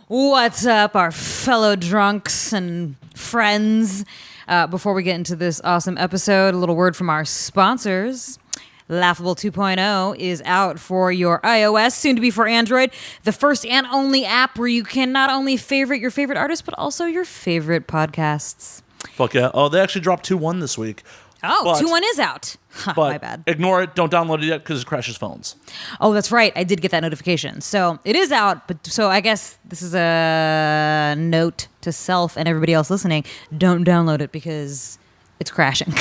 What's up, our fellow drunks and friends? Before we get into this awesome episode, a little word from our sponsors. Laughable 2.0 is out for your iOS, soon to be for Android. The first and only app where you can not only favorite your favorite artists, but also your favorite podcasts. Fuck yeah. Oh, they actually dropped 2.1 this week. Oh, 2.1 is out. But my bad. Ignore it. Don't download it yet because it crashes phones. Oh, that's right. I did get that notification. So it is out. But so I guess this is a note to self and everybody else listening. Don't download it because it's crashing.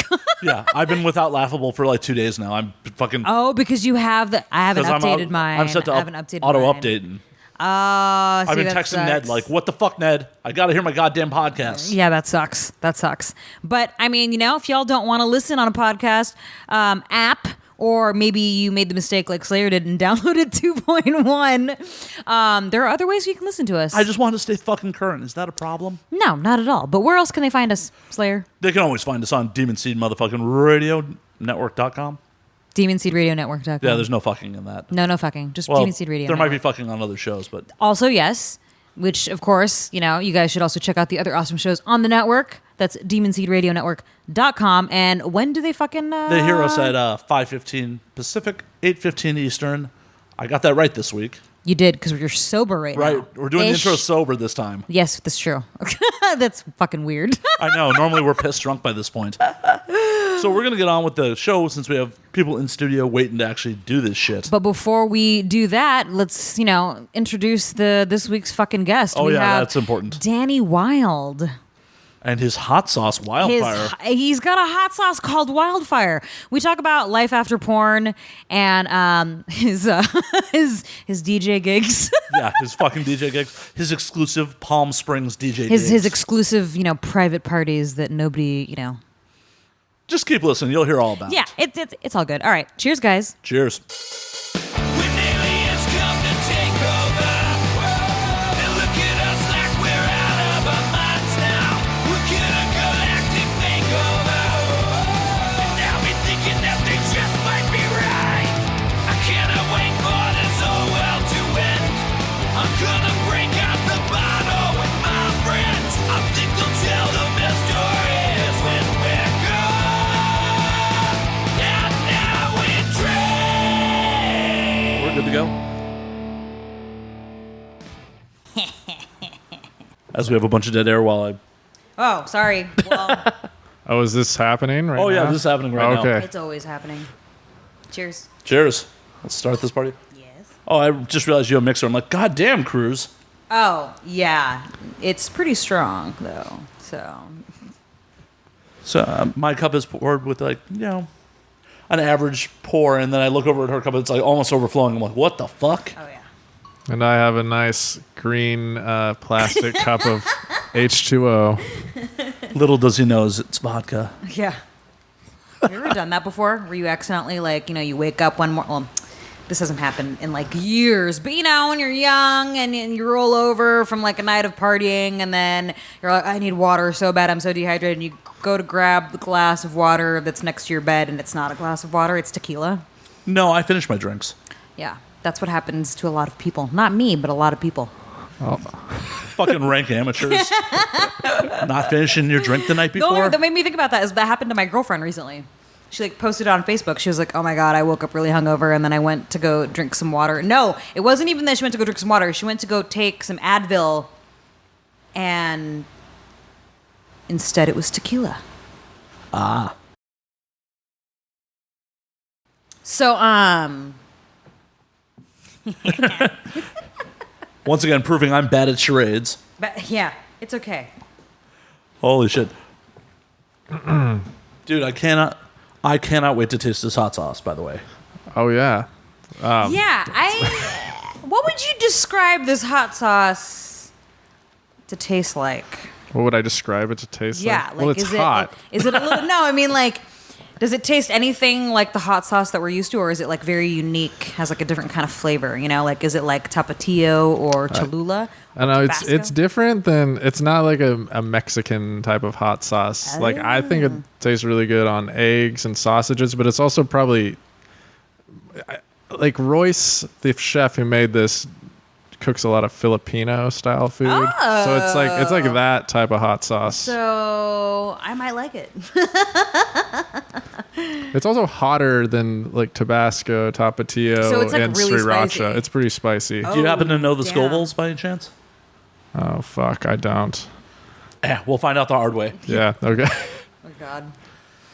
Yeah, I've been without Laughable for like 2 days now. I'm fucking... Oh, because you have the... I haven't updated mine. I'm set to auto-update. I've been texting Ned like, what the fuck, Ned? I got to hear my goddamn podcast. Yeah, that sucks. That sucks. But, I mean, you know, if y'all don't want to listen on a podcast app, or maybe you made the mistake like Slayer did and downloaded 2.1, there are other ways you can listen to us. I just want to stay fucking current. Is that a problem? No, not at all. But where else can they find us, Slayer? They can always find us on DemonSeed radionetwork.com. DemonSeedRadioNetwork.com. Yeah, there's no fucking in that. No fucking. Just Demon Seed Radio. There might be fucking on other shows, but... Also, yes, which, of course, you know, you guys should also check out the other awesome shows on the network. That's DemonSeedRadioNetwork.com. And when do they fucking... They hear us at 5:15 Pacific, 8:15 Eastern. I got that right this week. You did, because you're sober now. Right. We're doing the intro sober this time. Yes, that's true. That's fucking weird. I know. Normally we're pissed drunk by this point. So we're going to get on with the show since we have people in studio waiting to actually do this shit. But before we do that, let's, you know, introduce this week's fucking guest. Oh, yeah, that's important. Danny Wylde. And his hot sauce, Wylde Fire. He's got a hot sauce called Wylde Fire. We talk about life after porn and his DJ gigs. Yeah, his fucking DJ gigs. His exclusive Palm Springs DJ gigs. His gigs. exclusive, you know, private parties that nobody, you know. Just keep listening. You'll hear all about it. Yeah, it's all good. All right. Cheers, guys. Cheers. Good to go. As we have a bunch of dead air while I... Oh, sorry. Well, oh, is this happening right now? Oh, yeah, this is happening right now. Okay. It's always happening. Cheers. Cheers. Let's start this party. Yes. Oh, I just realized you have a mixer. I'm like, God damn, Cruz. Oh, yeah. It's pretty strong, though, so... So my cup is poured with, like, you know... an average pour, and then I look over at her cup, and it's like almost overflowing. I'm like, what the fuck? Oh, yeah. And I have a nice green plastic cup of H2O. Little does he know it's vodka. Yeah. Have you ever done that before? Where you accidentally, like, you know, you wake up one morning... Well, this hasn't happened in, like, years. But, you know, when you're young and you roll over from, like, a night of partying, and then you're like, I need water so bad, I'm so dehydrated, and you go to grab the glass of water that's next to your bed, and it's not a glass of water, it's tequila. No, I finished my drinks. Yeah, that's what happens to a lot of people. Not me, but a lot of people. Oh. Fucking rank amateurs. Not finishing your drink the night before? No, that made me think about that. That happened to my girlfriend recently. She, like, posted it on Facebook. She was like, oh, my God, I woke up really hungover, and then I went to go drink some water. No, it wasn't even that she went to go drink some water. She went to go take some Advil, and instead it was tequila. Ah. So, Once again, proving I'm bad at charades. But, yeah, it's okay. Holy shit. Dude, I cannot wait to taste this hot sauce, by the way. Oh, yeah. What would you describe this hot sauce to taste like? What would I describe it to taste like? Yeah, Well, it's hot. Is it a little... No, I mean, like, does it taste anything like the hot sauce that we're used to, or is it, like, very unique, has, like, a different kind of flavor, you know? Like, is it, like, Tapatio or Cholula? I know, it's different than... It's not like a Mexican type of hot sauce. Like, I think it tastes really good on eggs and sausages, but it's also probably... Like, Royce, the chef who made this, cooks a lot of Filipino style food. So it's like that type of hot sauce. So I might like it. It's also hotter than like Tabasco, Tapatio, So it's, like, and really Sriracha. spicy. It's pretty spicy. Do you happen to know the damn. Scovilles by any chance? Oh fuck, I don't. Yeah, we'll find out the hard way. Yeah, okay. Oh God.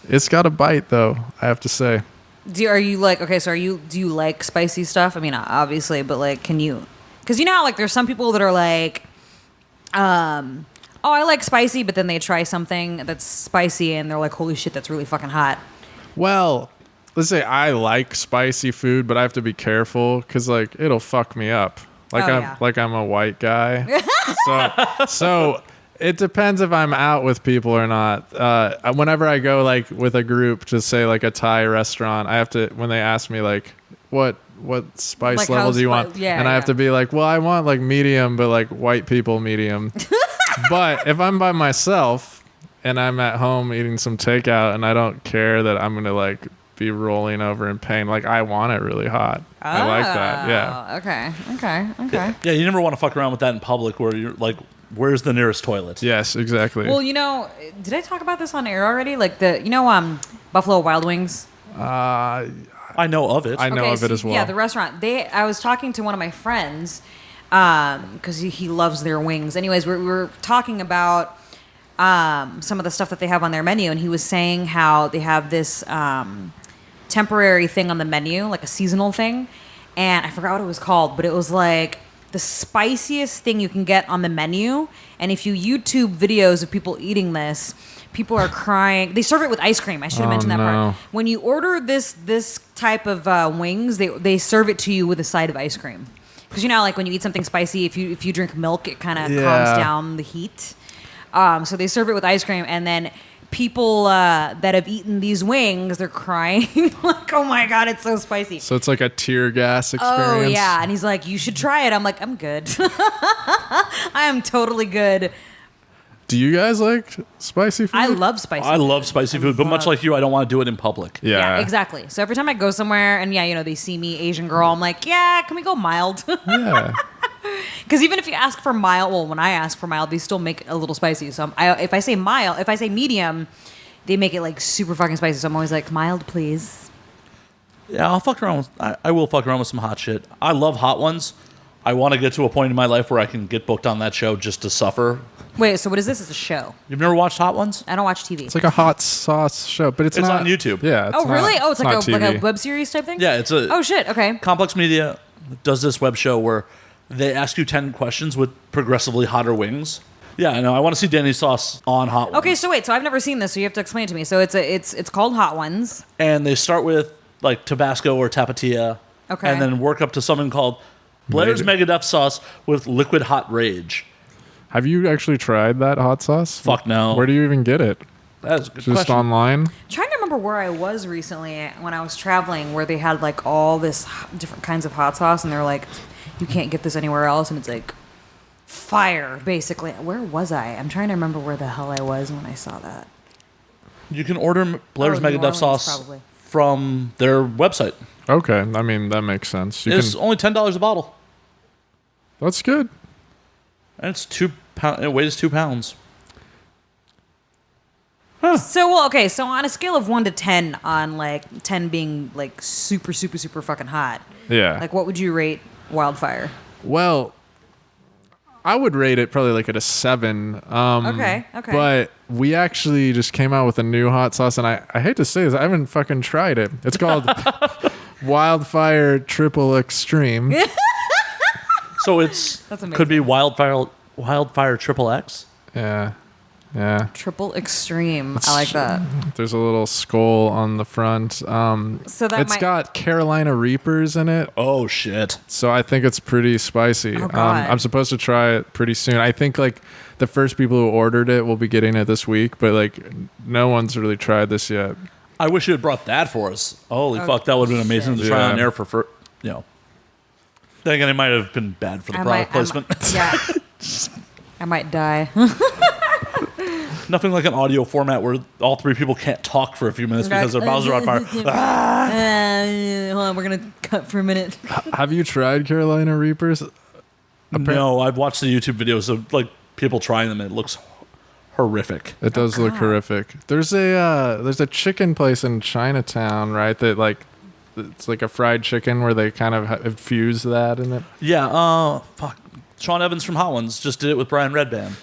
It's got a bite though, I have to say. Do you like spicy stuff? I mean, obviously, but like, can you? Because you know how like there's some people that are like, oh, I like spicy, but then they try something that's spicy and they're like, holy shit, that's really fucking hot. Well, let's say I like spicy food, but I have to be careful because like it'll fuck me up. Like I'm a white guy. so it depends if I'm out with people or not. Whenever I go like with a group to say like a Thai restaurant, I have to, when they ask me like what spice Like level do you want? yeah, and I have to be like, well, I want like medium, but like white people medium. But if I'm by myself and I'm at home eating some takeout and I don't care that I'm gonna like be rolling over in pain, like I want it really hot. I like that. Yeah. Okay. Yeah, you never want to fuck around with that in public where you're like, where's the nearest toilet? Yes, exactly. Well, you know, did I talk about this on air already? Like Buffalo Wild Wings. I I know of it. know of it as well. Yeah, the restaurant. I was talking to one of my friends because he loves their wings. Anyways, we were talking about some of the stuff that they have on their menu, and he was saying how they have this temporary thing on the menu, like a seasonal thing, and I forgot what it was called, but it was like the spiciest thing you can get on the menu. And if you YouTube videos of people eating this, people are crying. They serve it with ice cream. I should have mentioned that part. When you order this type of wings, they serve it to you with a side of ice cream. Because you know, like when you eat something spicy, if you drink milk, it kind of calms down the heat. So they serve it with ice cream, and then people that have eaten these wings, they're crying like, oh my God, it's so spicy. So it's like a tear gas experience. Oh yeah, and he's like, you should try it. I'm like, I'm good. I am totally good. Do you guys like spicy food? I love spicy I love spicy food, but much like you, I don't want to do it in public. Yeah, exactly. So every time I go somewhere and they see me, Asian girl, I'm like, yeah, can we go mild? Yeah. Because even if you ask for mild, well, when I ask for mild, they still make it a little spicy. So if I say mild, if I say medium, they make it like super fucking spicy. So I'm always like, mild, please. Yeah, I'll fuck around with, I will fuck around with some hot shit. I love hot ones. I want to get to a point in my life where I can get booked on that show just to suffer. Wait, so what is this? It's a show. You've never watched Hot Ones? I don't watch TV. It's like a hot sauce show, but it's not on YouTube. Yeah. Oh, really? Oh, it's like not a web series type thing? Yeah, it's a... Oh, shit. Okay. Complex Media does this web show where they ask you 10 questions with progressively hotter wings. Yeah, I know. I want to see Danny Sauce on Hot Ones. Okay, so wait. So I've never seen this, so you have to explain it to me. So it's called Hot Ones. And they start with like Tabasco or Tapatio. Okay. And then work up to something called Blair's Megadeth Sauce with Liquid Hot Rage. Have you actually tried that hot sauce? Fuck no. Where do you even get it? That's a good Just question. online? Trying to remember where I was recently when I was traveling, where they had like all this different kinds of hot sauce, and they're like, you can't get this anywhere else, and it's like fire, basically. Where was I? I'm trying to remember where the hell I was when I saw that. You can order Blair's New Megadeth Orleans, Sauce probably. from their website. Okay. I mean, that makes sense. It's only $10 a bottle. That's good. And it's 2 pounds. It weighs 2 pounds. So, okay, so on a scale of 1 to 10, on like 10 being like super, super, super fucking hot, Yeah. like what would you rate Wildfire? Well, I would rate it probably like at a 7. Okay. But we actually just came out with a new hot sauce, and I hate to say this, I haven't fucking tried it. It's called Wildfire Triple Extreme. So it's That's amazing. could be Wildfire Triple X. Yeah. Triple Extreme. I like that. There's a little skull on the front. So that It's got Carolina Reapers in it, Oh shit! so I think it's pretty spicy. Oh, God. I'm supposed to try it pretty soon. I think like the first people who ordered it will be getting it this week, but like no one's really tried this yet. I wish you had brought that for us. Holy fuck, that would have been amazing to try Yeah. on air for. Then again, it might have been bad for the product placement. Yeah. I might die. Nothing like an audio format where all 3 people can't talk for a few minutes because their mouths are on fire. Hold on, we're going to cut for a minute. Have you tried Carolina Reapers? No, I've watched the YouTube videos of like people trying them, and it looks horrific. It does look horrific. There's a chicken place in Chinatown, right? That like it's like a fried chicken where they kind of infuse that in it. Yeah. Fuck. Sean Evans from Hot Ones just did it with Brian Redband.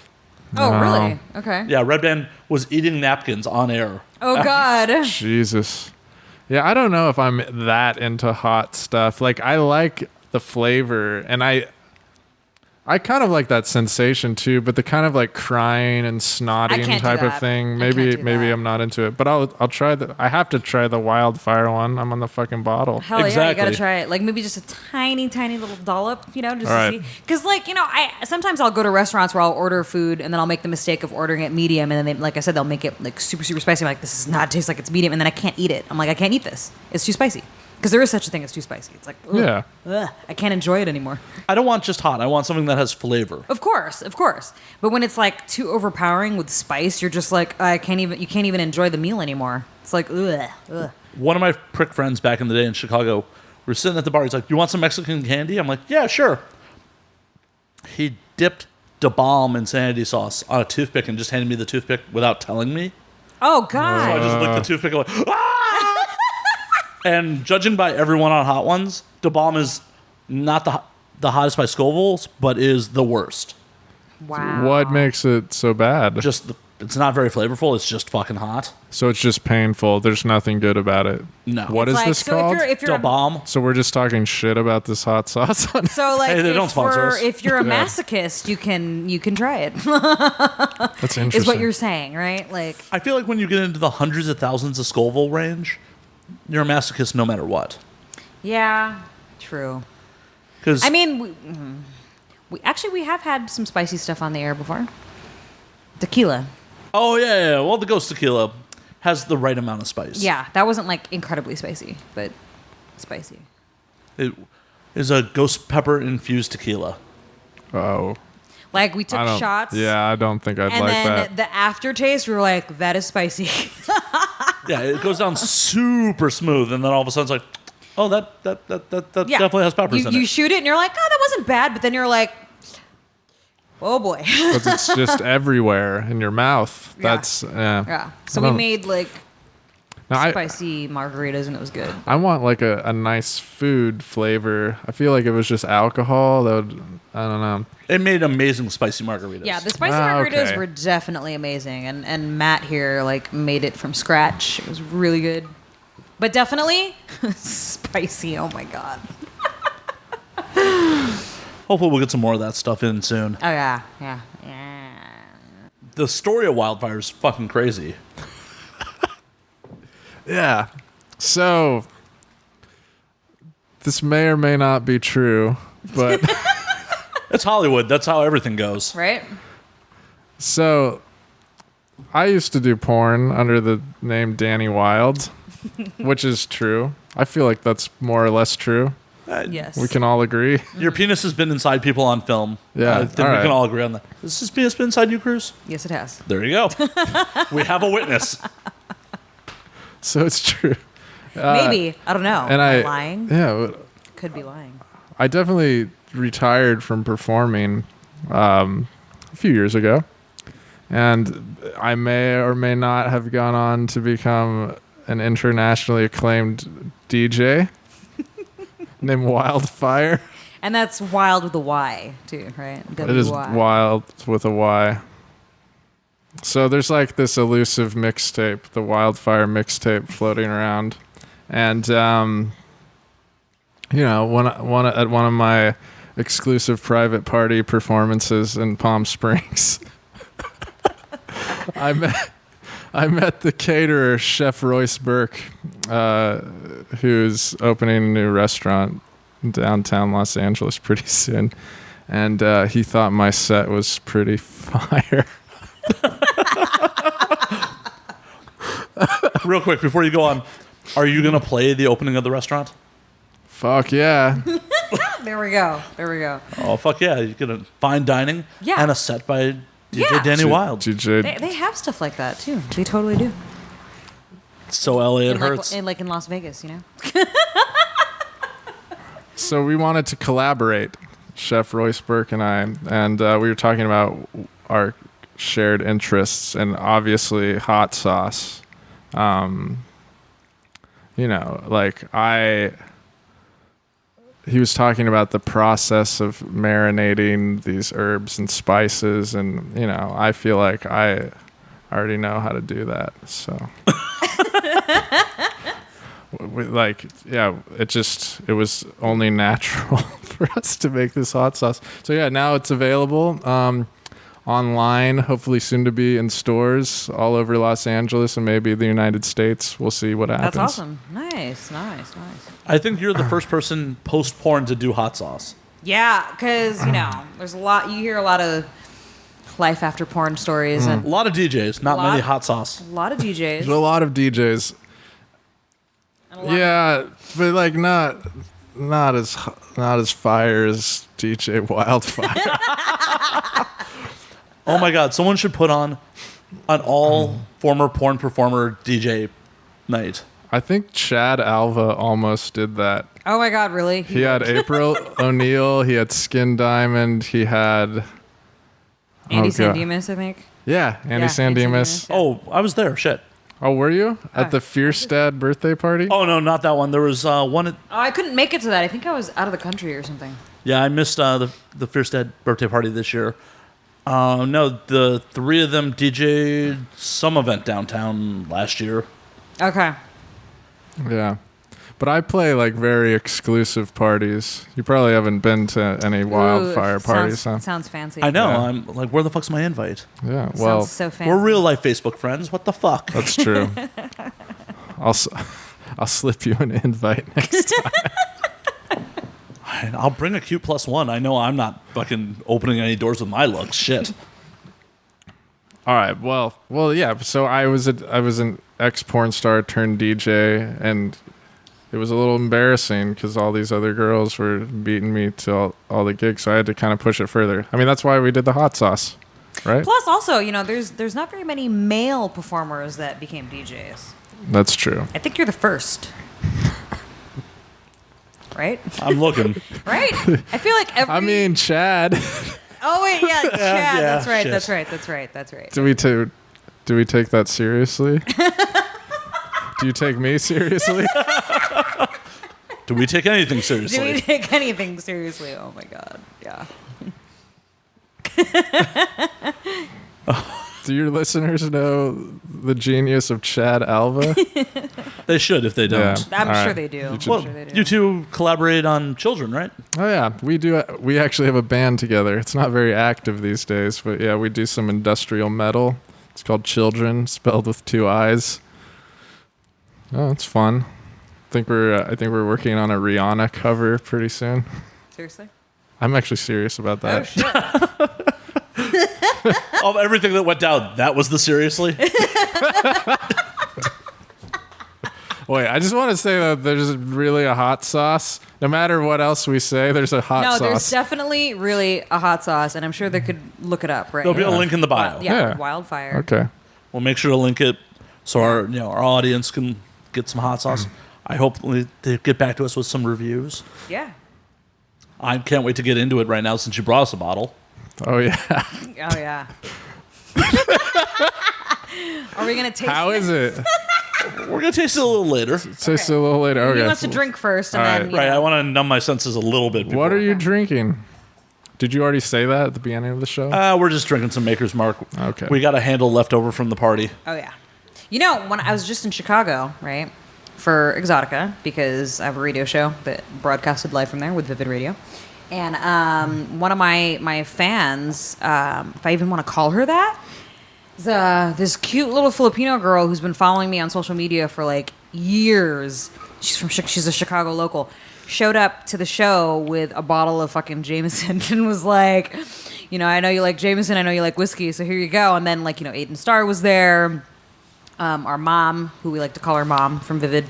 Oh, No. really? Okay. Yeah, Redband was eating napkins on air. Oh, God. Jesus. Yeah, I don't know if I'm that into hot stuff. Like, I like the flavor, and I kind of like that sensation too, but the kind of like crying and snotting can't do type of that. thing. I Maybe can't do that. I'm not into it, but I'll try I have to try the Wylde Fire one. I'm on the fucking bottle. Hell yeah, you Exactly. gotta try it. Like maybe just a tiny, tiny little dollop, just All to right. see. Because like sometimes I'll go to restaurants where I'll order food and then I'll make the mistake of ordering it medium, and then like I said, they'll make it like super, super spicy. I'm like, this does not taste like it's medium, and then I can't eat it. I'm like, I can't eat this. It's too spicy. Because there is such a thing as too spicy. It's like, ugh, Yeah. ugh, I can't enjoy it anymore. I don't want just hot. I want something that has flavor. Of course. But when it's like too overpowering with spice, you're just like, you can't even enjoy the meal anymore. It's like, ugh. One of my prick friends back in the day in Chicago, we were sitting at the bar. He's like, "You want some Mexican candy?" I'm like, "Yeah, sure." He dipped Da Bomb in sanity sauce on a toothpick and just handed me the toothpick without telling me. Oh, So I God. just licked the toothpick and went, "Ah!" And judging by everyone on Hot Ones, Da Bomb is not the hottest by Scovilles, but is the worst. Wow. What makes it so bad? It's not very flavorful. It's just fucking hot. So it's just painful. There's nothing good about it. No. What is Like, this so called? If you're Da a Bomb. So we're just talking shit about this hot sauce. So like, Hey, they don't sponsor us. if you're a Yeah. masochist, you can try it. That's interesting. Is what you're saying, right? Like, I feel like when you get into the hundreds of thousands of Scoville range, you're a masochist no matter what. yeah, true. Because I mean, we have had some spicy stuff on the air before. Tequila. oh yeah, well the Ghost Tequila has the right amount of spice. Yeah, that wasn't like incredibly spicy, but spicy. It is a ghost pepper infused tequila. Oh, Like we I took don't. shots. Yeah, I don't think I'd And like then that. the aftertaste, we were like, that is spicy. Yeah, it goes down super smooth, and then all of a sudden it's like, oh, that Yeah. definitely has peppers in You it. shoot it and you're like, oh, that wasn't bad. But then you're like, oh boy. Because it's just everywhere in your mouth. Yeah. That's yeah. Yeah. So I we don't- made like Now, spicy margaritas and it was good. I want like a nice food flavor. I feel like if it was just alcohol, that would, I don't know. It made amazing spicy margaritas. Yeah, the spicy Ah, margaritas okay. were definitely amazing, and Matt here like made it from scratch. It was really good, but definitely spicy. Oh my god. Hopefully we'll get some more of that stuff in soon. Oh yeah. The story of Wildfire is fucking crazy. Yeah. So this may or may not be true, but It's Hollywood. That's how everything goes. Right. so I used to do porn under the name Danny Wilde, which is true. I feel like that's more or less true. Yes. We can all agree. Your penis has been inside people on film. Yeah, I think all we right. can all agree on that. Has this penis been inside you, Cruz? Yes, it has. There you go. We have a witness. So it's true. Maybe I don't know. And Am I lying. Yeah, Could be lying. I definitely retired from performing a few years ago, and I may or may not have gone on to become an internationally acclaimed DJ named Wylde Fire. And that's wild with a Y too, right? It is W-Y. wild with a Y. So there's like this elusive mixtape, the Wylde Fire mixtape, floating around, and you know, at one of my exclusive private party performances in Palm Springs, I met the caterer, Chef Royce Burke, who's opening a new restaurant in downtown Los Angeles pretty soon, and he thought my set was pretty fire. Real quick, before you go on, are you going to play the opening of the restaurant? Fuck yeah. There we go. Oh, fuck yeah. You're going to fine dining Yeah. and a set by DJ Yeah. Danny Wilde. DJ. They have stuff like that too. They totally do. So LA, it in hurts. like in Las Vegas, you know. So we wanted to collaborate. Chef Royce Burke and I, and we were talking about our shared interests, and obviously hot sauce. You know, like he was talking about the process of marinating these herbs and spices, and you know, I feel like I already know how to do that. So, it was only natural for us to make this hot sauce. So yeah, now it's available online, hopefully soon to be in stores all over Los Angeles and maybe the United States. We'll see what happens. That's awesome. Nice. I think you're the first person post-porn to do hot sauce. Yeah, because, you know, there's a lot, you hear a lot of life after porn stories. And A lot of DJs, not many hot sauce. a lot of DJs. There's a lot of DJs. Yeah, but like not as fire as DJ Wylde Fire. Oh my God! Someone should put on an all former porn performer DJ night. I think Chad Alva almost did that. Oh my God, really? He had April O'Neil. He had Skin Diamond. He had Andy Sandemus, I think. Yeah, Andy Sandemus. Yeah. Oh, I was there. Shit. Oh, were you at the Fierstad birthday party? Oh no, not that one. There was one. Oh, I couldn't make it to that. I think I was out of the country or something. Yeah, I missed the Fierstad birthday party this year. No, the three of them DJ'd some event downtown last year. Okay. Yeah. But I play like very exclusive parties. You probably haven't been to any Wylde Fire parties, huh? Sounds fancy. I know. Yeah. I'm like, where the fuck's my invite? Yeah. Well, Sounds so fancy. We're real life Facebook friends. What the fuck? that's true. I'll slip you an invite next time. I'll bring a cute +1. I know I'm not fucking opening any doors with my looks. Shit. All right. Well, yeah. So I was an ex-porn star turned DJ, and it was a little embarrassing because all these other girls were beating me to all the gigs, so I had to kind of push it further. I mean, that's why we did the hot sauce, right? Plus, also, you know, there's not very many male performers that became DJs. That's true. I think you're the first. Right? I'm looking. Right? I feel like every... I mean, Chad. Oh, wait, yeah, Chad. yeah, That's right, shit. that's right. Do we take that seriously? Do you take me seriously? Do we take anything Do seriously? we take anything seriously? Oh, my God. Yeah. Do your listeners know the genius of Chad Alva? They should if they don't. Yeah. I'm All sure right. they do. Well, Sure they do. you two collaborate on children, right? Oh yeah, we do. We actually have a band together. It's not very active these days, but yeah, we do some industrial metal. It's called Children, spelled with 2 I's. Oh, it's fun. I think we're working on a Rihanna cover pretty soon. Seriously? I'm actually serious about Oh, that. shit. Of everything that went down, that was the seriously? Wait, I just want to say that there's really a hot sauce. No matter what else we say, there's a hot No, sauce. there's definitely really a hot sauce, and I'm sure they could look it up, right? There'll be a link in the bio. Yeah, Yeah. Wylde Fire. Okay. We'll make sure to link it so our audience can get some hot sauce. I hope they get back to us with some reviews. Yeah. I can't wait to get into it right now since you brought us a bottle. Oh yeah. Oh, yeah. Are we going to taste How is it? We're going to taste it a little later. Taste it a little later. Okay. He wants to drink first, and All then, right. you Right, know. I want to numb my senses a little bit. What are you Okay. drinking? Did you already say that at the beginning of the show? We're just drinking some Maker's Mark. Okay. We got a handle left over from the party. Oh, yeah. You know, when I was just in Chicago, right, for Exotica, because I have a radio show that broadcasted live from there with Vivid Radio. And one of my fans, if I even want to call her that, is this cute little Filipino girl who's been following me on social media for like years. She's a Chicago local. Showed up to the show with a bottle of fucking Jameson and was like, you know, I know you like Jameson, I know you like whiskey, so here you go. And then, like, you know, Aiden Starr was there. Our mom, who we like to call her mom from Vivid,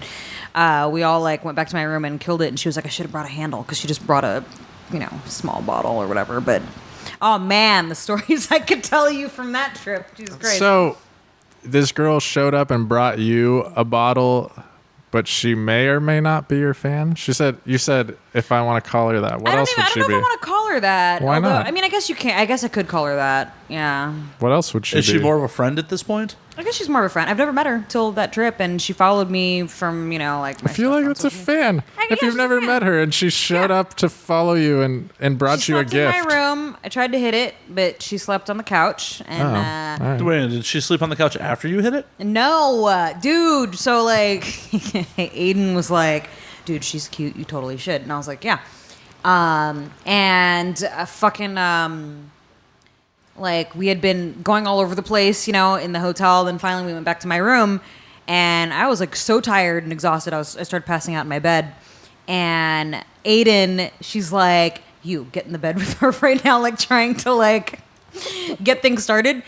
we all like went back to my room and killed it. And she was like, I should have brought a handle because she just brought a, you know, small bottle or whatever. But oh man, the stories I could tell you from that trip. Jesus Christ. So, this girl showed up and brought you a bottle, but she may or may not be your fan. You said if I want to call her that. What else would she be? I don't know if I want to call her that. Why not? I mean, I guess you can. I guess I could call her that. Yeah. What else would she be? Is she more of a friend at this point? I guess she's more of a friend. I've never met her till that trip, and she followed me from, like. I feel like that's a fan. If you've never met her and she showed up to follow you and brought you a gift. She slept in my room. I tried to hit it, but she slept on the couch. And all right. Wait, did she sleep on the couch after you hit it? no, dude. So like, Aiden was like, "Dude, she's cute. You totally should." And I was like, "Yeah." Like we had been going all over the place, in the hotel. Then finally we went back to my room, and I was like so tired and exhausted. I started passing out in my bed, and Aiden, she's like, "You get in the bed with her right now," like trying to like get things started.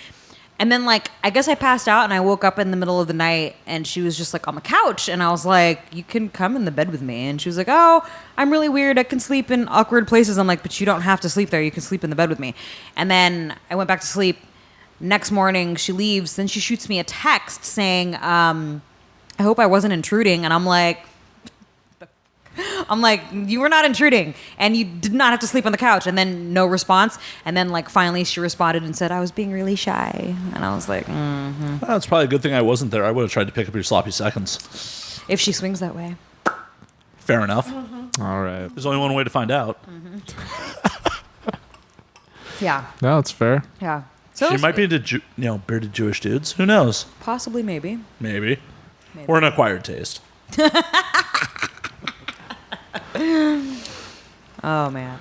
And then like I guess I passed out and I woke up in the middle of the night and she was just like on the couch and I was like, "You can come in the bed with me." And she was like, "Oh, I'm really weird. I can sleep in awkward places." I'm like, "But you don't have to sleep there. You can sleep in the bed with me." And then I went back to sleep. Next morning she leaves. Then she shoots me a text saying, "I hope I wasn't intruding." And I'm like, "You were not intruding, and you did not have to sleep on the couch." And then no response. And then like finally she responded and said, "I was being really shy." And I was like, Well, that's probably a good thing I wasn't there. I would have tried to pick up your sloppy seconds. If she swings that way. Fair enough. All right. There's only one way to find out. Yeah. No, that's fair. Yeah. So She might be into bearded Jewish dudes. Who knows? possibly, maybe. Maybe. Or an acquired taste. Oh man.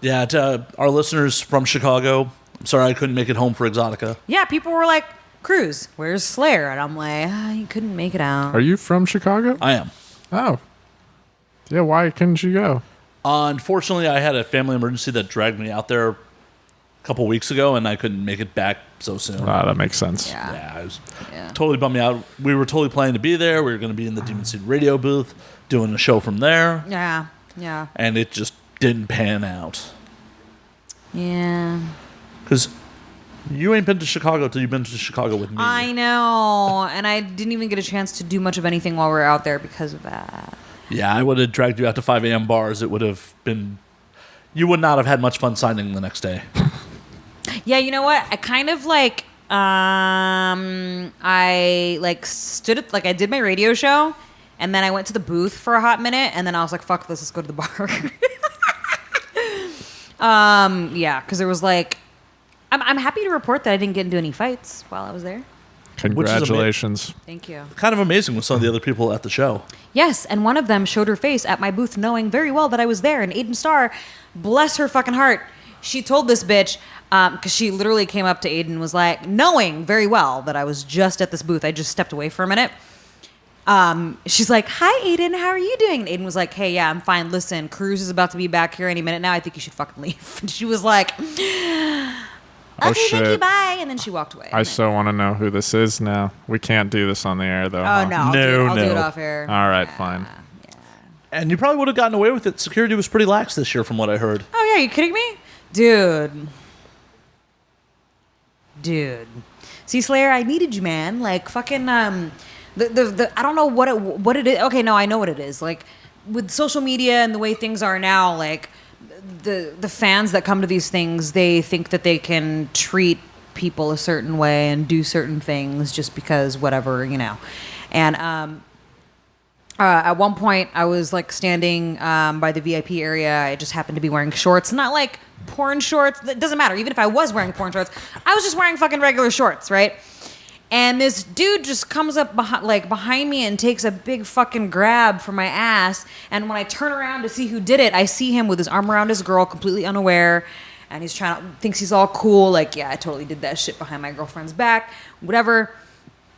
Yeah, to our listeners from Chicago, I'm sorry I couldn't make it home for Exotica. Yeah, people were like, "Cruz, where's Slayer?" And I'm like, "You couldn't make it out." Are you from Chicago? I am. Oh. Yeah, why couldn't you go? Unfortunately, I had a family emergency that dragged me out there a couple weeks ago, and I couldn't make it back so soon. Ah, that makes sense. Yeah. It was totally bummed me out. We were totally planning to be there. We were going to be in the Demon Seed radio booth, doing a show from there, Yeah. Yeah. and it just didn't pan out. Yeah. Because you ain't been to Chicago till you've been to Chicago with me. I know. And I didn't even get a chance to do much of anything while we were out there because of that. Yeah, I would have dragged you out to 5 a.m. bars. It would have been... You would not have had much fun signing the next day. Yeah, you know what? I kind of like... I like stood at... Like I did my radio show, and then I went to the booth for a hot minute, and then I was like, "Fuck this, let's go to the bar." Yeah, because there was like... I'm happy to report that I didn't get into any fights while I was there. Congratulations. Thank you. Kind of amazing with some of the other people at the show. Yes, and one of them showed her face at my booth knowing very well that I was there. And Aiden Starr, bless her fucking heart, she told this bitch, because she literally came up to Aiden and was like, knowing very well that I was just at this booth. I just stepped away for a minute. She's like, "Hi, Aiden, how are you doing?" And Aiden was like, "Hey, yeah, I'm fine. Listen, Cruz is about to be back here any minute now. I think you should fucking leave." And she was like... Oh, "Okay, thank you, shit. bye." And then she walked away. I so want to know who this is now. We can't do this on the air, though. Oh, huh? no. I'll do it off air. All right, fine. And you probably would have gotten away with it. Security was pretty lax this year from what I heard. Oh, yeah, you kidding me? Dude. See, Slayer, I needed you, man. Like, fucking, I don't know what it is. Okay, no, I know what it is. Like, with social media and the way things are now, like, the fans that come to these things, they think that they can treat people a certain way and do certain things just because whatever, And at one point, I was like standing by the VIP area. I just happened to be wearing shorts, not like porn shorts. It doesn't matter. Even if I was wearing porn shorts, I was just wearing fucking regular shorts, right? And this dude just comes up behind me and takes a big fucking grab for my ass. And when I turn around to see who did it, I see him with his arm around his girl, completely unaware. And he's thinks he's all cool. Like, yeah, I totally did that shit behind my girlfriend's back, whatever.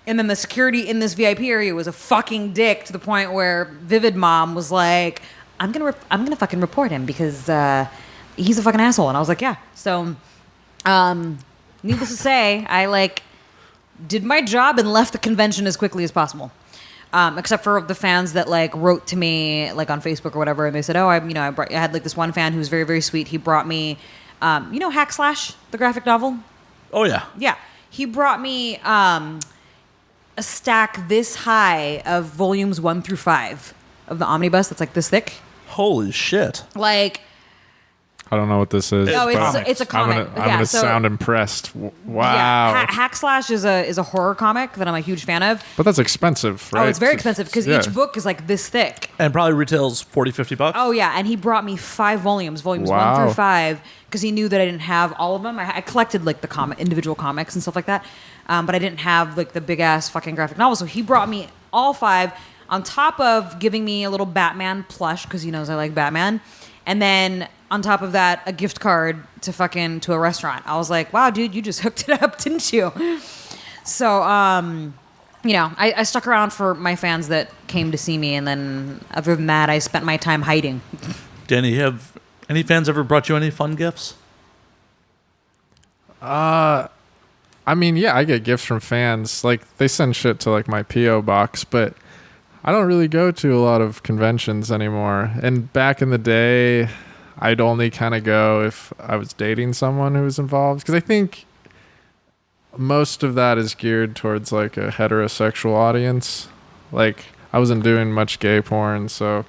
And then the security in this VIP area was a fucking dick to the point where Vivid Mom was like, I'm gonna fucking report him because he's a fucking asshole. And I was like, yeah. So, needless to say, I did my job and left the convention as quickly as possible. Except for the fans that wrote to me on Facebook or whatever, and they said, "Oh, I had this one fan who was very, very sweet. He brought me, Hack Slash, the graphic novel. Oh yeah, Yeah, he brought me a stack this high of volumes 1 through 5 of the omnibus. That's this thick. Holy shit. Like, I don't know what this is. oh, it's a comic. I'm gonna sound impressed. Wow. Yeah, Hack Slash is a horror comic that I'm a huge fan of. But that's expensive, right? Oh, it's very expensive because each book is like this thick. And probably retails $40-$50. Oh, yeah. And he brought me 5 volumes 1 through 5, because he knew that I didn't have all of them. I collected like the individual comics and stuff like that. But I didn't have like the big ass fucking graphic novel. So he brought me all 5 on top of giving me a little Batman plush, because he knows I like Batman. And then on top of that, a gift card to a restaurant. I was like, wow, dude, you just hooked it up, didn't you? So, I stuck around for my fans that came to see me. And then other than that, I spent my time hiding. Danny, have any fans ever brought you any fun gifts? I mean, yeah, I get gifts from fans. Like, they send shit to like my P.O. box, but I don't really go to a lot of conventions anymore. And back in the day, I'd only kind of go if I was dating someone who was involved. Because I think most of that is geared towards like a heterosexual audience. Like, I wasn't doing much gay porn, so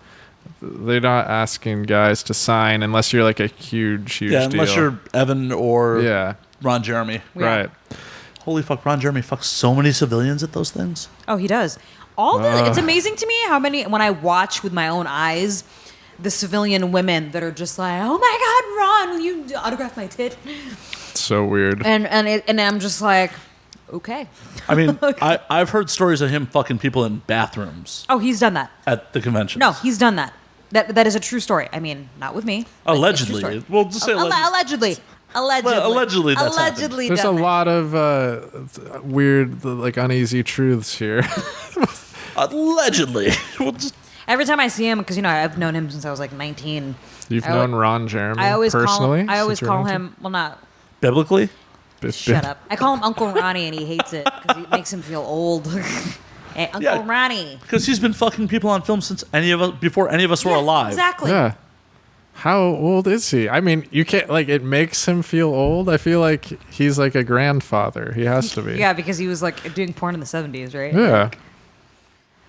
they're not asking guys to sign unless you're like a huge deal. Yeah, unless you're Evan or Ron Jeremy. Yeah. Right. Holy fuck, Ron Jeremy fucks so many civilians at those things. Oh, he does. It's amazing to me how many, when I watch with my own eyes, the civilian women that are just like, oh my God, Ron, will you autograph my tit? So weird. And I'm just like, okay. I mean, I've heard stories of him fucking people in bathrooms Oh, he's done that. at the conventions. No, he's done that. That is a true story. I mean, not with me. but it's a true Allegedly. story. We'll just say Allegedly. Allegedly that's Allegedly. There's a done that. lot of weird, like, uneasy truths here. Allegedly. We'll just, Every time I see him, because I've known him since I was like 19. You've known Ron Jeremy I always personally? call him. Well, not. biblically? Shut up. I call him Uncle Ronnie, and he hates it because it makes him feel old. Hey, Uncle Ronnie. Because he's been fucking people on film since before any of us were alive. Exactly. Yeah. How old is he? I mean, you can't, like, it makes him feel old. I feel like he's like a grandfather. He has to be. Yeah, because he was like doing porn in the 70s, right? Yeah.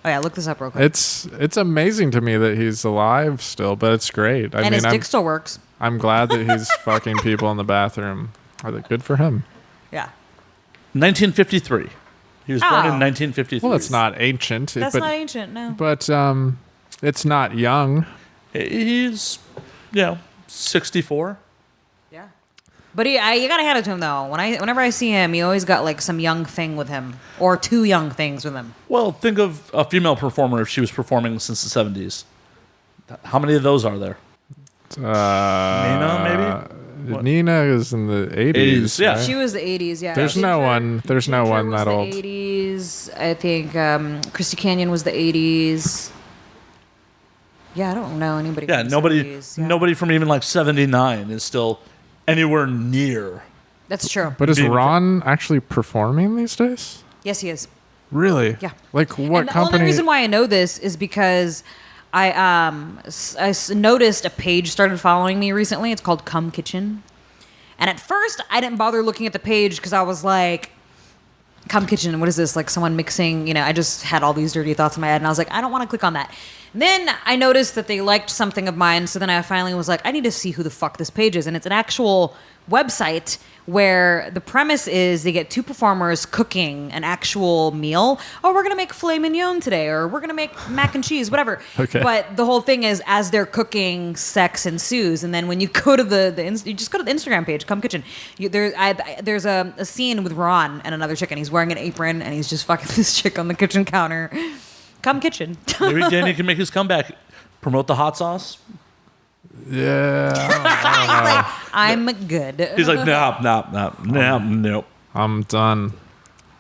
Oh yeah, look this up real quick. It's amazing to me that he's alive still, but it's great. And his dick still works. I'm glad that he's fucking people in the bathroom. Are they good for him? Yeah. 1953. He was born in 1953. Well, it's not ancient. That's not ancient, no. But it's not young. He's, 64. Yeah. But you gotta hand it to him though. Whenever I see him, he always got like some young thing with him, or 2 young things with him. Well, think of a female performer if she was performing since the 70s. How many of those are there? Nina, maybe? What? Nina is in the 80s. Yeah. Right? She was the 80s, yeah. There's no one was that old. The 80s. I think Christy Canyon was the 80s. Yeah, I don't know anybody. Yeah, from the nobody 70s, yeah. nobody from even like 79 is still anywhere near. That's true. But is Ron actually performing these days? Yes, he is. Really? Yeah. Like what And the company? only reason why I know this is because I noticed a page started following me recently. It's called Come Kitchen. And at first, I didn't bother looking at the page because I was like, Come Kitchen, what is this? Like someone mixing, I just had all these dirty thoughts in my head. And I was like, I don't want to click on that. And then I noticed that they liked something of mine. So then I finally was like, I need to see who the fuck this page is. And it's an actual website where the premise is they get 2 performers cooking an actual meal. Oh, we're going to make filet mignon today, or we're going to make mac and cheese, whatever. Okay. But the whole thing is, as they're cooking, sex ensues. And then when you go to you just go to the Instagram page, Come Kitchen. There's a scene with Ron and another chick, and he's wearing an apron, and he's just fucking this chick on the kitchen counter. Come Kitchen. Maybe Danny can make his comeback. Promote the hot sauce. Yeah. I don't know. I'm good. He's like, nope. I'm done.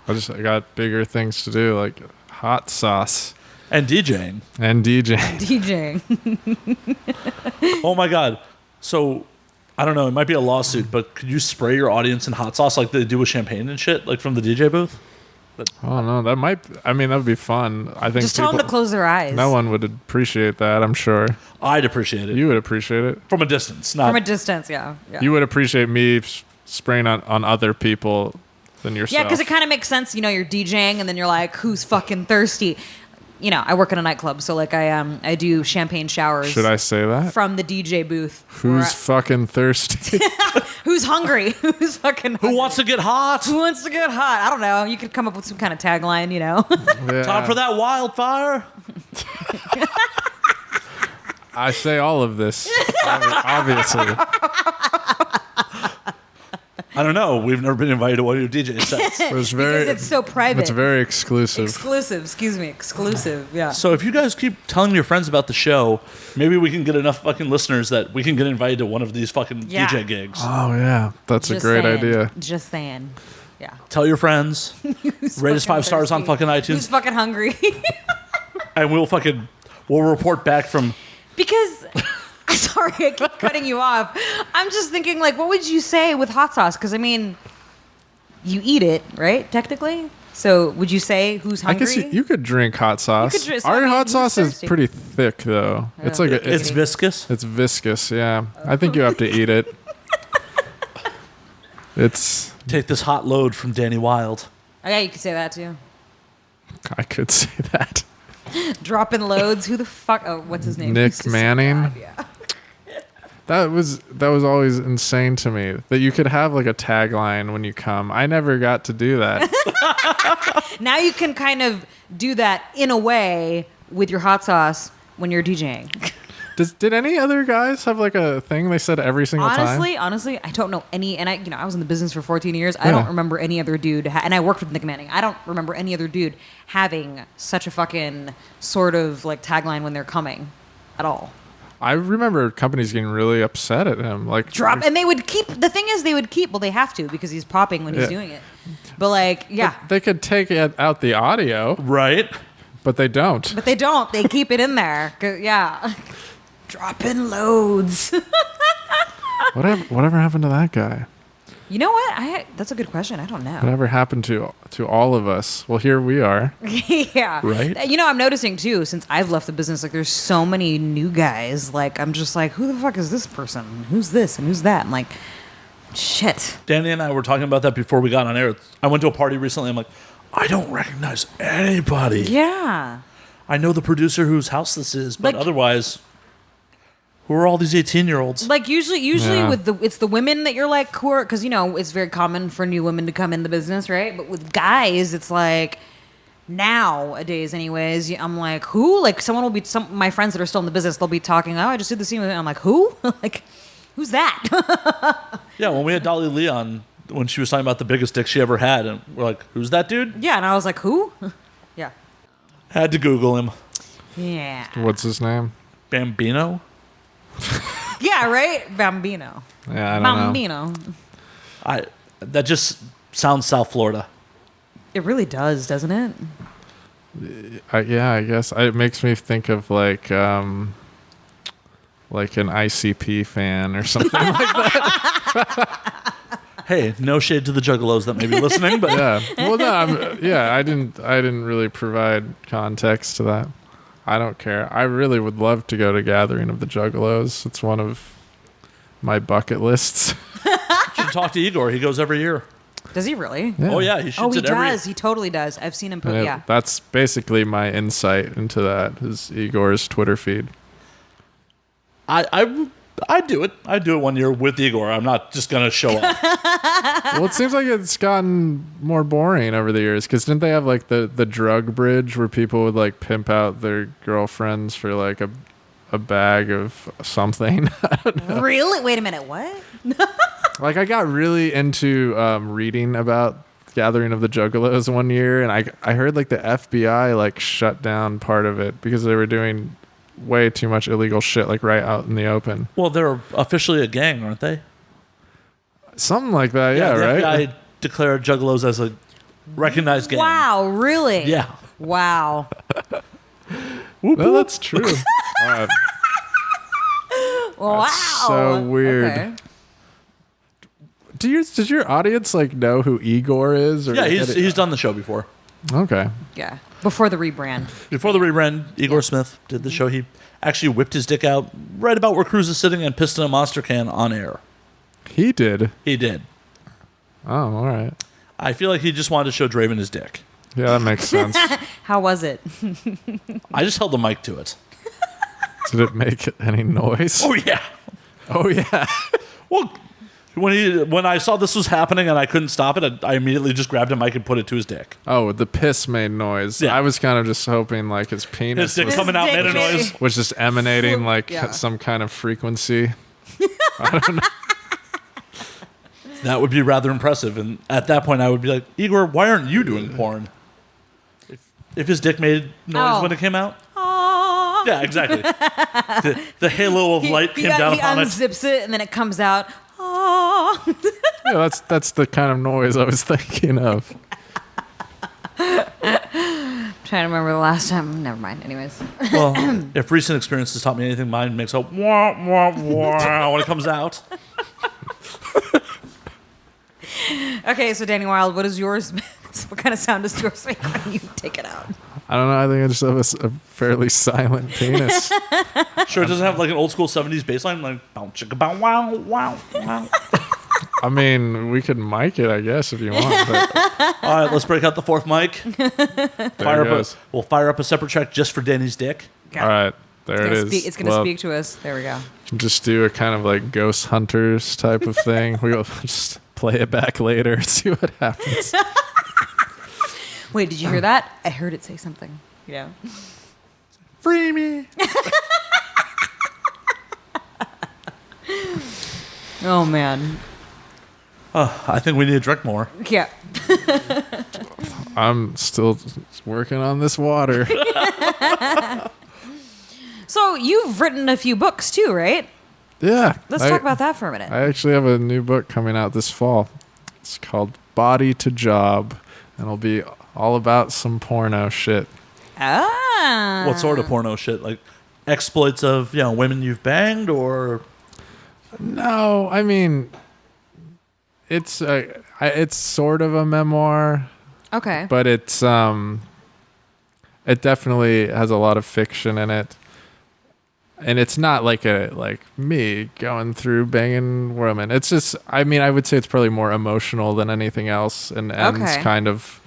I got bigger things to do, like hot sauce And DJing. and DJ. DJing. Oh my God. So, I don't know. It might be a lawsuit, but could you spray your audience in hot sauce like they do with champagne and shit, like from the DJ booth? Oh no, that would be fun. I think Just tell them to close their eyes. no one would appreciate that. I'm sure I'd appreciate it. you would appreciate it. From a distance, not From a distance, yeah. You would appreciate me spraying on other people than yourself. Yeah, because it kind of makes sense. You're DJing, and then you're like, who's fucking thirsty? I work in a nightclub, so like I do champagne showers. Should I say that? From the DJ booth. Who's fucking thirsty? Who's hungry? Who's fucking hungry? Who wants to get hot? Who wants to get hot? I don't know. You could come up with some kind of tagline, Yeah. Time for that wildfire. I say all of this, obviously. I don't know. We've never been invited to one of your DJ sets. It's very, because it's so private. It's very exclusive. Exclusive, yeah. So if you guys keep telling your friends about the show, maybe we can get enough fucking listeners that we can get invited to one of these fucking DJ gigs. Oh, yeah. That's a great idea. Just saying. Yeah. Tell your friends. Rate us 5 stars on fucking iTunes. Who's fucking hungry? And we'll report back from... Because... Sorry, I keep cutting you off. I'm just thinking, like, what would you say with hot sauce? Because, I mean, you eat it, right, technically? So would you say who's hungry? I guess you could drink hot sauce. Our hot sauce is pretty thick, though. Oh, it's like it's viscous. It's viscous, yeah. I think you have to eat it. It's... Take this hot load from Danny Wylde. Oh, yeah, you could say that, too. I could say that. Dropping loads. Who the fuck? Oh, what's his name? Nick Manning. God, yeah. That was always insane to me that you could have like a tagline when you come. I never got to do that. Now you can kind of do that in a way with your hot sauce when you're DJing. Did any other guys have like a thing they said every single time? Honestly, I don't know any. And I was in the business for 14 years. I don't remember any other dude. And I worked with Nick Manning. I don't remember any other dude having such a fucking sort of like tagline when they're coming at all. I remember companies getting really upset at him, like drop, and they would keep. The thing is, they would keep. Well, they have to because he's popping when he's doing it. But like, yeah, but they could take out the audio, right? But they don't. But they don't. They keep it in there. Yeah, dropping loads. Whatever happened to that guy? You know what? That's a good question. I don't know. Whatever happened to all of us? Well, here we are. Yeah. Right? I'm noticing, too, since I've left the business, like, there's so many new guys. Like, I'm just like, who the fuck is this person? Who's this and who's that? I'm like, shit. Danny and I were talking about that before we got on air. I went to a party recently. I'm like, I don't recognize anybody. Yeah. I know the producer whose house this is, but otherwise... Who are all these 18-year-olds? Like usually it's the women that you're like, who are, because it's very common for new women to come in the business, right? But with guys, it's like nowadays, anyways. I'm like, who? Like someone will be my friends that are still in the business. They'll be talking. Oh, I just did the scene with it. I'm like, who? Like, who's that? Yeah, when we had Dolly Lee on, when she was talking about the biggest dick she ever had, and we're like, who's that dude? Yeah, and I was like, who? Yeah. Had to Google him. Yeah. What's his name? Bambino. Yeah, right? Bambino. Yeah, I don't Bambino. know. That just sounds South Florida. It really does, doesn't it? Yeah, I guess it makes me think of like an ICP fan or something like that. Hey, no shade to the Juggalos that may be listening, but yeah. Well, no, I didn't really provide context to that. I don't care. I really would love to go to Gathering of the Juggalos. It's one of my bucket lists. You should talk to Igor. He goes every year. Does he really? Yeah. Oh, yeah. He shoots it every year. He totally does. I've seen him put, yeah. That's basically my insight into that, is Igor's Twitter feed. I do it. I do it one year with Igor. I'm not just going to show up. Well, it seems like it's gotten more boring over the years, because didn't they have like the drug bridge where people would like pimp out their girlfriends for like a bag of something? I don't know. Really? Wait a minute. What? Like I got really into reading about Gathering of the Juggalos one year, and I heard like the FBI like shut down part of it because they were doing way too much illegal shit like right out in the open. Well, they're officially a gang, aren't they? Something like that, yeah, the right? FBI declared Juggalos as a recognized gang. Wow, really? Yeah. Wow. Well, that's true. Wow. So weird. Okay. Does your audience like know who Igor is? Or Yeah, he's done the show before. Okay. Yeah. Before the rebrand. Before the rebrand, Igor Smith did the show. He actually whipped his dick out right about where Cruz is sitting and pissed in a monster can on air. He did. He did. Oh, all right. I feel like he just wanted to show Draven his dick. Yeah, that makes sense. How was it? I just held the mic to it. Did it make any noise? Oh, yeah. Oh, yeah. Well, when I saw this was happening and I couldn't stop it, I immediately just grabbed a mic and put it to his dick. Oh, the piss made noise. Yeah. I was kind of just hoping like his penis His dick coming out made a noise. was just emanating like Yeah. some kind of frequency. That would be rather impressive. And at that point, I would be like, Igor, why aren't you doing porn? If his dick made noise when it came out? Aww. Yeah, exactly. the halo of light came down upon he it. unzips it and then it comes out. Aww. Yeah, that's the kind of noise I was thinking of. Trying to remember the last time. Never mind. Anyways. Well, if recent experiences taught me anything, mine makes a wah, wah, wah when it comes out. Okay, so Danny Wylde, what is yours? What kind of sound does yours make when you take it out? I don't know. I think I just have a fairly silent penis. Sure, it doesn't have like an old school 70s bass line, like bow chicka bow wow wow wow. I mean, we could mic it, I guess, if you want. But All right, let's break out the fourth mic. We'll fire up a separate track just for Danny's dick. Okay. all right, there it is. It's going to speak to us. There we go. Just do a kind of like Ghost Hunters type of thing. We'll just play it back later and see what happens. Wait, did you hear that? I heard it say something. Yeah. Free me. Oh, man. I think we need to drink more. Yeah. I'm still working on this water. So you've written a few books too, right? Yeah. Let's talk about that for a minute. I actually have a new book coming out this fall. It's called Body to Job, and it'll be all about some porno shit. Ah. What sort of porno shit? Like exploits of women you've banged, or No, I mean, it's sort of a memoir, Okay. but it definitely has a lot of fiction in it. And it's not like me going through banging women. It's just, I mean, I would say it's probably more emotional than anything else, and ends kind of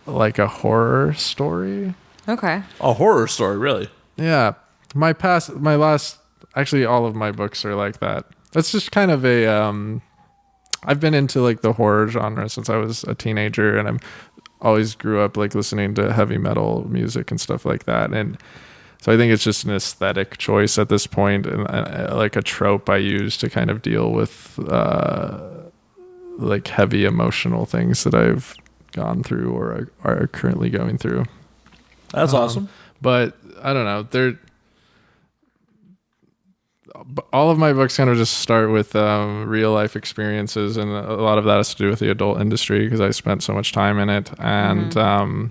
like a horror story. Okay. a horror story, really? Yeah. Actually, all of my books are like that. It's just kind of I've been into like the horror genre since I was a teenager, and I'm always grew up like listening to heavy metal music and stuff like that. And so I think it's just an aesthetic choice at this point, and like a trope I use to kind of deal with like heavy emotional things that I've gone through or are currently going through. That's awesome. But I don't know. All of my books kind of just start with real life experiences, and a lot of that has to do with the adult industry because I spent so much time in it. And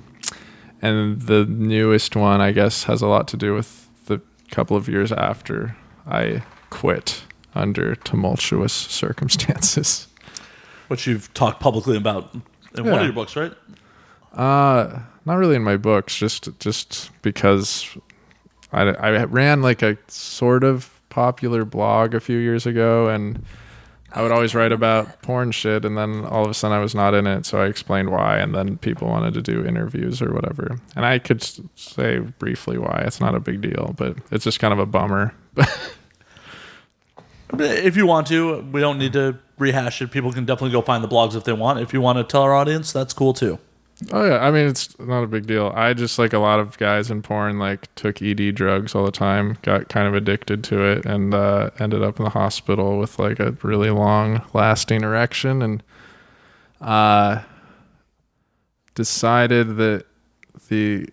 and the newest one, I guess, has a lot to do with the couple of years after I quit under tumultuous circumstances. Which you've talked publicly about in one of your books, right? Not really in my books, just because I ran like a sort of popular blog a few years ago, and I would always write about porn shit, and then all of a sudden I was not in it, so I explained why, and then people wanted to do interviews or whatever. And I could say briefly why. It's not a big deal, but it's just kind of a bummer. If you want to, we don't need to rehash it. People can definitely go find the blogs if they want. If you want to tell our audience, that's cool too. Oh yeah, I mean, it's not a big deal. I just, like a lot of guys in porn, like took ED drugs all the time, got kind of addicted to it, and ended up in the hospital with like a really long lasting erection, and decided that the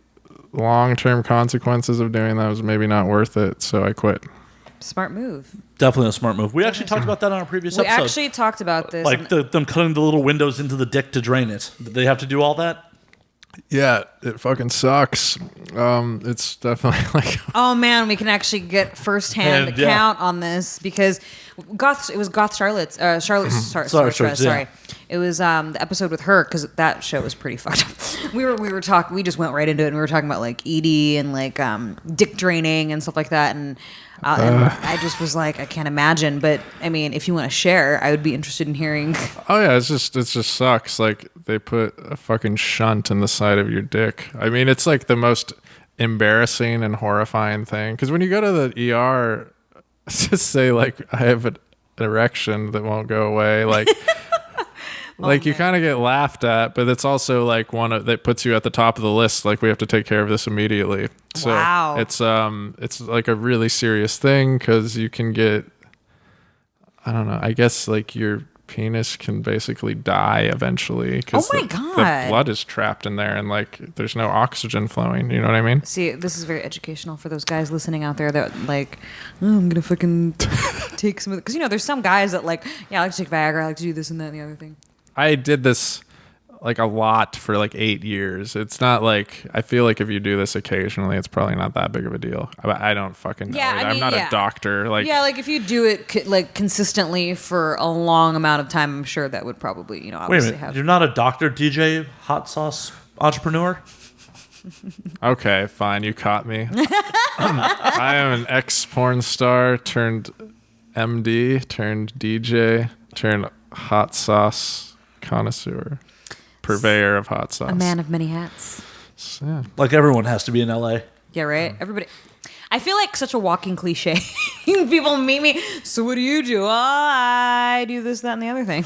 long-term consequences of doing that was maybe not worth it, so I quit. Smart move. Definitely a smart move. We actually talked about that on our previous episode. We actually talked about this. Like them cutting the little windows into the dick to drain it. Did they have to do all that? Yeah, it fucking sucks. It's definitely like... Oh man, we can actually get firsthand account on this because it was Goth Charlotte's Charlotte. Sorry. It was the episode with her because that show was pretty fucked up. We were talking. We just went right into it, and we were talking about like ED and like dick draining and stuff like that. And I just was like, I can't imagine. But I mean, if you want to share, I would be interested in hearing. Oh yeah, it just sucks. Like they put a fucking shunt in the side of your dick. I mean, it's like the most embarrassing and horrifying thing. Because when you go to the ER, just say like, I have an erection that won't go away, like. Like you kind of get laughed at, but it's also like that puts you at the top of the list. Like we have to take care of this immediately. So wow. It's like a really serious thing because you can get, I don't know, I guess like your penis can basically die evenally. Oh my God. The blood is trapped in there and like there's no oxygen flowing. You know what I mean? See, this is very educational for those guys listening out there that like, oh, I'm going to fucking take some of it. Because, there's some guys that like, yeah, I like to take Viagra. I like to do this and that and the other thing. I did this like a lot for like 8 years. It's not like, I feel like if you do this occasionally, it's probably not that big of a deal. I don't fucking know. I'm not a doctor. Like, yeah, like if you do it like consistently for a long amount of time, I'm sure that would probably, obviously Wait a minute, you're not a doctor, DJ, hot sauce entrepreneur? Okay, fine, you caught me. I am an ex-porn star turned MD, turned DJ, turned hot sauce connoisseur, purveyor of hot sauce. A man of many hats. So, yeah. Like everyone has to be in LA. Yeah, right? Everybody. I feel like such a walking cliche. People meet me, so what do you do? Oh, I do this, that, and the other thing.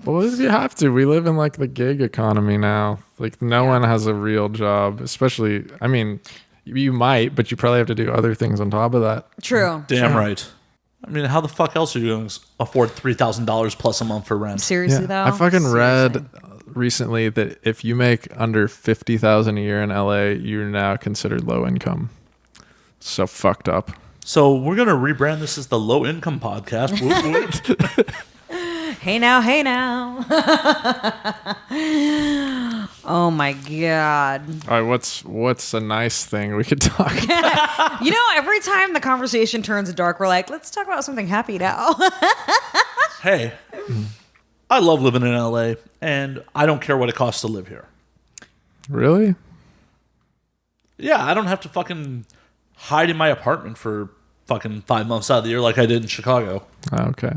Well, you have to. We live in like the gig economy now. Like no one has a real job, especially, I mean, you might, but you probably have to do other things on top of that. True. Damn right. I mean, how the fuck else are you going to afford $3,000 plus a month for rent? Seriously, though? I fucking read recently that if you make under $50,000 a year in LA, you're now considered low income. So fucked up. So we're going to rebrand this as the Low Income Podcast. Whoop, whoop. Hey now. Oh my God. All right, what's a nice thing we could talk about? Every time the conversation turns dark, we're like, let's talk about something happy now. Hey, I love living in LA, and I don't care what it costs to live here. Really? Yeah, I don't have to fucking hide in my apartment for fucking 5 months out of the year like I did in Chicago. Okay.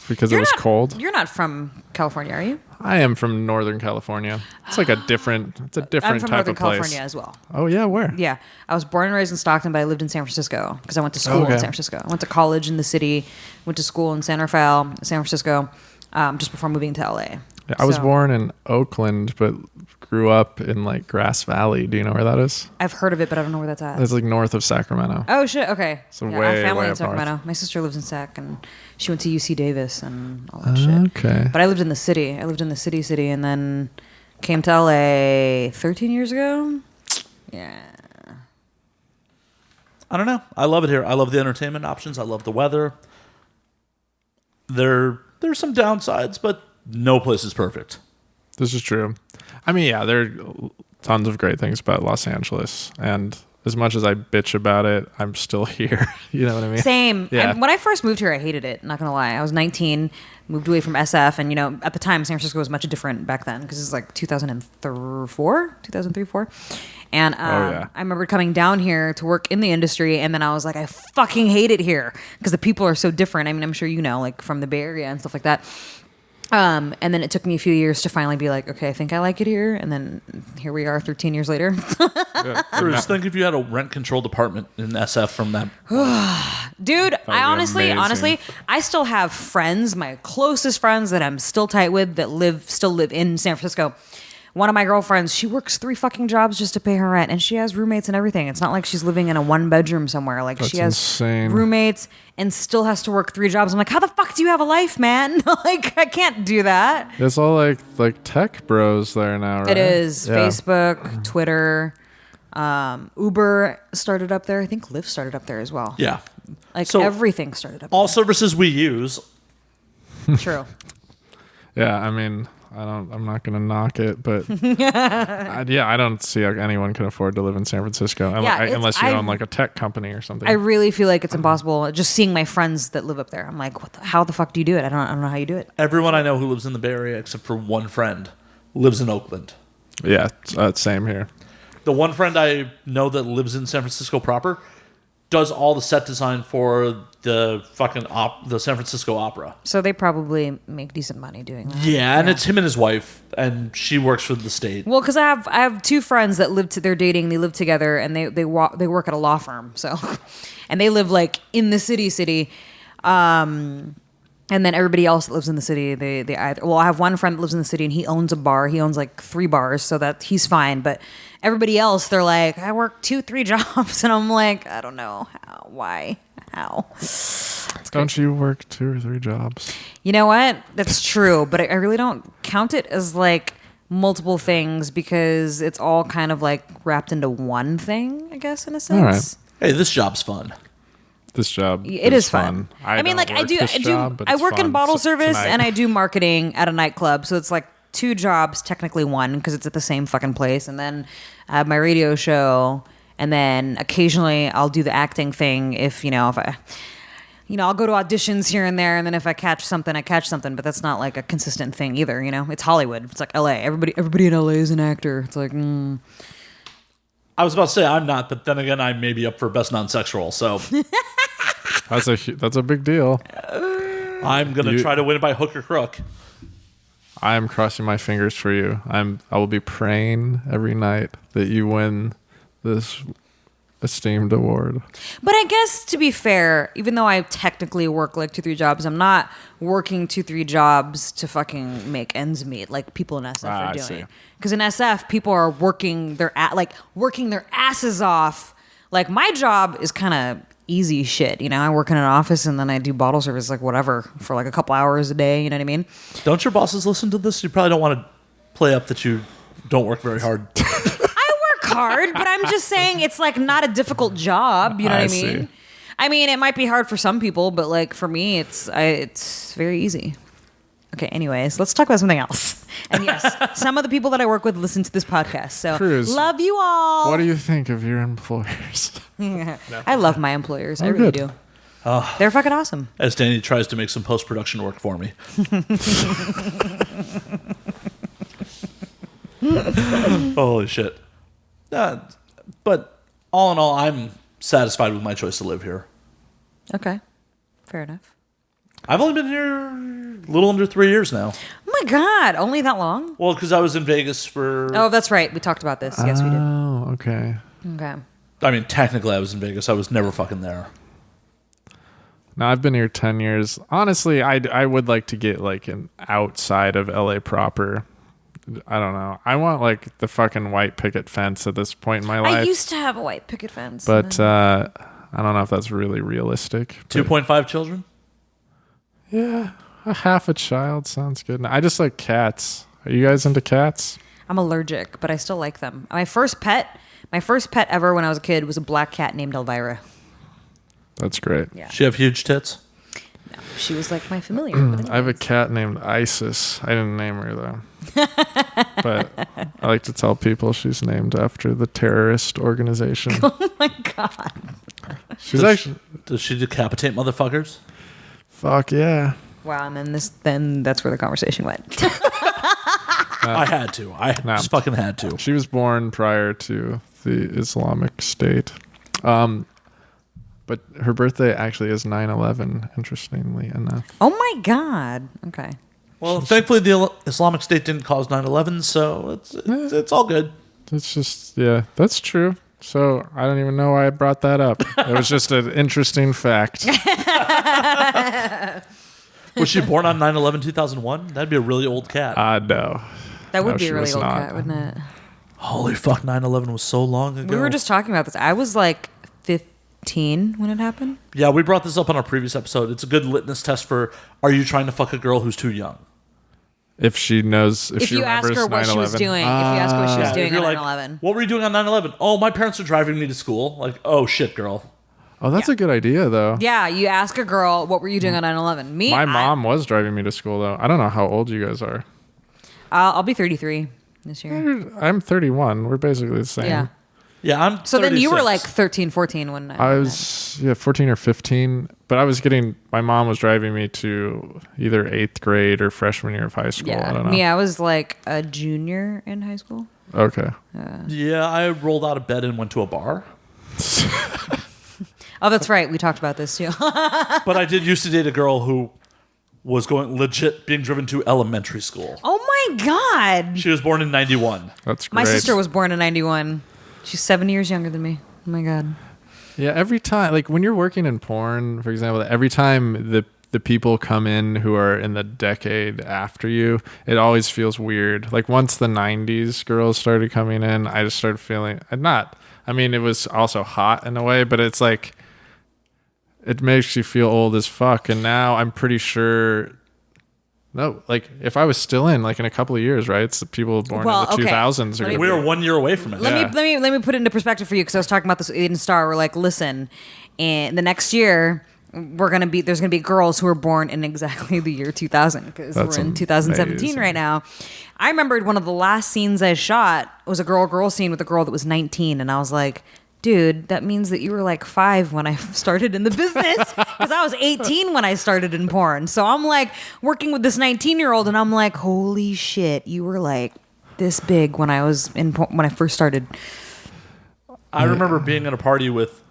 Because it was cold? You're not from California, are you? I am from Northern California. It's like a different I'm from type Northern of place. California as well. Oh, yeah, where? Yeah. I was born and raised in Stockton, but I lived in San Francisco because I went to school in San Francisco. I went to college in the city, went to school in San Rafael, San Francisco, just before moving to LA. Yeah, I was born in Oakland, but grew up in like Grass Valley. Do you know where that is? I've heard of it, but I don't know where that's at. It's like north of Sacramento. Oh shit! Okay. So I have family in Sacramento. North. My sister lives in Sac, and she went to UC Davis and all that shit. Okay. But I lived in the city. I lived in the city, and then came to LA 13 years ago. Yeah. I don't know. I love it here. I love the entertainment options. I love the weather. There's some downsides, but no place is perfect. This is true. I mean, yeah, there are tons of great things about Los Angeles. And as much as I bitch about it, I'm still here. You know what I mean? Same. Yeah. When I first moved here, I hated it. Not going to lie. I was 19, moved away from SF. And, at the time, San Francisco was much different back then because it was like 2003, 4. And I remember coming down here to work in the industry. And then I was like, I fucking hate it here because the people are so different. I mean, I'm sure like from the Bay Area and stuff like that. And then it took me a few years to finally be like, okay, I think I like it here. And then here we are 13 years later. Just think if you had a rent-controlled apartment in SF from that. Dude, I honestly, I still have friends, my closest friends that I'm still tight with that still live in San Francisco. One of my girlfriends, she works 3 fucking jobs just to pay her rent, and she has roommates and everything. It's not like she's living in a 1-bedroom somewhere. Like, she has insane. Roommates and still has to work 3 jobs. I'm like, how the fuck do you have a life, man? Like, I can't do that. It's all like tech bros there now, right? It is. Yeah. Facebook, Twitter, Uber started up there. I think Lyft started up there as well. Yeah. Like, so everything started up all there. Services we use. True. Yeah, I mean, I'm not gonna knock it, but I don't see how anyone can afford to live in San Francisco unless you own like a tech company or something. I really feel like it's impossible. Just seeing my friends that live up there, I'm like, how the fuck do you do it? I don't know how you do it. Everyone I know who lives in the Bay Area, except for one friend, lives in Oakland. Yeah, same here. The one friend I know that lives in San Francisco proper does all the set design for the fucking the San Francisco Opera. So they probably make decent money doing that. Yeah, and it's him and his wife, and she works for the state. Well, because I have two friends that they're dating, they live together, and they work at a law firm. So, and they live like in the city. And then everybody else that lives in the city, they either... Well, I have one friend that lives in the city, and he owns a bar. He owns like 3 bars, so that he's fine. But everybody else, they're like, I work 2-3 jobs. And I'm like, I don't know. How? Why? How? Don't you work 2 or 3 jobs? You know what? That's true. But I really don't count it as like multiple things because it's all kind of like wrapped into one thing, I guess, in a sense. All right. Hey, this job's fun. This job is fun. I mean, like I work in bottle service and I do marketing at a nightclub, so it's like 2 jobs, technically 1 because it's at the same fucking place. And then I have my radio show, and then occasionally I'll do the acting thing if I I'll go to auditions here and there, and then if I catch something, I catch something. But that's not like a consistent thing either. It's Hollywood. It's like LA. Everybody in LA is an actor. It's like. I was about to say I'm not, but then again, I may be up for best non-sexual, so that's a big deal. I'm gonna try to win it by hook or crook. I am crossing my fingers for you. I will be praying every night that you win this esteemed award. But I guess to be fair, even though I technically work like 2-3 jobs, I'm not working 2-3 jobs to fucking make ends meet like people in SF are doing. Because in SF, people are working their asses off. Like my job is kind of easy shit. I work in an office and then I do bottle service, like whatever, for like a couple hours a day. You know what I mean? Don't your bosses listen to this? You probably don't want to play up that you don't work very hard. Hard, but I'm just saying it's like not a difficult job. You know what I mean? See. I mean, it might be hard for some people, but like for me, it's very easy. Okay, anyways, let's talk about something else. And yes, some of the people that I work with listen to this podcast, so Cruz, love you all. What do you think of your employers? No. I love my employers. I really do. They're fucking awesome. As Danny tries to make some post-production work for me. Holy shit. But all in all, I'm satisfied with my choice to live here. Okay. Fair enough. I've only been here a little under 3 years now. Oh my God. Only that long? Well, because I was in Vegas for... Oh, that's right. We talked about this. Yes, we did. Oh, okay. Okay. I mean, technically I was in Vegas. I was never fucking there. Now, I've been here 10 years. Honestly, I would like to get like an outside of LA proper. I don't know. I want like the fucking white picket fence at this point in my life. I used to have a white picket fence. But I don't know if that's really realistic. 2.5 children? Yeah, a half a child sounds good. I just like cats. Are you guys into cats? I'm allergic, but I still like them. My first pet ever when I was a kid was a black cat named Elvira. That's great. Yeah. She have huge tits? No, she was like my familiar. I have a cat named Isis. I didn't name her though. But I like to tell people she's named after the terrorist organization. Oh my God. Does she decapitate motherfuckers? Fuck yeah. Wow, and then that's where the conversation went. I had to. I just fucking had to. She was born prior to the Islamic State. But her birthday actually is 9/11, interestingly enough. Oh my God. Okay. Well, thankfully the Islamic State didn't cause 9/11, so it's all good. It's just, yeah, that's true. So I don't even know why I brought that up. It was just an interesting fact. Was she born on 9/11/2001? That'd be a really old cat. No. That would be a really old cat, wouldn't it? Holy fuck, 9/11 was so long ago. We were just talking about this. I was like 15 when it happened. Yeah, we brought this up on our previous episode. It's a good litmus test for, are you trying to fuck a girl who's too young? If she knows, if she you ask remembers her what 9/11. she was doing, if you ask her what she was doing on like, 9/11. What were you doing on 9/11? Oh, my parents are driving me to school. Like, oh shit, girl. Oh, that's a good idea, though. Yeah, you ask a girl, what were you doing on 9/11? My mom was driving me to school, though. I don't know how old you guys are. I'll be 33 this year. I'm 31. We're basically the same. Yeah. Yeah, I'm. So 36. then you were like 13, 14 when I was 14 or 15, but I was my mom was driving me to either 8th grade or freshman year of high school. I don't know. Yeah, I was like a junior in high school. Okay. Yeah, I rolled out of bed and went to a bar. Oh, that's right. We talked about this too. But I did used to date a girl who was being driven to elementary school. Oh my God. She was born in 91. That's great. My sister was born in 91. She's 7 years younger than me. Oh my God. Yeah, every time, like when you're working in porn, for example, every time the people come in who are in the decade after you, it always feels weird. Like once the 90s girls started coming in, I just started feeling, it was also hot in a way, but it's like, it makes you feel old as fuck. And now I'm pretty sure, no, like if I was still in like in a couple of years, right? It's the people born in the 2000s. Are we are 1 year away from it. Let me put it into perspective for you, because I was talking about this with Eden Star. We're like, listen, and the next year there's gonna be girls who are born in exactly the year 2000, because we're in 2017 amazing. Right now. I remembered one of the last scenes I shot was a girl scene with a girl that was 19, and I was like, dude, that means that you were like 5 when I started in the business, because I was 18 when I started in porn. So I'm like working with this 19-year-old, and I'm like, holy shit, you were like this big when I was in porn, when I first started. I remember being at a party with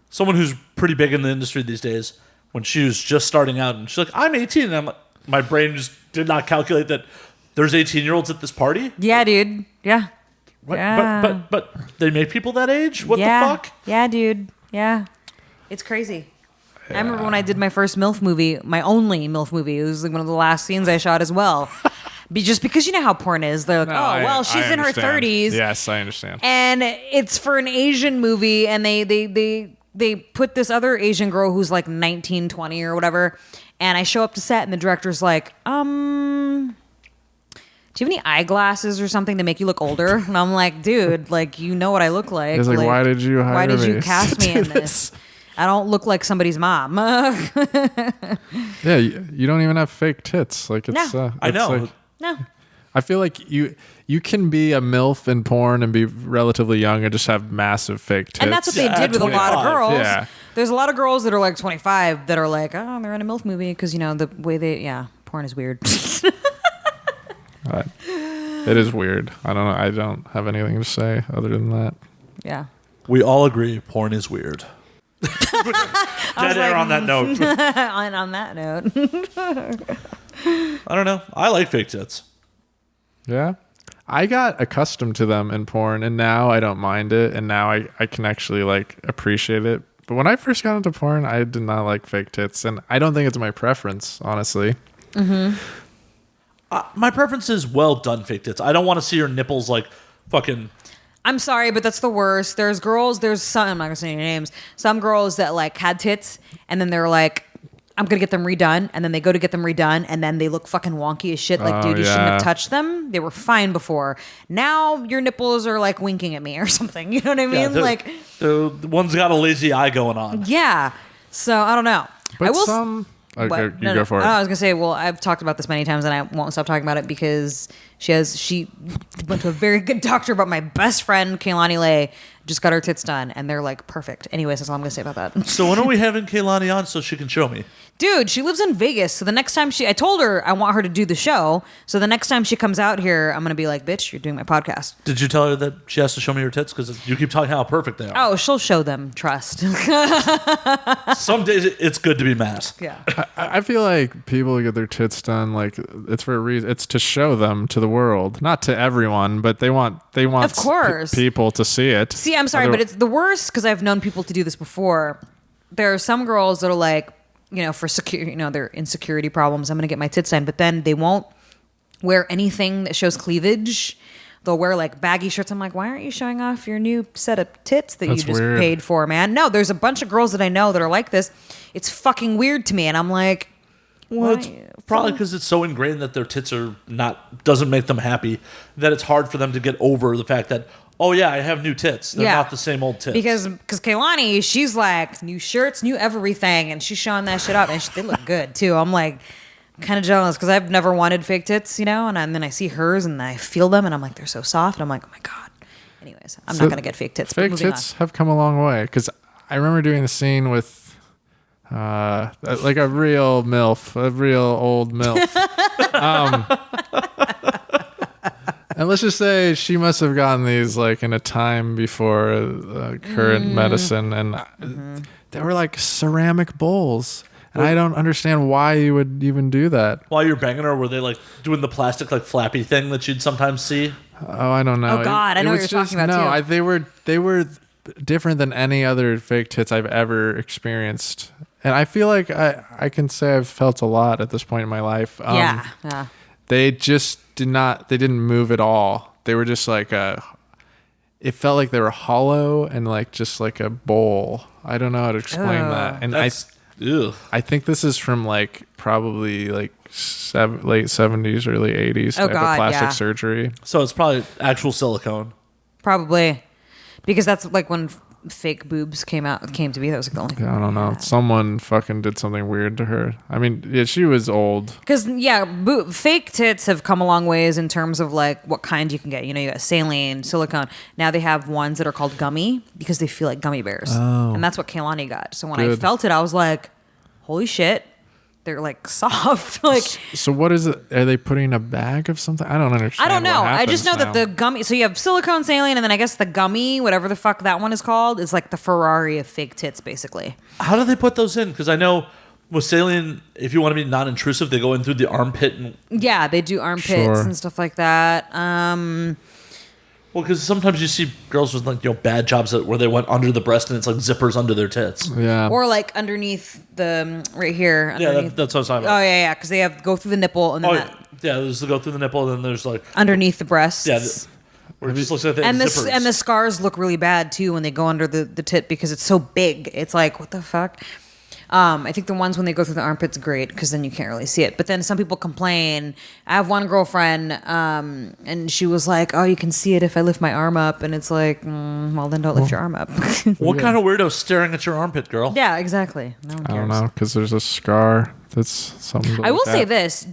someone who's pretty big in the industry these days when she was just starting out, and she's like, I'm 18, and I'm like, my brain just did not calculate that there's 18-year-olds at this party. Yeah, dude. Yeah. What? Yeah. But they make people that age? What the fuck? Yeah, dude. Yeah. It's crazy. Yeah. I remember when I did my first MILF movie, my only MILF movie. It was like one of the last scenes I shot as well. Just because you know how porn is. They're like, she's in her 30s. Yes, I understand. And it's for an Asian movie, and they put this other Asian girl who's like 19, 20 or whatever. And I show up to set, and the director's like, do you have any eyeglasses or something to make you look older? And I'm like, dude, like, you know what I look like. He's like, why did you hire me? Why did you cast me in this? I don't look like somebody's mom. Yeah, you don't even have fake tits. Like it's. No. I know. Like, no. I feel like you can be a MILF in porn and be relatively young and just have massive fake tits. And that's what they did with a lot of girls. Yeah. There's a lot of girls that are like 25 that are like, oh, they're in a MILF movie because, you know, the way porn is weird. It is weird. I don't know. I don't have anything to say other than that. Yeah. We all agree porn is weird. Dead air on that note. on that note. I don't know. I like fake tits. Yeah. I got accustomed to them in porn, and now I don't mind it, and now I can actually like appreciate it. But when I first got into porn, I did not like fake tits, and I don't think it's my preference, honestly. Mm-hmm. My preference is well done fake tits. I don't want to see your nipples like fucking... I'm sorry, but that's the worst. There's some, I'm not going to say any names, some girls that like had tits, and then they're like, I'm going to get them redone, and then they go to get them redone, and then they look fucking wonky as shit. Like, dude, you shouldn't have touched them. They were fine before. Now your nipples are like winking at me or something. You know what I mean? Like, the one's got a lazy eye going on. Yeah. So I don't know. But I will some... Okay, go for it. I was gonna say, well, I've talked about this many times, and I won't stop talking about it because she went to a very good doctor. But my best friend Kaylani Lay just got her tits done, and they're like perfect. Anyways, that's all I'm gonna say about that. So when are we having Kaylani on so she can show me? Dude, she lives in Vegas, so the next time I told her I want her to do the show. So the next time she comes out here, I'm gonna be like, bitch, you're doing my podcast. Did you tell her that she has to show me her tits? Because you keep talking how perfect they are. Oh, she'll show them. Trust. Some days it's good to be masked. Yeah. I feel like people get their tits done like it's for a reason. It's to show them to the world, not to everyone, but they want of course people to see it. See, I'm sorry, but it's the worst because I've known people to do this before. There are some girls that are like, you know, for security, you know, their insecurity problems, I'm going to get my tits done, but then they won't wear anything that shows cleavage. They'll wear like baggy shirts. I'm like, why aren't you showing off your new set of tits that That's you just weird. paid for, man? No, there's a bunch of girls that I know that are like this. It's fucking weird to me. And I'm like, well, it's probably because it's so ingrained that their tits doesn't make them happy, that it's hard for them to get over the fact that, oh yeah, I have new tits. They're not the same old tits. Because Kaylani, she's like, new shirts, new everything, and she's showing that shit up, and they look good too. I'm like, kind of jealous because I've never wanted fake tits, and then I see hers and I feel them and I'm like, they're so soft. And I'm like, oh my God. Anyways, I'm not going to get fake tits. Fake tits have come a long way because I remember doing the scene with like a real MILF, a real old MILF. And let's just say she must have gotten these like in a time before current medicine, and they were like ceramic bowls. And I don't understand why you would even do that. While you're banging her, were they like doing the plastic like flappy thing that you'd sometimes see? Oh, I don't know. Oh God, I know what you're talking about too. They were different than any other fake tits I've ever experienced, and I feel like I can say I've felt a lot at this point in my life. Yeah. They just didn't move at all. They were just like it felt like they were hollow and like just like a bowl. I don't know how to explain that. And I think this is from like probably like late 70s, early 80s type of plastic surgery. So it's probably actual silicone. Probably. Because that's like when fake boobs came to be. That was like the only thing. I don't know. Someone fucking did something weird to her. I mean, yeah, she was old. Because fake tits have come a long ways in terms of like what kind you can get. You got saline, silicone. Now they have ones that are called gummy because they feel like gummy bears. Oh. And that's what Kaylani got. So when I felt it, I was like, holy shit. They're like soft. Like, so what is it? Are they putting in a bag of something? I don't understand. I don't know. I just know that the gummy. So you have silicone, saline, and then I guess the gummy, whatever the fuck that one is called, is like the Ferrari of fake tits, basically. How do they put those in? Because I know with saline, if you want to be non-intrusive, they go in through the armpit and yeah, they do armpits and stuff like that. Well, because sometimes you see girls with like bad jobs where they went under the breast and it's like zippers under their tits. Yeah. Or like underneath the right here. Yeah, that's what I'm talking about. Oh yeah, because they go through the nipple and then there's the go through the nipple and then there's like underneath the breasts. Yeah, where it just looks like they have zippers. And the scars look really bad too when they go under the tit because it's so big. It's like what the fuck. I think the ones when they go through the armpits great because then you can't really see it. But then some people complain. I have one girlfriend, and she was like, "Oh, you can see it if I lift my arm up," and it's like, well, then don't lift your arm up. What kind of weirdo staring at your armpit, girl? Yeah, exactly. No one cares. I don't know because there's a scar. That's something. I will say this: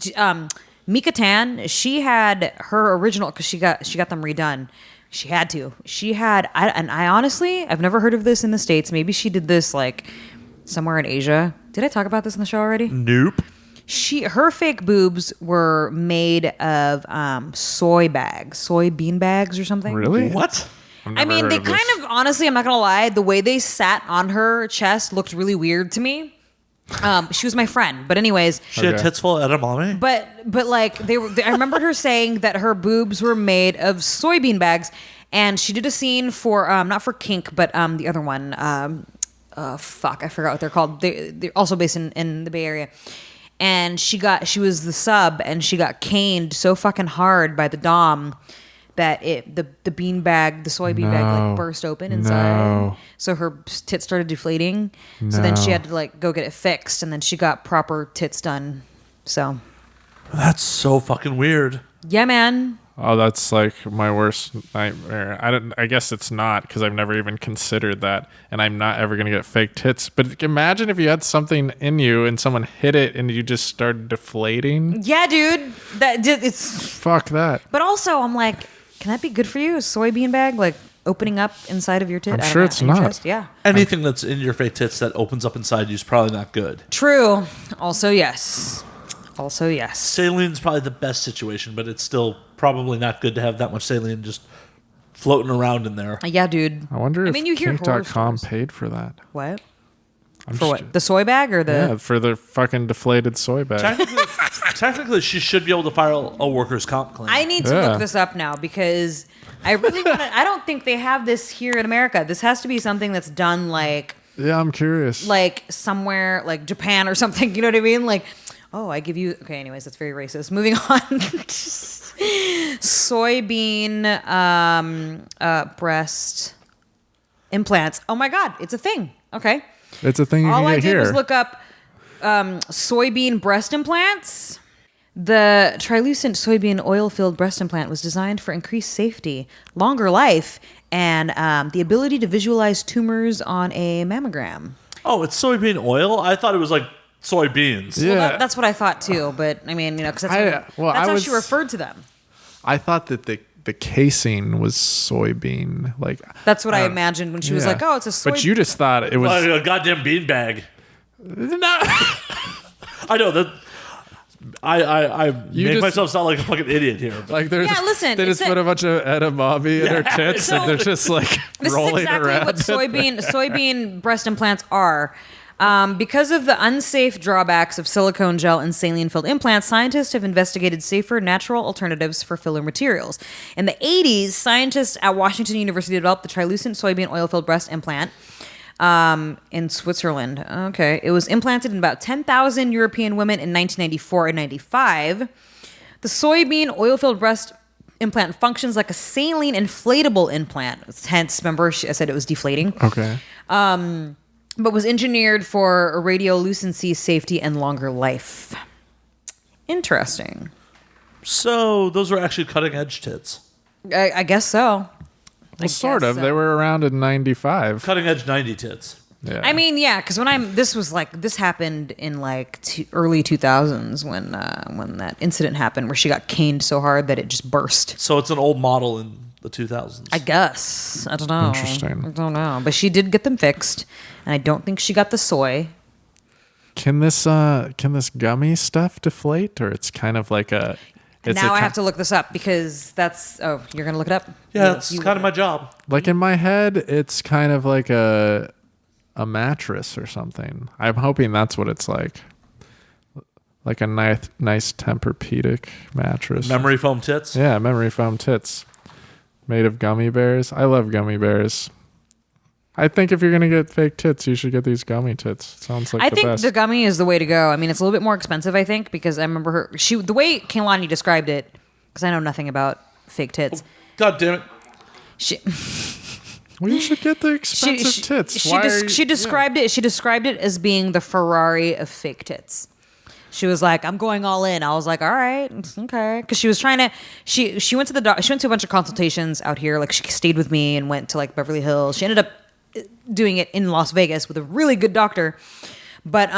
Mika Tan, she had her original because she got them redone. She had to. I honestly, I've never heard of this in the States. Maybe she did this like somewhere in Asia. Did I talk about this in the show already? Nope. Her fake boobs were made of soybean bags or something. Really? What? I mean, they kind of, honestly, I'm not going to lie, the way they sat on her chest looked really weird to me. She was my friend, but anyways. She had tits full of edamame? But like, I remembered her saying that her boobs were made of soybean bags, and she did a scene for, not for Kink, but the other one, I forgot what they're called. They're also based in the Bay Area. And she was the sub, and she got caned so fucking hard by the dom that the soybean bag like burst open inside. No. So her tits started deflating. No. So then she had to like go get it fixed, and then she got proper tits done. So that's so fucking weird. Yeah, man. Oh, that's like my worst nightmare. I guess it's not because I've never even considered that, and I'm not ever gonna get fake tits. But imagine if you had something in you and someone hit it and you just started deflating. Yeah, dude. It's fuck that. But also, I'm like, can that be good for you? A soybean bag like opening up inside of your tit? I'm sure it's not. Chest? Yeah. Anything that's in your fake tits that opens up inside you is probably not good. True. Also, yes. Saline's probably the best situation, but it's still probably not good to have that much saline just floating around in there. Yeah, dude. I wonder if you hear Kink.com paid for that. What? For what? The soy bag or the... Yeah, for the fucking deflated soy bag. Technically, she should be able to file a workers' comp claim. I need to look this up now because I really want to... I don't think they have this here in America. This has to be something that's done like... Yeah, I'm curious. Like somewhere like Japan or something. You know what I mean? Like... Oh, I give you... Okay, anyways, that's very racist. Moving on. Soybean breast implants. Oh my God, it's a thing. Okay. It's a thing you All can I get did here. was look up soybean breast implants. The Trilucent soybean oil-filled breast implant was designed for increased safety, longer life, and the ability to visualize tumors on a mammogram. Oh, it's soybean oil? I thought it was like soybeans. Yeah. Well, that's what I thought too. But I mean, because that's how she referred to them. I thought that the casing was soybean. Like that's what I imagined when she was like, "Oh, it's a soybean." But you just thought it was a goddamn beanbag. No. I know that. I make myself sound like a fucking idiot here. Like there's listen, they just put a bunch of edamame in her tits and they're just like rolling around. This is exactly what soybean breast implants are. Because of the unsafe drawbacks of silicone gel and saline-filled implants, scientists have investigated safer natural alternatives for filler materials. In the 80s, scientists at Washington University developed the trilucent soybean oil-filled breast implant in Switzerland. Okay. It was implanted in about 10,000 European women in 1994 and 95. The soybean oil-filled breast implant functions like a saline inflatable implant. Hence, remember, I said it was deflating. Okay. But was engineered for radiolucency, safety, and longer life. Interesting. So those were actually cutting edge tits. I guess so. Well, sort of. So. They were around in 95. Cutting edge 90 tits. Yeah. I mean, yeah, because this happened in early 2000s when that incident happened where she got caned so hard that it just burst. So it's an old model in the 2000s. I guess. I don't know. Interesting. I don't know. But she did get them fixed, and I don't think she got the soy. Can this gummy stuff deflate, or it's kind of like a... Now I have to look this up because that's... Oh, you're going to look it up? Yeah, it's kind of my job. Like in my head, it's kind of like a mattress or something. I'm hoping that's what it's like. Like a nice Tempur-Pedic mattress. Memory foam tits? Yeah, memory foam tits. Made of gummy bears. I love gummy bears. I think if you're going to get fake tits, you should get these gummy tits. It sounds like the best. I think the gummy is the way to go. I mean, it's a little bit more expensive, I think, because I remember the way Kehlani described it, because I know nothing about fake tits. God damn it. Well, you should get the expensive tits. She described it as being the Ferrari of fake tits. She was like, "I'm going all in." I was like, "All right, okay," because she was trying to. She went to she went to a bunch of consultations out here. Like she stayed with me and went to Beverly Hills. She ended up doing it in Las Vegas with a really good doctor, but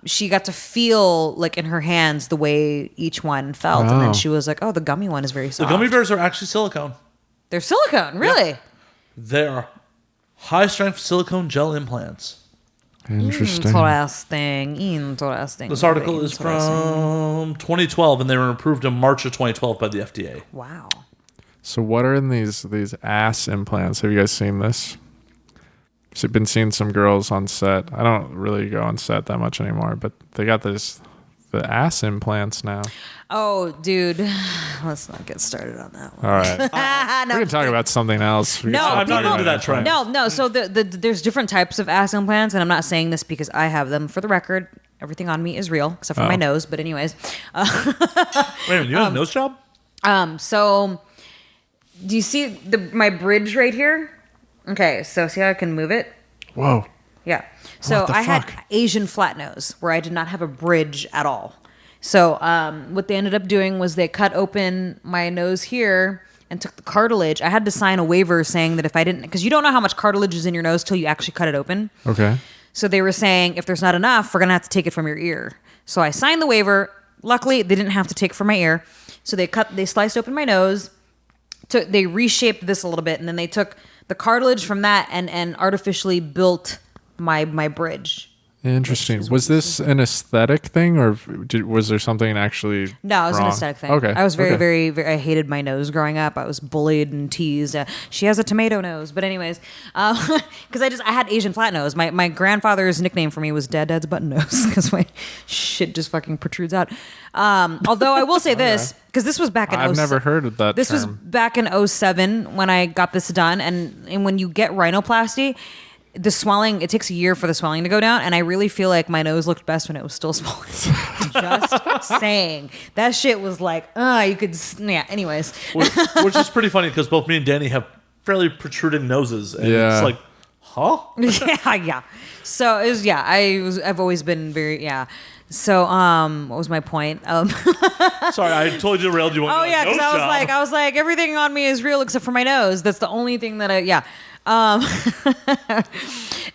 she got to feel in her hands the way each one felt, and then she was like, "Oh, the gummy one is very soft." The gummy bears are actually silicone. They're silicone, really? Yep. They're high strength silicone gel implants. Interesting. Interesting. This article is from 2012, and they were approved in March of 2012 by the FDA. Wow. So what are in these ass implants? Have you guys seen this? I've been seeing some girls on set. I don't really go on set that much anymore, but they got the ass implants now. Oh, dude. Let's not get started on that one. All right. No. We can talk about something else. I'm not into that trend. No. So there's different types of ass implants, and I'm not saying this because I have them. For the record, everything on me is real, except for my nose. But anyways. Wait a minute, you have a nose job? So do you see my bridge right here? Okay, so see how I can move it? Whoa. Yeah. So I had Asian flat nose where I did not have a bridge at all. So what they ended up doing was they cut open my nose here and took the cartilage. I had to sign a waiver saying that if I didn't, because you don't know how much cartilage is in your nose till you actually cut it open. Okay. So they were saying if there's not enough, we're going to have to take it from your ear. So I signed the waiver. Luckily, they didn't have to take it from my ear. So they sliced open my nose. They reshaped this a little bit, and then they took the cartilage from that and artificially built my bridge. Interesting. Was this an aesthetic thing, or was there something actually No, it was wrong? an aesthetic thing. Okay. I was very, I hated my nose growing up. I was bullied and teased. She has a tomato nose. But anyways, because I had Asian flat nose. My grandfather's nickname for me was Dad's button nose because my shit just fucking protrudes out. Although I will say this, because this was back in I've never heard of that This term. was back in 2007 when I got this done. And when you get rhinoplasty, the swelling, it takes a year for the swelling to go down, and I really feel like my nose looked best when it was still swollen. Just saying. That shit was like, you could, yeah, anyways. Which is pretty funny because both me and Danny have fairly protruding noses, and it's like, huh? Yeah. So it was, I've always been very, So, what was my point? Sorry, I totally derailed you. Oh yeah, because I was like, everything on me is real except for my nose. That's the only thing that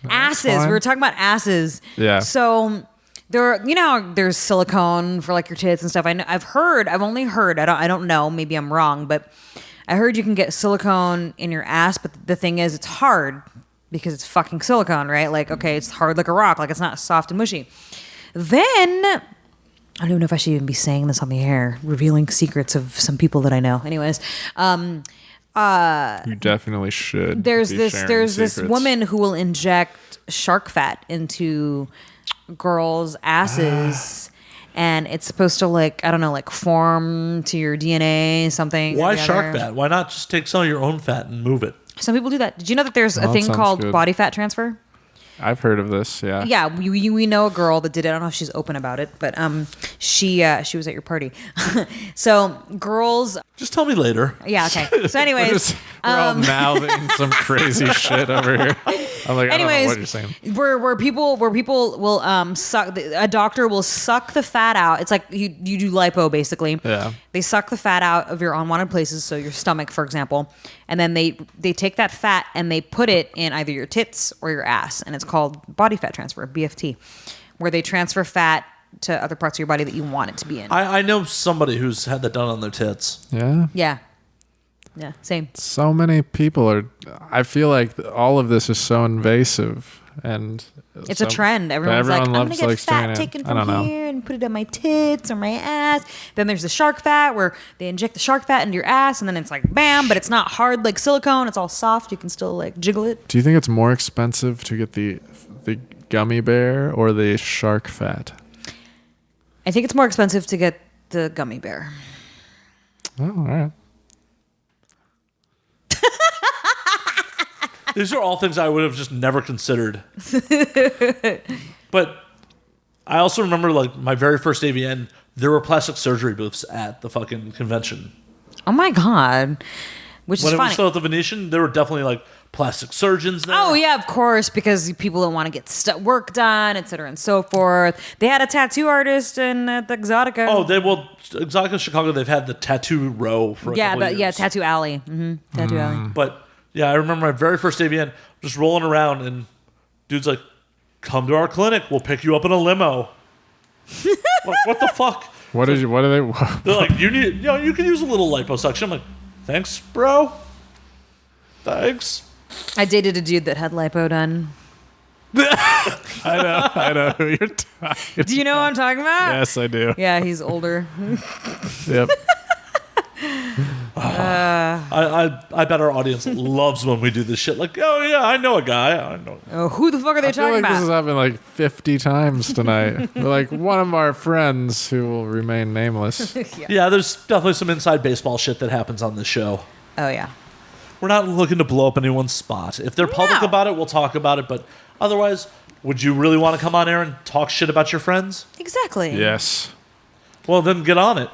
asses. We were talking about asses. Yeah. So there's silicone for like your tits and stuff. I've only heard, I don't know, maybe I'm wrong, but I heard you can get silicone in your ass, but the thing is it's hard because it's fucking silicone, right? Like, okay, it's hard like a rock, like it's not soft and mushy. Then, I don't even know if I should even be saying this on the air, revealing secrets of some people that I know. Anyways, you definitely should. There's this woman who will inject shark fat into girls' asses. And it's supposed to like form to your DNA, something. Why shark fat? Why not just take some of your own fat and move it? Some people do that. Did you know that there's a thing called body fat transfer? I've heard of this, yeah. Yeah, we know a girl that did it. I don't know if she's open about it, but she was at your party. So girls... Just tell me later. Yeah, okay. So anyways... we're all mouthing some crazy shit over here. I'm like, anyways, I don't know what you're saying. Where people will suck... A doctor will suck the fat out. It's like you do lipo, basically. Yeah. They suck the fat out of your unwanted places, so your stomach, for example, and then they take that fat and they put it in either your tits or your ass, and it's called body fat transfer, BFT, where they transfer fat to other parts of your body that you want it to be in. I know somebody who's had that done on their tits. Yeah? Yeah, same. So many people are... I feel like all of this is so invasive, and... It's a trend. Everyone's like, I'm going to get fat taken from here here and put it on my tits or my ass. Then there's the shark fat where they inject the shark fat into your ass, and then it's like, bam, but it's not hard like silicone. It's all soft. You can still like jiggle it. Do you think it's more expensive to get the gummy bear or the shark fat? I think it's more expensive to get the gummy bear. Oh, all right. These are all things I would have just never considered. But I also remember, like, my very first AVN, there were plastic surgery booths at the fucking convention. Oh my God. Which is funny. When it was still at the Venetian, there were definitely, like, plastic surgeons there. Oh, yeah, of course, because people don't want to get work done, et cetera, and so forth. They had a tattoo artist at the Exotica. Oh, Exotica Chicago, they've had the tattoo row for a couple of years. Yeah, Tattoo Alley. Mm-hmm. Tattoo Alley. But... yeah, I remember my very first AVN, just rolling around, and dude's like, come to our clinic. We'll pick you up in a limo. Like, what the fuck? What are they? They're like, you can use a little liposuction. I'm like, thanks, bro. Thanks. I dated a dude that had lipo done. I know who you're talking. Do you know what I'm talking about? Yes, I do. Yeah, he's older. Yep. I bet our audience loves when we do this shit. Like, oh yeah, I know a guy. I know. Oh, who the fuck are they talking about? This has happened like 50 times tonight. Like one of our friends who will remain nameless. Yeah, there's definitely some inside baseball shit that happens on this show. Oh yeah. We're not looking to blow up anyone's spot. If they're public about it, we'll talk about it. But otherwise, would you really want to come on air and talk shit about your friends? Exactly. Yes. Well, then get on it.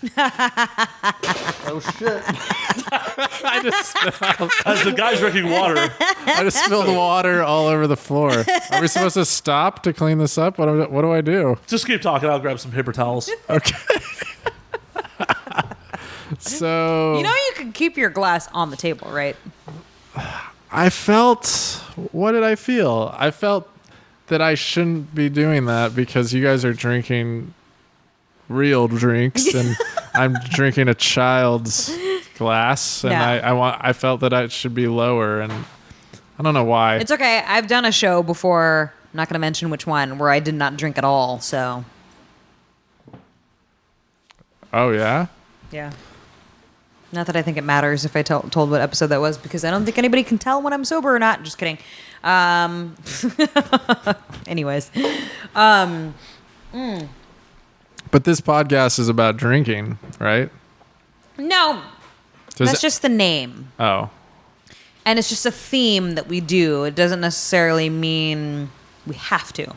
Oh shit! I just as the guy's drinking water. I just spilled water all over the floor. Are we supposed to stop to clean this up? What do I do? Just keep talking. I'll grab some paper towels. Okay. So you can keep your glass on the table, right? I felt. What did I feel? I felt that I shouldn't be doing that because you guys are drinking real drinks and I'm drinking a child's glass, and I felt that it should be lower, and I don't know why. It's okay. I've done a show before, I'm not going to mention which one, where I did not drink at all, so. Oh, yeah? Yeah. Not that I think it matters if I told what episode that was, because I don't think anybody can tell when I'm sober or not. Just kidding. Anyways. But this podcast is about drinking, right? No. That's just the name. Oh. And it's just a theme that we do. It doesn't necessarily mean we have to.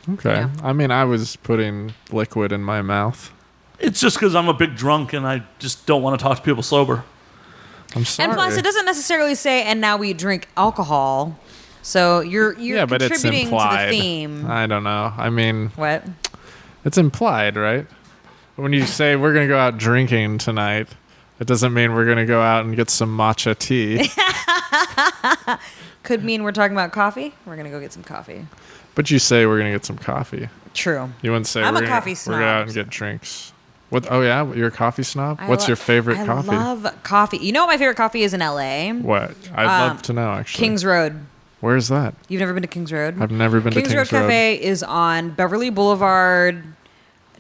Okay. Yeah. I mean, I was putting liquid in my mouth. It's just because I'm a big drunk and I just don't want to talk to people sober. I'm sorry. And plus, it doesn't necessarily say, and now we drink alcohol. So you're but it's contributing to implied. the theme. I don't know. I mean... What? It's implied, right? When you say we're going to go out drinking tonight, it doesn't mean we're going to go out and get some matcha tea. Could mean we're talking about coffee. We're going to go get some coffee. But you say we're going to get some coffee. True. You wouldn't say I'm we're a coffee snob. We're going to go out and get drinks. What? Yeah. Oh, yeah? You're a coffee snob? What's your favorite coffee? I love coffee. You know what my favorite coffee is in LA? What? I'd love to know, actually. Kings Road. Where's that? You've never been to Kings Road? I've never been to Kings Road. Kings Road Cafe is on Beverly Boulevard,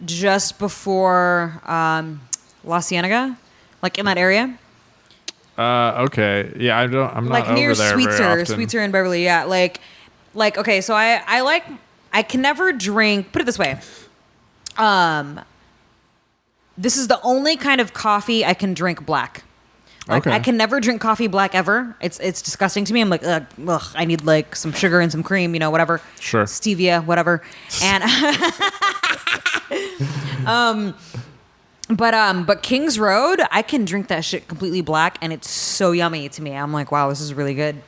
just before La Cienega, like in that area. Okay. Yeah, I'm not like near over there very often. Sweetser in Beverly. Yeah, like okay. So I can never drink. Put it this way. This is the only kind of coffee I can drink black. Like, okay. I can never drink coffee black ever. It's disgusting to me. I'm like, ugh, I need like some sugar and some cream, whatever. Sure. Stevia, whatever. And but Kings Road, I can drink that shit completely black, and it's so yummy to me. I'm like, wow, this is really good.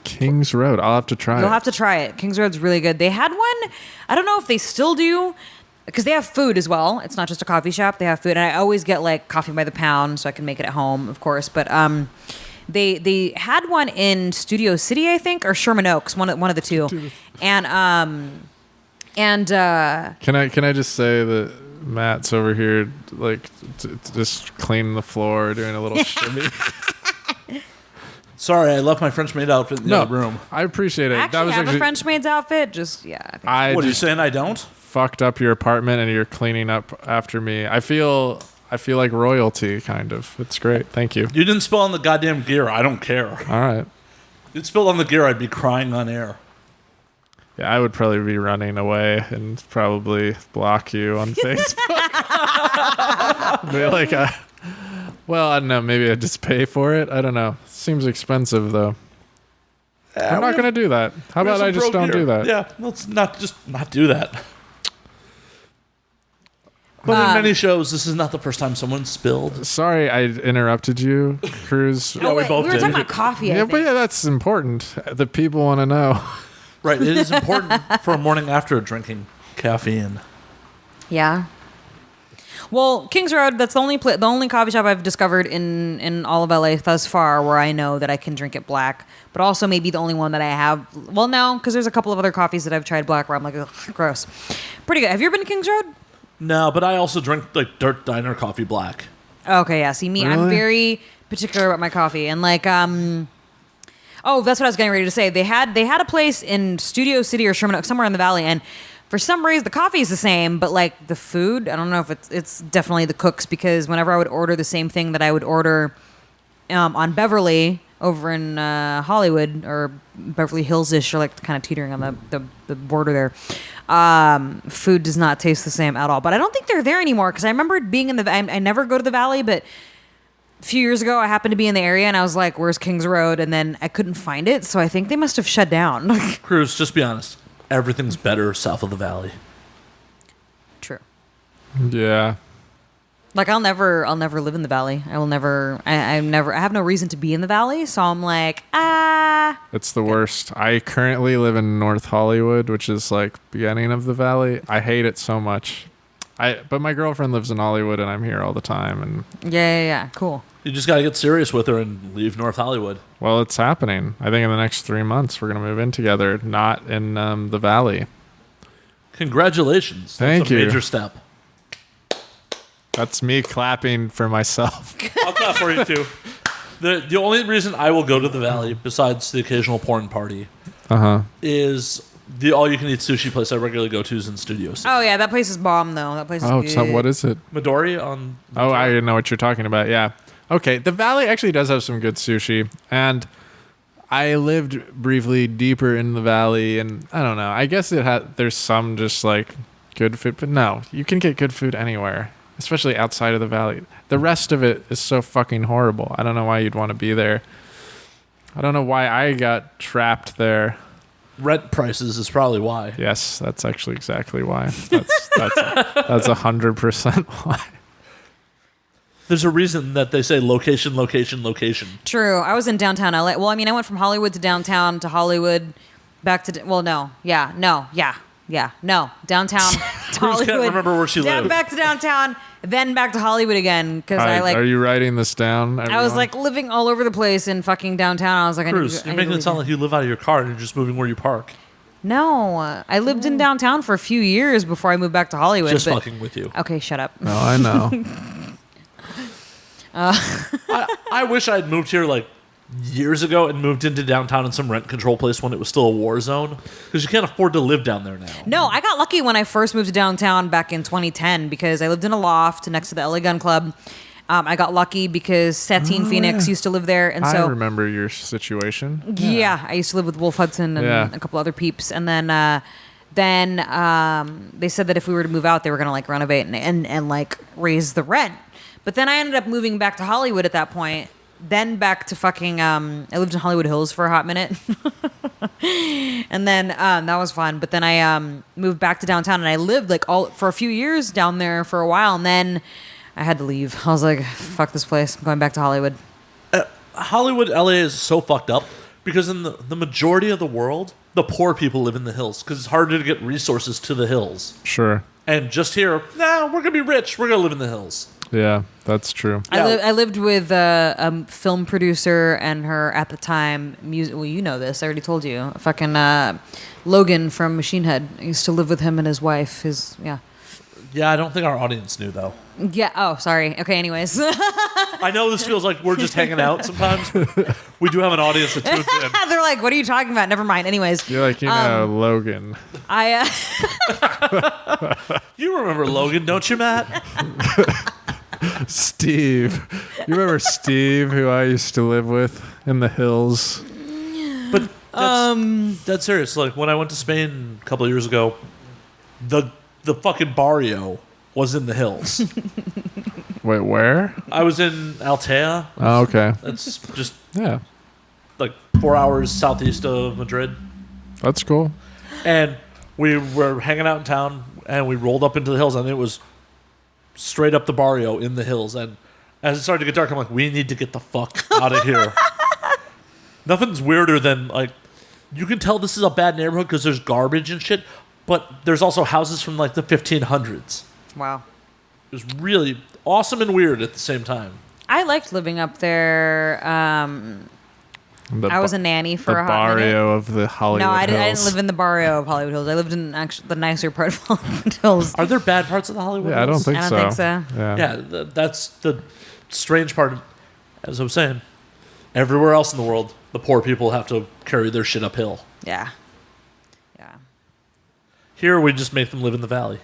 Kings Road. I'll have to try it. You'll have to try it. Kings Road's really good. They had one. I don't know if they still do. Because they have food as well. It's not just a coffee shop. They have food. And I always get like coffee by the pound so I can make it at home, of course. But they had one in Studio City, I think, or Sherman Oaks, one of the two. And can I just say that Matt's over here like just cleaning the floor, doing a little shimmy. Sorry, I left my French maid outfit in the other room. I appreciate it. Actually, I have a French maid's outfit. Just what are you saying? I don't. Fucked up your apartment and you're cleaning up after me. I feel like royalty, kind of. It's great. Thank you. You didn't spill on the goddamn gear. I don't care. All right. If you'd spilled on the gear, I'd be crying on air. Yeah, I would probably be running away and probably block you on Facebook. Be like, well, I don't know. Maybe I'd just pay for it. I don't know. Seems expensive, though. I'm not going to do that. How about I just don't do that? Yeah, let's not do that. But in many shows, this is not the first time someone spilled. Sorry, I interrupted you, Cruz. Yeah, we both were did. talking about coffee. Yeah, but that's important. The people want to know. Right, it is important for a morning after drinking caffeine. Yeah. Well, Kings Road, that's the only coffee shop I've discovered in all of LA thus far where I know that I can drink it black, but also maybe the only one that I have. Well, no, because there's a couple of other coffees that I've tried black where I'm like, ugh, gross. Pretty good. Have you ever been to Kings Road? No, but I also drink like Dirt Diner coffee black. Okay, yeah. See, me, really? I'm very particular about my coffee. And like, oh, that's what I was getting ready to say. They had a place in Studio City or Sherman Oaks, somewhere in the valley, and for some reason the coffee is the same, but like the food, I don't know if it's definitely the cooks, because whenever I would order the same thing that I would order on Beverly over in Hollywood or Beverly Hills-ish, or like kind of teetering on the border there, food does not taste the same at all. But I don't think they're there anymore, because I remember being in the I never go to the valley, but a few years ago I happened to be in the area and I was like, where's Kings Road? And then I couldn't find it, so I think they must have shut down. Cruz, just be honest. Everything's better south of the valley. True. Yeah. Like I'll never live in the valley. I will never. I have no reason to be in the valley, so I'm like, It's the worst. I currently live in North Hollywood, which is like beginning of the valley. I hate it so much. But my girlfriend lives in Hollywood, and I'm here all the time. And yeah, cool. You just got to get serious with her and leave North Hollywood. Well, it's happening. I think in the next 3 months we're gonna move in together, not in the valley. Congratulations! Thank you. you. Major step. That's me clapping for myself. I'll clap for you too. The only reason I will go to the valley, besides the occasional porn party, is the all-you-can-eat sushi place I regularly go to is in Studio City. Oh yeah, that place is bomb though. That place is good. So what is it? Midori on. Oh, I know what you're talking about. Yeah. Okay, the valley actually does have some good sushi, and I lived briefly deeper in the valley, and I don't know. I guess there's some just like good food, but no, you can get good food anywhere, especially outside of the valley. The rest of it is so fucking horrible. I don't know why you'd want to be there. I don't know why I got trapped there. Rent prices is probably why. Yes, that's actually exactly why. That's 100% why. There's a reason that they say location, location, location. True. I was in downtown LA. Well, I mean, I went from Hollywood to downtown to Hollywood, back to Yeah, no, downtown to Hollywood. Can't remember where she lived. Back to downtown, then back to Hollywood again because Are you writing this down? Everyone? I was like living all over the place in fucking downtown. I was like, Cruz, you're making it sound like you live out of your car and you're just moving where you park. No, I lived in downtown for a few years before I moved back to Hollywood. Just fucking with you. Okay, shut up. No, I know. I wish I'd moved here like years ago and moved into downtown in some rent control place when it was still a war zone because you can't afford to live down there now. No, I got lucky when I first moved to downtown back in 2010 because I lived in a loft next to the LA Gun Club. I got lucky because Satine Phoenix used to live there, and so I remember your situation. Yeah, I used to live with Wolf Hudson and a couple other peeps, and then they said that if we were to move out, they were gonna like renovate and like raise the rent. But then I ended up moving back to Hollywood at that point. Then back to fucking, I lived in Hollywood Hills for a hot minute. And then that was fun. But then I moved back to downtown and I lived like for a few years down there for a while. And then I had to leave. I was like, fuck this place. I'm going back to Hollywood. Hollywood, LA is so fucked up because in the majority of the world, the poor people live in the hills because it's harder to get resources to the hills. Sure. And just here, we're going to be rich. We're going to live in the hills. Yeah, that's true. I lived with a film producer and her at the time music. Well, you know this. I already told you. Fucking Logan from Machine Head. I used to live with him and his wife. Yeah, I don't think our audience knew though. Yeah. Oh, sorry. Okay. Anyways. I know this feels like we're just hanging out sometimes. But we do have an audience that tunes in. They're like, "What are you talking about?" Never mind. Anyways. You're like, Logan. You remember Logan, don't you, Matt? Steve. You remember Steve, who I used to live with in the hills? But that's serious. Like when I went to Spain a couple of years ago, the fucking barrio was in the hills. Wait, where? I was in Altea. Oh, okay. That's just like 4 hours southeast of Madrid. That's cool. And we were hanging out in town, and we rolled up into the hills, and it was straight up the barrio in the hills. And as it started to get dark, I'm like, we need to get the fuck out of here. Nothing's weirder than, like, you can tell this is a bad neighborhood because there's garbage and shit, but there's also houses from, like, the 1500s. Wow. It was really awesome and weird at the same time. I liked living up there. I was a nanny for a hot minute. The barrio of the Hollywood No, I Hills. didn't live in the barrio of Hollywood Hills. I lived in the nicer part of Hollywood Hills. Are there bad parts of the Hollywood Yeah, I don't Hills? think I so. don't think so. Yeah. That's the strange part. As I was saying, everywhere else in the world, the poor people have to carry their shit uphill. Yeah. Here, we just make them live in the valley.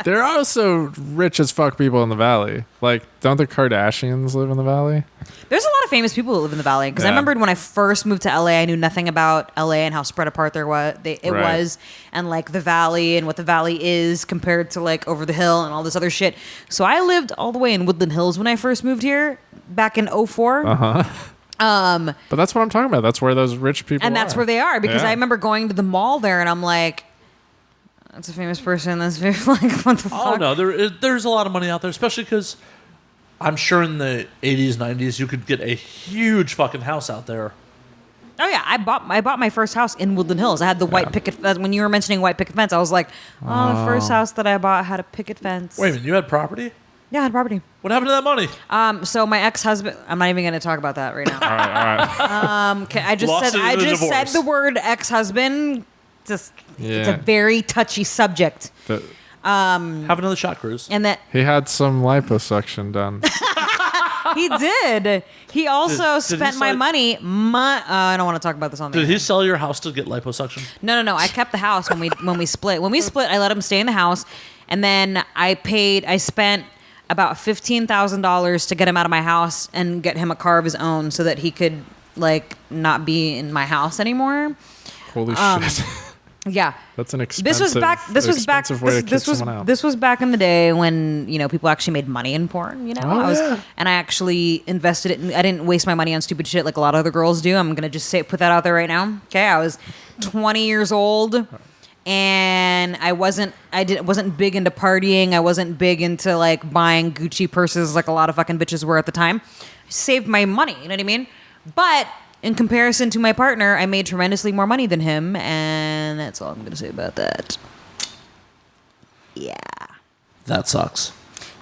There are also rich as fuck people in the valley. Like, don't the Kardashians live in the valley? There's a lot of famous people who live in the valley. Because I remembered when I first moved to LA, I knew nothing about LA and how spread apart it was, and like the valley and what the valley is compared to like over the hill and all this other shit. So I lived all the way in Woodland Hills when I first moved here back in 2004. But that's what I'm talking about. That's where those rich people And that's where they are because Yeah. I remember going to the mall there and I'm like, that's a famous person. That's very like, what the fuck? Oh, no, there's a lot of money out there, especially because I'm sure in the 80s, 90s, you could get a huge fucking house out there. Oh yeah, I bought my first house in Woodland Hills. I had the white picket fence. When you were mentioning white picket fence, I was like, the first house that I bought had a picket fence. Wait a minute, you had property? Yeah, I had property. What happened to that money? So my ex-husband, I'm not even going to talk about that right now. All right. Okay, I just Lost said it in the said divorce. the word ex-husband. It's Yeah. a very touchy subject. Have another shot, Cruz. And that He had some liposuction done. he did. He also Did he spent my sell- money. I don't want to talk about this on the Did he sell your house to get liposuction? No. I kept the house when we split. When we split, I let him stay in the house, and then I spent about $15,000 to get him out of my house and get him a car of his own so that he could like not be in my house anymore. Holy shit. Yeah. That's an expensive This was back. way to kick someone out. This was back in the day when people actually made money in porn. And I actually invested it. I didn't waste my money on stupid shit like a lot of other girls do. I'm gonna just put that out there right now. Okay, I was 20 years old, and I wasn't big into partying. I wasn't big into like buying Gucci purses like a lot of fucking bitches were at the time. I saved my money. You know what I mean? But in comparison to my partner, I made tremendously more money than him, and that's all I'm going to say about that. Yeah. That sucks.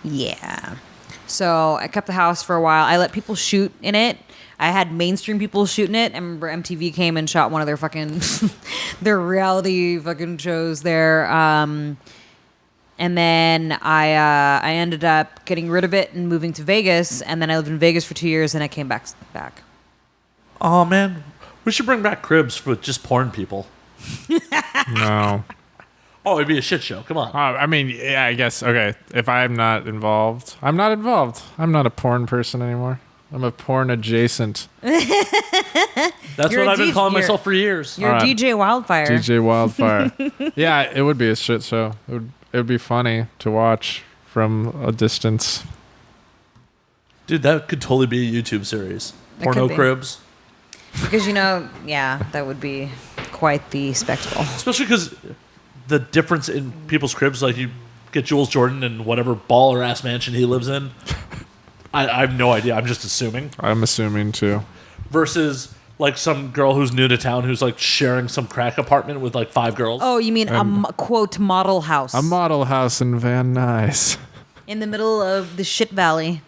Yeah. So I kept the house for a while. I let people shoot in it. I had mainstream people shooting it. I remember MTV came and shot one of their fucking their reality fucking shows there. And then I ended up getting rid of it and moving to Vegas. And then I lived in Vegas for 2 years, and I came back. Oh man, we should bring back cribs with just porn people. No. Oh, it'd be a shit show. Come on. I mean, yeah, I guess. Okay, if I'm not involved, I'm not involved. I'm not a porn person anymore. I'm a porn adjacent. That's what I've been calling myself for years. You're All right. DJ Wildfire. DJ Wildfire. Yeah, it would be a shit show. It would be funny to watch from a distance. Dude, that could totally be a YouTube series. It Porno could be. cribs. Because, yeah, that would be quite the spectacle. Especially because the difference in people's cribs, like you get Jules Jordan in whatever baller ass mansion he lives in. I have no idea. I'm just assuming. I'm assuming too. Versus like some girl who's new to town who's like sharing some crack apartment with like 5 girls. Oh, you mean quote model house? A model house in Van Nuys. In the middle of the shit valley.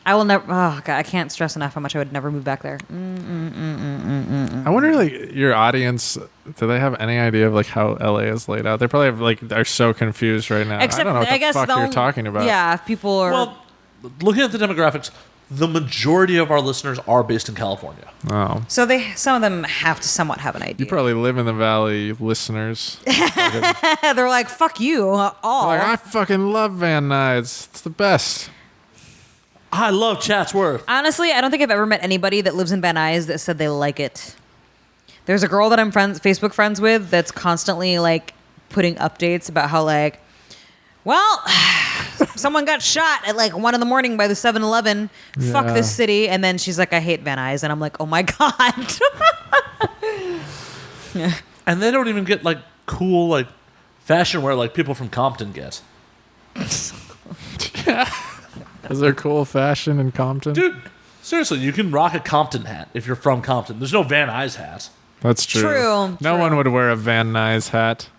I will never. Oh God, I can't stress enough how much I would never move back there. I wonder, like, your audience, do they have any idea of like how LA is laid out? They probably have like they're so confused right now. Except, I don't know what the guess fuck you're talking about. Yeah, if people are. Well, looking at the demographics, the majority of our listeners are based in California. Oh, so some of them have to somewhat have an idea. you probably live in the valley, listeners. They're like, "Fuck you, all." Like, I fucking love Van Nuys. It's the best. I love Chatsworth. Honestly, I don't think I've ever met anybody that lives in Van Nuys that said they like it. There's a girl that I'm Facebook friends with that's constantly like putting updates about how like, well, someone got shot at like 1 a.m. by the 7-Eleven. Fuck Yeah. this city. And then she's like, I hate Van Nuys. And I'm like, oh my God. And they don't even get like cool like fashion wear like people from Compton get. Is there cool fashion in Compton? Dude, seriously, you can rock a Compton hat if you're from Compton. There's no Van Nuys hat. That's true. True, No one would wear a Van Nuys hat.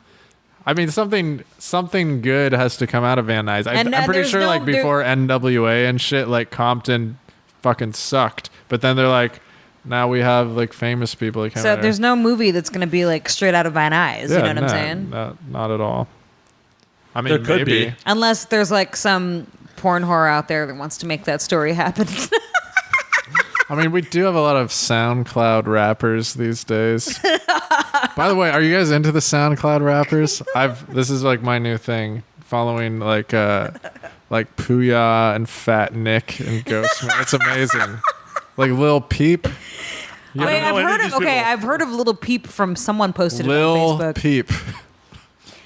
I mean, something good has to come out of Van Nuys. I'm pretty there's sure, no- like, before NWA and shit, like, Compton fucking sucked. But then they're like, now we have, like, famous people that come So out. there's no movie that's going to be like straight out of Van Nuys. You know what I'm saying? Not at all. I mean, There could maybe. be. Unless there's like some porn whore out there that wants to make that story happen. I mean, we do have a lot of SoundCloud rappers these days. By the way, are you guys into the SoundCloud rappers? This is like my new thing, following like Puya and Fat Nick and Ghostman. It's amazing. Like Lil Peep. Yeah. Wait, I don't know any of these people. I've heard of Little Peep from someone posted it on Lil Facebook. Peep.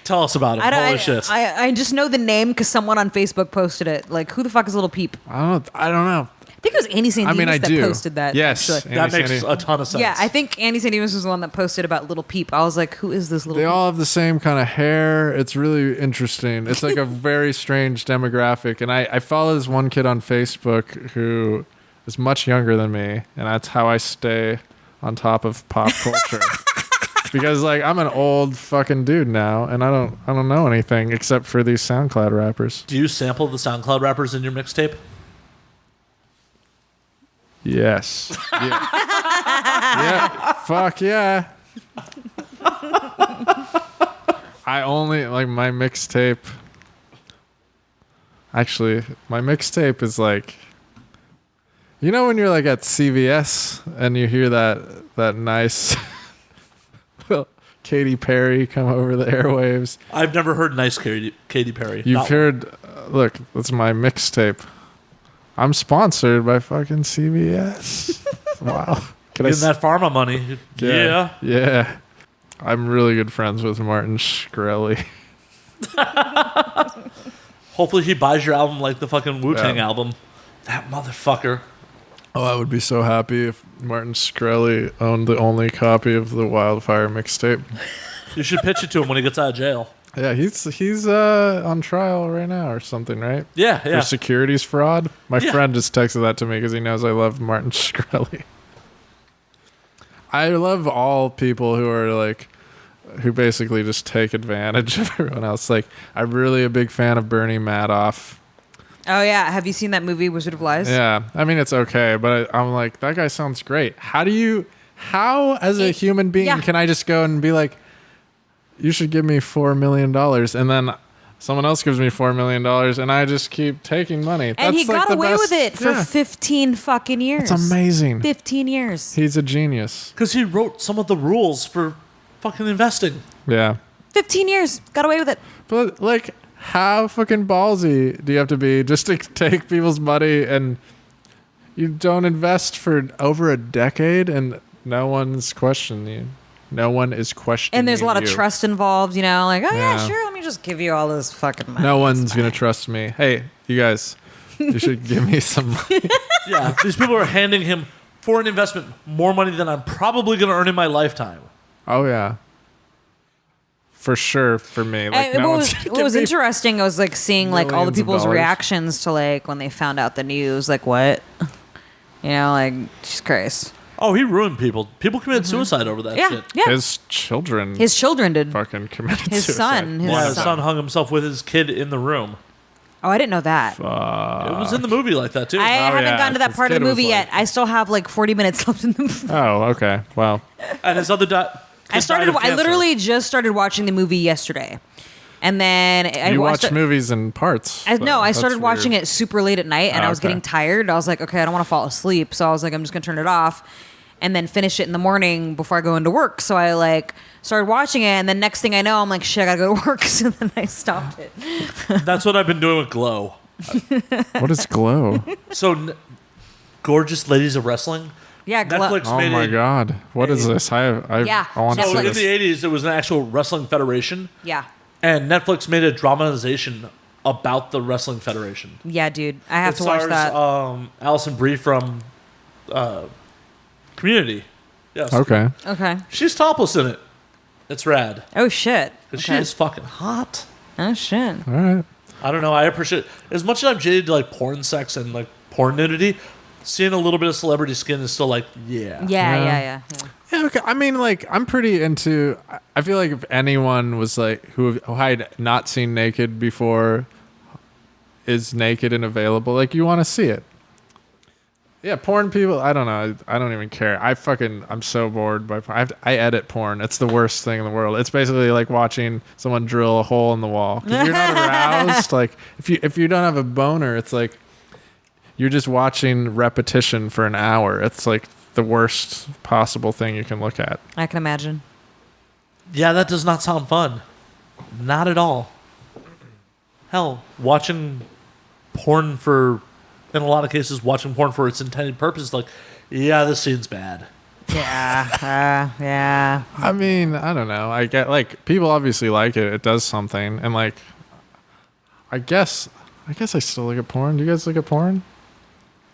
Tell us about it. Holy shit. I just know the name because someone on Facebook posted it. Like, who the fuck is Little Peep? I don't know. I think it was Andy St. I mean, Demus I that do. posted that. Yes. actually. That Andy makes Sandy. a ton of sense. Yeah, I think Andy St. Demus was the one that posted about Little Peep. I was like, who is this Little They Peep? all have the same kind of hair. It's really interesting. It's like a very strange demographic. And I follow this one kid on Facebook who is much younger than me, and that's how I stay on top of pop culture. Because like I'm an old fucking dude now, and I don't know anything except for these SoundCloud rappers. Do you sample the SoundCloud rappers in your mixtape? Yes. Yeah. Yeah. Fuck yeah. I only like my mixtape. Actually, my mixtape is like, you know, when you're like at CVS and you hear that nice Katy Perry come over the airwaves. I've never heard nice Katy Perry. You've heard, look, that's my mixtape. I'm sponsored by fucking CVS. Wow. Can Getting that pharma money. Yeah. Yeah. I'm really good friends with Martin Shkreli. Hopefully he buys your album like the fucking Wu-Tang Yeah. album. That motherfucker. Oh, I would be so happy if Martin Shkreli owned the only copy of the Wylde Fire mixtape. You should pitch it to him when he gets out of jail. Yeah, he's on trial right now or something, right? Yeah, For yeah. securities fraud. My Yeah. friend just texted that to me because he knows I love Martin Shkreli. I love all people who basically just take advantage of everyone else. Like, I'm really a big fan of Bernie Madoff. Oh yeah, have you seen that movie Wizard of Lies? Yeah, I mean it's okay, but I'm like, that guy sounds great. How as a human being can I just go and be like, you should give me $4 million, and then someone else gives me $4 million, and I just keep taking money. And he got away with it for 15 fucking years. It's amazing. 15 years. He's a genius. Because he wrote some of the rules for fucking investing. Yeah. 15 years. Got away with it. But like, how fucking ballsy do you have to be just to take people's money and you don't invest for over a decade and no one's questioning you? No one is questioning you. And there's a lot of trust involved, you know, like, oh yeah, sure, let me just give you all this fucking money. No one's going to trust me. Hey, you guys, you should give me some money. Yeah, these people are handing him, for an investment, more money than I'm probably going to earn in my lifetime. Oh, yeah. For sure, for me. Like, what was interesting, I was like seeing like all the people's reactions to like when they found out the news, like what? You know, like, Jesus Christ. Oh, he ruined people. People committed suicide over that shit. Yeah. His children did. Fucking committed His suicide. son. His son hung himself with his kid in the room. Oh, I didn't know that. It was in the movie like that, too. I haven't gotten to that part of the movie yet. I still have like 40 minutes left in the movie. Oh, okay. Wow. And his other I literally just started watching the movie yesterday. And then you watch movies in parts. I started watching it super late at night, and I was getting tired. I was like, okay, I don't want to fall asleep, so I was like, I'm just gonna turn it off, and then finish it in the morning before I go into work. So I like started watching it, and then next thing I know, I'm like, shit, I gotta go to work. So then I stopped it. That's what I've been doing with Glow. What is Glow? So, Gorgeous Ladies of Wrestling. Yeah, Netflix made my God. What is this? I want to see So in this. the 80s, it was an actual wrestling federation. Yeah. And Netflix made a dramatization about the wrestling federation. Yeah, dude. I have to watch that. Allison Brie from Community. Yes. Okay. She's topless in it. It's rad. Oh, shit. She is fucking hot. Oh, shit. All right. I don't know. I appreciate as much as I'm jaded to like porn sex and like porn nudity, seeing a little bit of celebrity skin is still like, yeah. Yeah. Yeah, okay. I mean, like, I'm pretty into. I feel like if anyone was like who had not seen naked before is naked and available, like, you want to see it. Yeah, porn people. I don't know. I don't even care. I'm so bored by porn. I edit porn. It's the worst thing in the world. It's basically like watching someone drill a hole in the wall. 'Cause you're not aroused. Like, if you don't have a boner, it's like you're just watching repetition for an hour. It's like the worst possible thing you can look at. I can imagine. Yeah, that does not sound fun. Not at all. Hell, watching porn in a lot of cases, watching porn for its intended purpose, like, yeah, this scene's bad. Yeah. I mean, I don't know. I get, like, people obviously like it. It does something. And, like, I guess I still look at porn. Do you guys look at porn?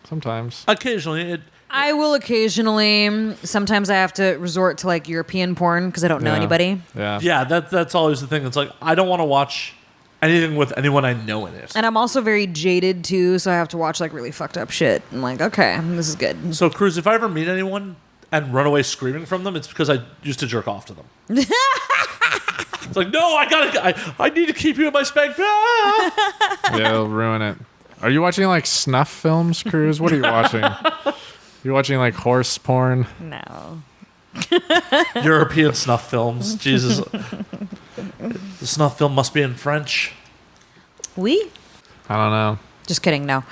Sometimes. Occasionally. I will occasionally. Sometimes I have to resort to like European porn because I don't know anybody. Yeah, that's always the thing. It's like, I don't want to watch anything with anyone I know in it. And I'm also very jaded too, so I have to watch like really fucked up shit. I'm like, okay, this is good. So, Cruz, if I ever meet anyone and run away screaming from them, it's because I used to jerk off to them. It's like, no, I need to keep you in my spank. Yeah, it'll ruin it. Are you watching like snuff films, Cruz? What are you watching? You're watching like horse porn? No. European snuff films. Jesus. The snuff film must be in French. Oui? I don't know. Just kidding, no.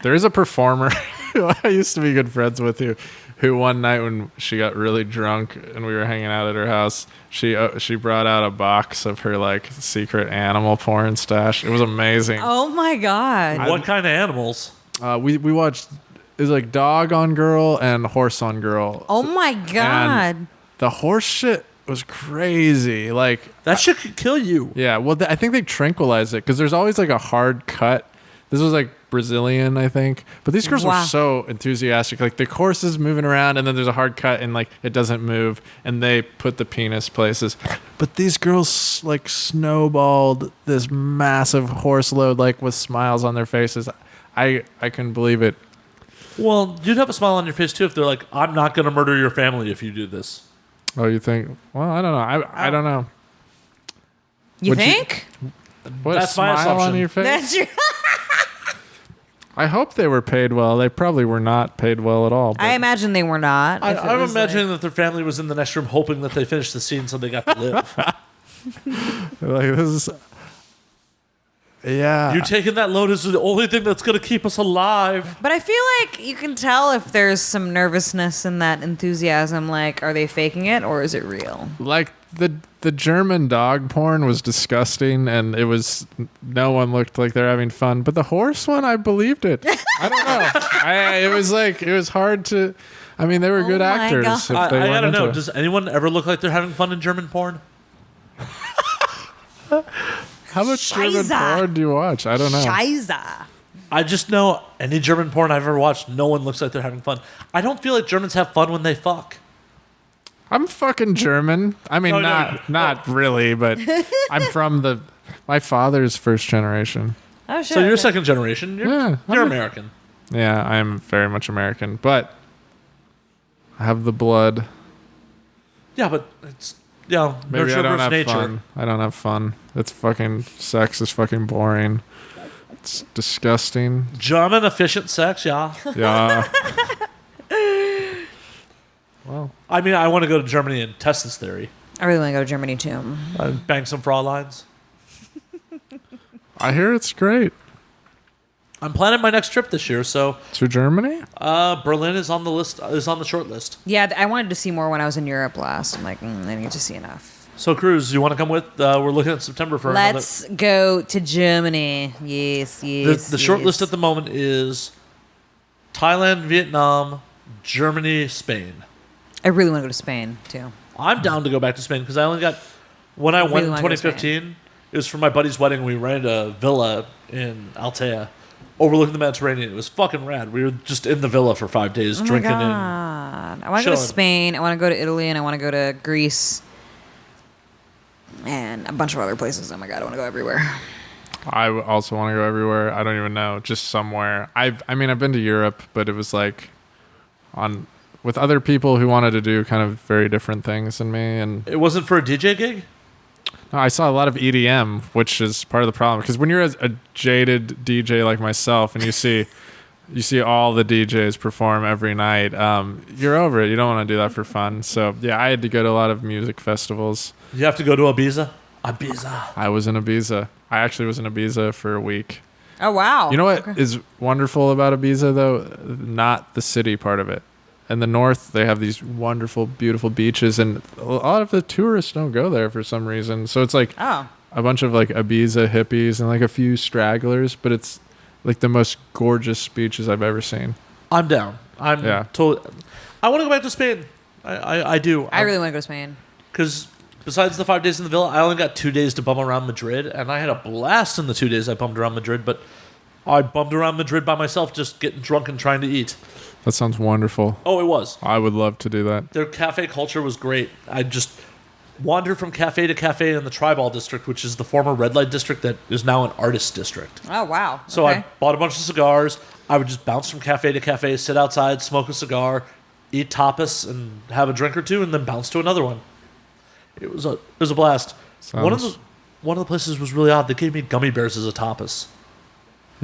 There is a performer who I used to be good friends with who one night when she got really drunk and we were hanging out at her house, she brought out a box of her like secret animal porn stash. It was amazing. Oh my God. What kind of animals? We watched, it was like dog on girl and horse on girl. Oh my God. And the horse shit was crazy. Like, that shit could kill you. Yeah, well, I think they tranquilize it because there's always like a hard cut. This was like Brazilian, I think. But these girls were so enthusiastic. Like, the horse is moving around and then there's a hard cut and like it doesn't move and they put the penis places. But these girls like snowballed this massive horse load like with smiles on their faces. I couldn't believe it. Well, you'd have a smile on your face too if they're like, "I'm not going to murder your family if you do this." Oh, you think? Well, I don't know. I don't know. You think? What, That's a my smile on assumption. your face? That's your. I hope they were paid well. They probably were not paid well at all. I imagine they were not. if it I'm was imagining that their family was in the next room hoping that they finished the scene so they got to live. like this is. Yeah. You taking that load is the only thing that's going to keep us alive. But I feel like you can tell if there's some nervousness in that enthusiasm. Like, are they faking it or is it real? Like the German dog porn was disgusting, and it was no one looked like they're having fun. But the horse one, I believed it. I don't know. It was hard to. I mean, they were good my actors. God. If they I went gotta know. into it. Does anyone ever look like they're having fun in German porn? How much German Scheiße. porn do you watch? I don't know. Scheiße. I just know any German porn I've ever watched, no one looks like they're having fun. I don't feel like Germans have fun when they fuck. I'm fucking German. I mean, No, not really, but I'm from my father's first generation. Oh, shit. So you're okay. second generation. Yeah, You're American. Yeah, I'm very much American, but I have the blood. Yeah, but it's Maybe nurture I don't versus have nature. fun. I don't have fun. It's fucking sex is fucking boring. It's disgusting. German efficient sex, yeah. Yeah. Well, I mean, I want to go to Germany and test this theory. I really want to go to Germany too. Bang some fraud lines. I hear it's great. I'm planning my next trip this year, so To Germany? Berlin is on the list. Is on the short list. Yeah, I wanted to see more when I was in Europe last. I'm like, I didn't get to see enough. So, Cruz, you want to come with? We're looking at September for Let's go to Germany. Yes. the short list at the moment is Thailand, Vietnam, Germany, Spain. I really want to go to Spain too. I'm down to go back to Spain because I only got when I went in wanna go to 2015. It was for my buddy's wedding. We rented a villa in Altea, overlooking the Mediterranean. It was fucking rad. We were just in the villa for 5 days, Oh drinking my and God. I want to go to chilling. Spain. I want to go to Italy, and I want to go to Greece, and a bunch of other places. Oh my God, I want to go everywhere. I also want to go everywhere. I don't even know, just somewhere. I mean, I've been to Europe, but it was like with other people who wanted to do kind of very different things than me, and it wasn't for a DJ gig. no, I saw a lot of EDM, which is part of the problem. Because when you're a jaded DJ like myself, and you see all the DJs perform every night, you're over it. You don't want to do that for fun. So yeah, I had to go to a lot of music festivals. You have to go to Ibiza. Ibiza. I was in Ibiza. I actually was in Ibiza for a week. Oh wow. You know what is wonderful about Ibiza though? Not the city part of it. In the north, they have these wonderful, beautiful beaches, and a lot of the tourists don't go there for some reason. So it's like Oh. a bunch of like Ibiza hippies and like a few stragglers, but it's like the most gorgeous beaches I've ever seen. I'm down. Yeah. Totally. I want to go back to Spain. I do. I really want to go to Spain. Because besides the 5 days in the villa, I only got 2 days to bum around Madrid, and I had a blast in the 2 days I bummed around Madrid. But I bummed around Madrid by myself, just getting drunk and trying to eat. That sounds wonderful. Oh, it was. I would love to do that. Their cafe culture was great. I just wandered from cafe to cafe in the Tribal district, which is the former red light district that is now an artist district. Oh wow. So Okay. I bought a bunch of cigars. I would just bounce from cafe to cafe, sit outside, smoke a cigar, eat tapas, and have a drink or two, and then bounce to another one. It was a blast. One of the places was really odd. They gave me gummy bears as a tapas.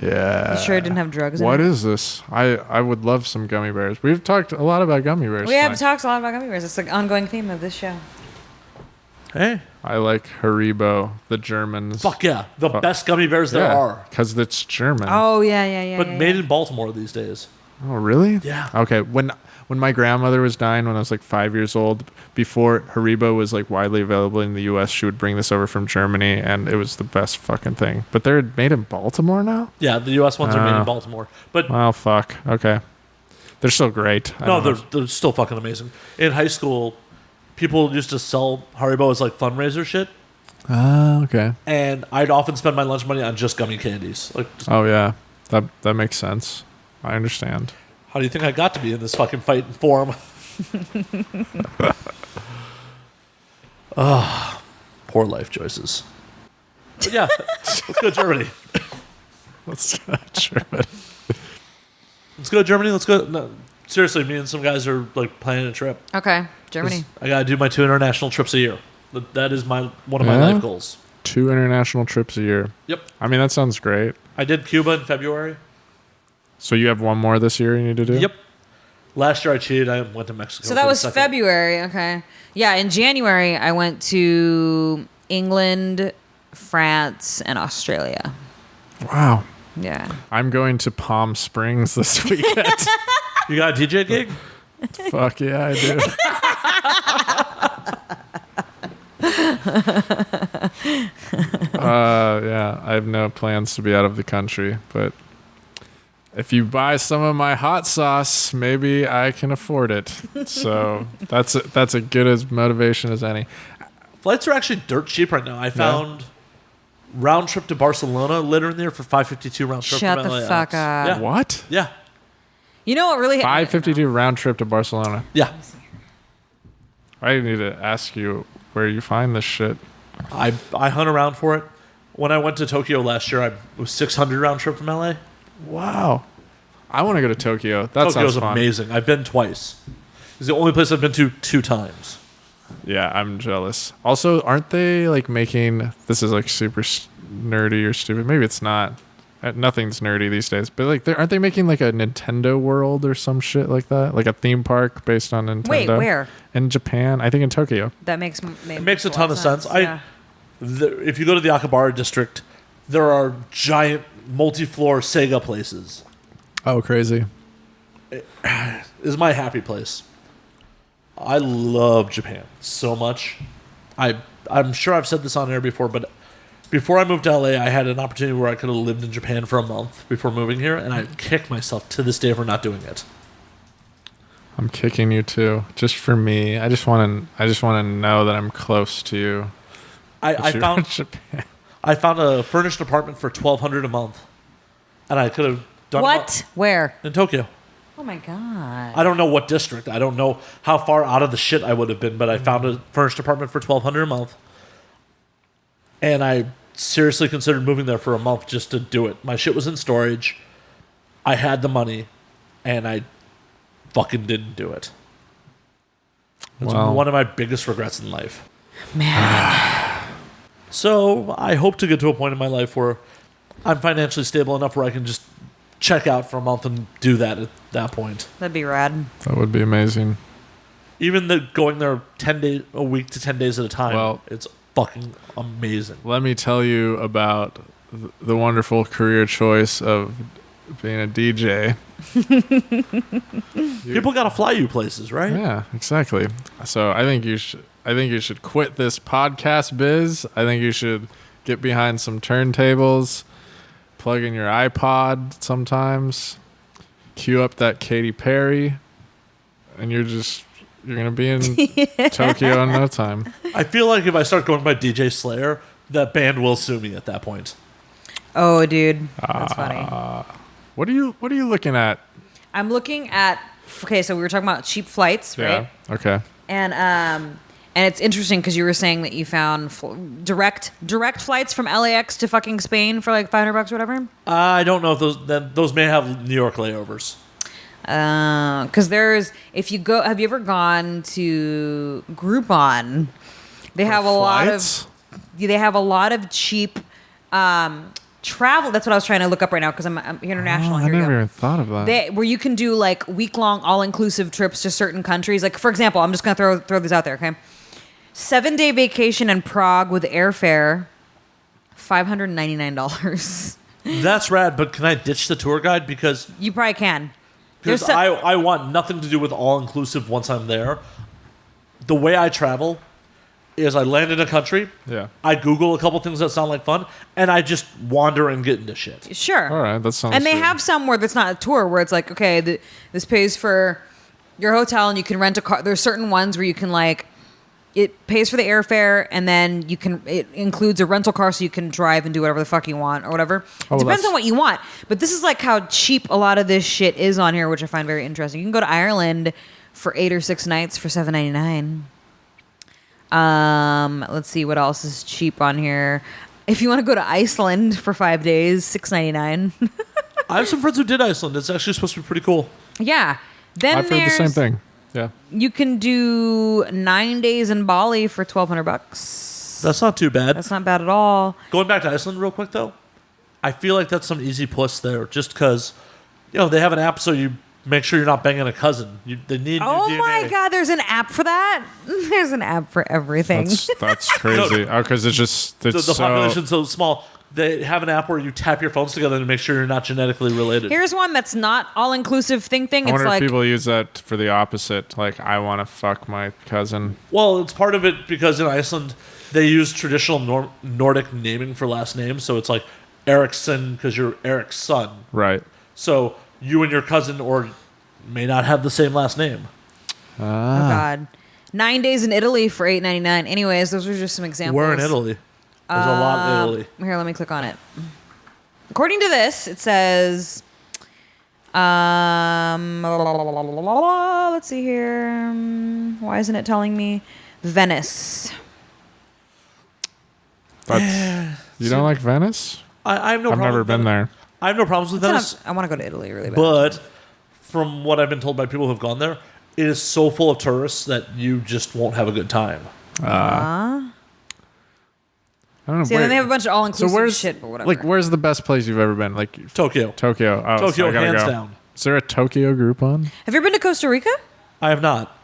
Yeah. You sure it didn't have drugs in What it? is this? I would love some gummy bears. We've talked a lot about gummy bears. We have tonight. talked a lot about gummy bears. It's an ongoing theme of this show. Hey, I like Haribo, the Germans. fuck yeah, the best gummy bears there are. Because it's German. Oh yeah. But made in Baltimore these days. Oh, really? Yeah. Okay. When my grandmother was dying when I was like 5 years old, before Haribo was like widely available in the U.S., she would bring this over from Germany, and it was the best fucking thing. But they're made in Baltimore now? Yeah, the U.S. ones are made Oh. in Baltimore. But Oh, fuck. Okay. They're still great. I no, don't know. they're still fucking amazing. In high school, people used to sell Haribo as like fundraiser shit, Ah, okay. and I'd often spend my lunch money on just gummy candies. Like, just, Oh, yeah. That makes sense. I understand. how do you think I got to be in this fucking fighting form? Poor life choices. But yeah, let's go Germany. That's not German. Let's go to Germany. Let's go. No, seriously, me and some guys are like planning a trip. Okay, Germany. I gotta do my 2 international trips a year. That is one of my life goals. 2 international trips a year. Yep. I mean, that sounds great. I did Cuba in February. So you have one more this year you need to do? Yep. Last year I cheated. I went to Mexico. So that was February. Okay. Yeah, in January I went to England, France, and Australia. Wow. Yeah. I'm going to Palm Springs this weekend. You got a DJ gig? Fuck yeah, I do. Yeah, I have no plans to be out of the country, but if you buy some of my hot sauce, maybe I can afford it. So that's a good as motivation as any. Flights are actually dirt cheap right now. I found round trip to Barcelona later in the year for $552 round trip. Shut from the LAX. fuck up. Yeah. What? Yeah. You know what really... 552 round trip to Barcelona. Yeah. I need to ask you where you find this shit. I hunt around for it. When I went to Tokyo last year, it was $600 round trip from LA. Wow. I want to go to Tokyo. That Tokyo's sounds fun. amazing. I've been twice. It's the only place I've been to 2 times. Yeah, I'm jealous. Also, aren't they like making... This is like super nerdy or stupid. Maybe it's not. Nothing's nerdy these days. But like, aren't they making like a Nintendo World or some shit like that? Like a theme park based on Nintendo? Wait, where? In Japan. I think in Tokyo. That makes It makes a ton of sense. Yeah. If you go to the Akihabara district, there are giant multi-floor Sega places. Oh, crazy. It is my happy place. I love Japan so much. I'm sure I've said this on air before, but before I moved to LA, I had an opportunity where I could have lived in Japan for a month before moving here, and I kick myself to this day for not doing it. I'm kicking you too, just for me. I just want to know that I'm close to you. I found Japan. I found a furnished apartment for $1,200 a month, and I could have done What? Where? in Tokyo. Oh my god. I don't know what district. I don't know how far out of the shit I would have been, but I found a furnished apartment for $1,200 a month, and I seriously considered moving there for a month just to do it. My shit was in storage. I had the money, and I fucking didn't do it. It's one of my biggest regrets in life. Man. So I hope to get to a point in my life where I'm financially stable enough where I can just check out for a month and do that at that point. That'd be rad. That would be amazing. Even going there 10 days a week to 10 days at a time, it's fucking amazing. Let me tell you about the wonderful career choice of being a DJ. People gotta fly you places, right? Yeah, exactly. So I think you should quit this podcast biz. I think you should get behind some turntables, plug in your iPod sometimes, cue up that Katy Perry, and you're gonna be in Tokyo in no time. I feel like if I start going by DJ Slayer, that band will sue me at that point. Oh, dude, that's funny. What are you looking at? I'm looking at. Okay, so we were talking about cheap flights, right? Yeah. Okay. And it's interesting because you were saying that you found direct flights from LAX to fucking Spain for like $500 or whatever. I don't know if those may have New York layovers. Because if you go, have you ever gone to Groupon? They have a lot of cheap travel. That's what I was trying to look up right now because I'm international. I never even thought of that. Where you can do like week-long all-inclusive trips to certain countries. Like, for example, I'm just going to throw this out there, okay? 7-day vacation in Prague with airfare, $599. That's rad, but can I ditch the tour guide? Because you probably can. Because I want nothing to do with all-inclusive once I'm there. The way I travel is I land in a country, I Google a couple things that sound like fun, and I just wander and get into shit. Sure. All right, that sounds And they good. have some where that's not a tour, where it's like, okay, this pays for your hotel, and you can rent a car. There's certain ones where you can like, it pays for the airfare, and then it includes a rental car so you can drive and do whatever the fuck you want or whatever. It depends on what you want. But this is like how cheap a lot of this shit is on here, which I find very interesting. You can go to Ireland for 8 or 6 nights for $7.99. Let's see what else is cheap on here. If you want to go to Iceland for 5 days, $6.99. I have some friends who did Iceland. It's actually supposed to be pretty cool. Yeah. Then I've heard the same thing. Yeah. You can do 9 days in Bali for $1,200. That's not too bad. That's not bad at all. Going back to Iceland real quick, though, I feel like that's some easy plus there just because, they have an app so you make sure you're not banging a cousin. They need Oh new DNA. my God, there's an app for that? There's an app for everything. That's crazy. Because it's The so... population's so small. They have an app where you tap your phones together to make sure you're not genetically related. Here's one that's not all-inclusive thing. I It's wonder like... if people use that for the opposite. Like, I want to fuck my cousin. Well, it's part of it because in Iceland, they use traditional Nordic naming for last names. So it's like Eriksson because you're Eric's son. Right. So you and your cousin may not have the same last name. Oh, God. 9 days in Italy for $8.99. Anyways, those were just some examples. We're in Italy. There's a lot in Italy. Here, let me click on it. According to this, it says... let's see here. Why isn't it telling me? Venice. You don't like Venice? I have no problem. I've never with been Venice. there. I have no problems with Venice. I want to go to Italy really bad. But from what I've been told by people who've gone there, it is so full of tourists that you just won't have a good time. I don't know. See, then they have a bunch of all-inclusive shit, but whatever. Like, where's the best place you've ever been? Like Tokyo. Tokyo. Oh, Tokyo, so I gotta hands go. down. Is there a Tokyo Groupon? Have you ever been to Costa Rica? I have not.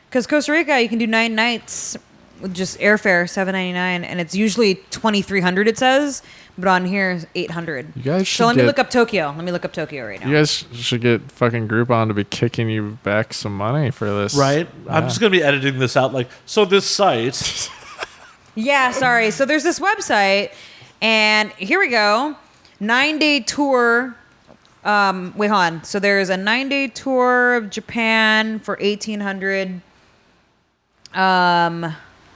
Because Costa Rica, you can do 9 nights with just airfare, $7.99, and it's usually $2,300. It says, but on here $800. You guys should So let me look up Tokyo. Let me look up Tokyo right now. You guys should get fucking Groupon to be kicking you back some money for this. Right? Yeah. I'm just going to be editing this out. So this site... Yeah, sorry. So there's this website, and here we go. 9-day tour. Wait, hold on. So there's a 9-day tour of Japan for $1,800.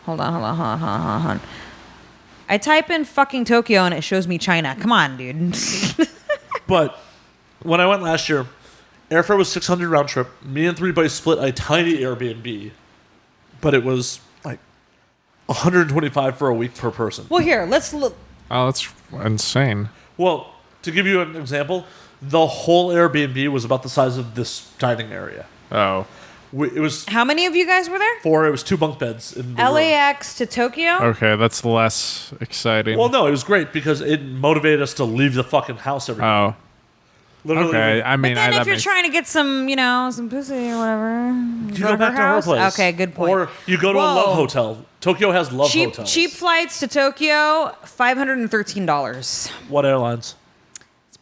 Hold on. I type in fucking Tokyo, and it shows me China. Come on, dude. But when I went last year, airfare was $600 round trip. Me and 3 buddies split a tiny Airbnb, but it was like $125 for a week per person. Well, here, let's look. Oh, that's insane. Well, to give you an example, the whole Airbnb was about the size of this dining area. Oh. It was How many of you guys were there? 4. It was 2 bunk beds in the room. LAX to Tokyo? Okay, that's less exciting. Well, no, it was great because it motivated us to leave the fucking house every day. Oh. Literally, Okay, I mean, But then that if you're makes- trying to get some, some pussy or whatever, you go back to her house. place. Okay, good point. Or you go to a Whoa. love hotel. Tokyo has love hotels. Cheap flights to Tokyo, $513. What airlines?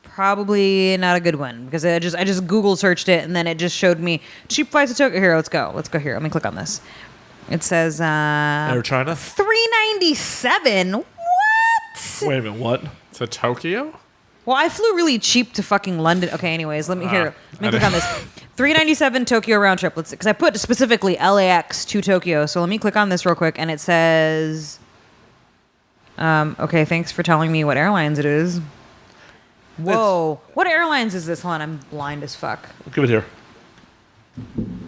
Probably not a good one because I just Google searched it and then it just showed me cheap flights to Tokyo. Here, let's go here. Let me click on this. It says Air China? $397. What? Wait a minute, what? To Tokyo? Well, I flew really cheap to fucking London. Okay, anyways, let me click on this. $397 Tokyo round trip. Let's because I put specifically LAX to Tokyo. So let me click on this real quick, and it says, okay, thanks for telling me what airlines it is. Whoa, what airlines is this? Hold on, I'm blind as fuck. Give it here.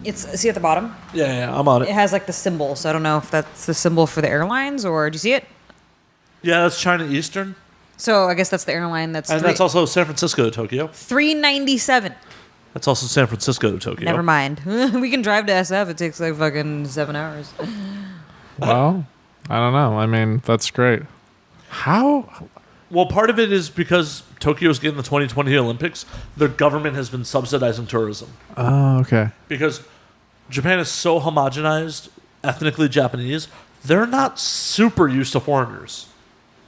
It's see at the bottom. Yeah, I'm on It it. has like the symbol, so I don't know if that's the symbol for the airlines or do you see it? Yeah, that's China Eastern. So I guess that's the airline. That's That's also San Francisco to Tokyo. $397. That's also San Francisco to Tokyo. Never mind. We can drive to SF. It takes like fucking 7 hours. Well, I don't know. I mean, that's great. How? Well, part of it is because Tokyo's getting the 2020 Olympics. Their government has been subsidizing tourism. Oh, okay. Because Japan is so homogenized, ethnically Japanese, they're not super used to foreigners.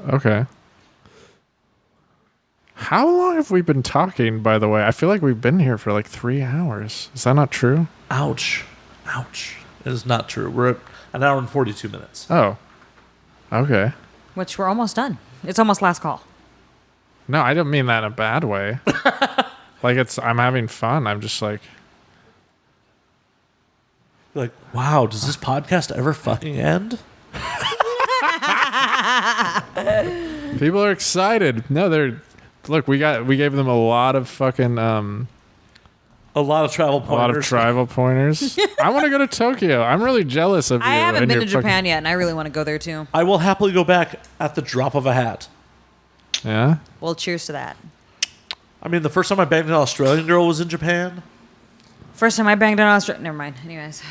Okay. How long have we been talking, by the way? I feel like we've been here for like 3 hours. Is that not true? Ouch. It is not true. We're at an hour and 42 minutes. Oh. Okay. Which we're almost done. It's almost last call. No, I don't mean that in a bad way. I'm having fun. I'm just like, You're like, wow, does this podcast ever fucking end? people are excited. No, look, we gave them a lot of fucking, A lot of travel pointers. a lot of travel pointers. I want to go to Tokyo. I'm really jealous of you. I haven't and been your to Japan yet, and I really want to go there too. I will happily go back at the drop of a hat. Yeah? Well, cheers to that. I mean, the first time I banged an Australian girl was in Japan. First time I banged an Australian... Never mind. Anyways.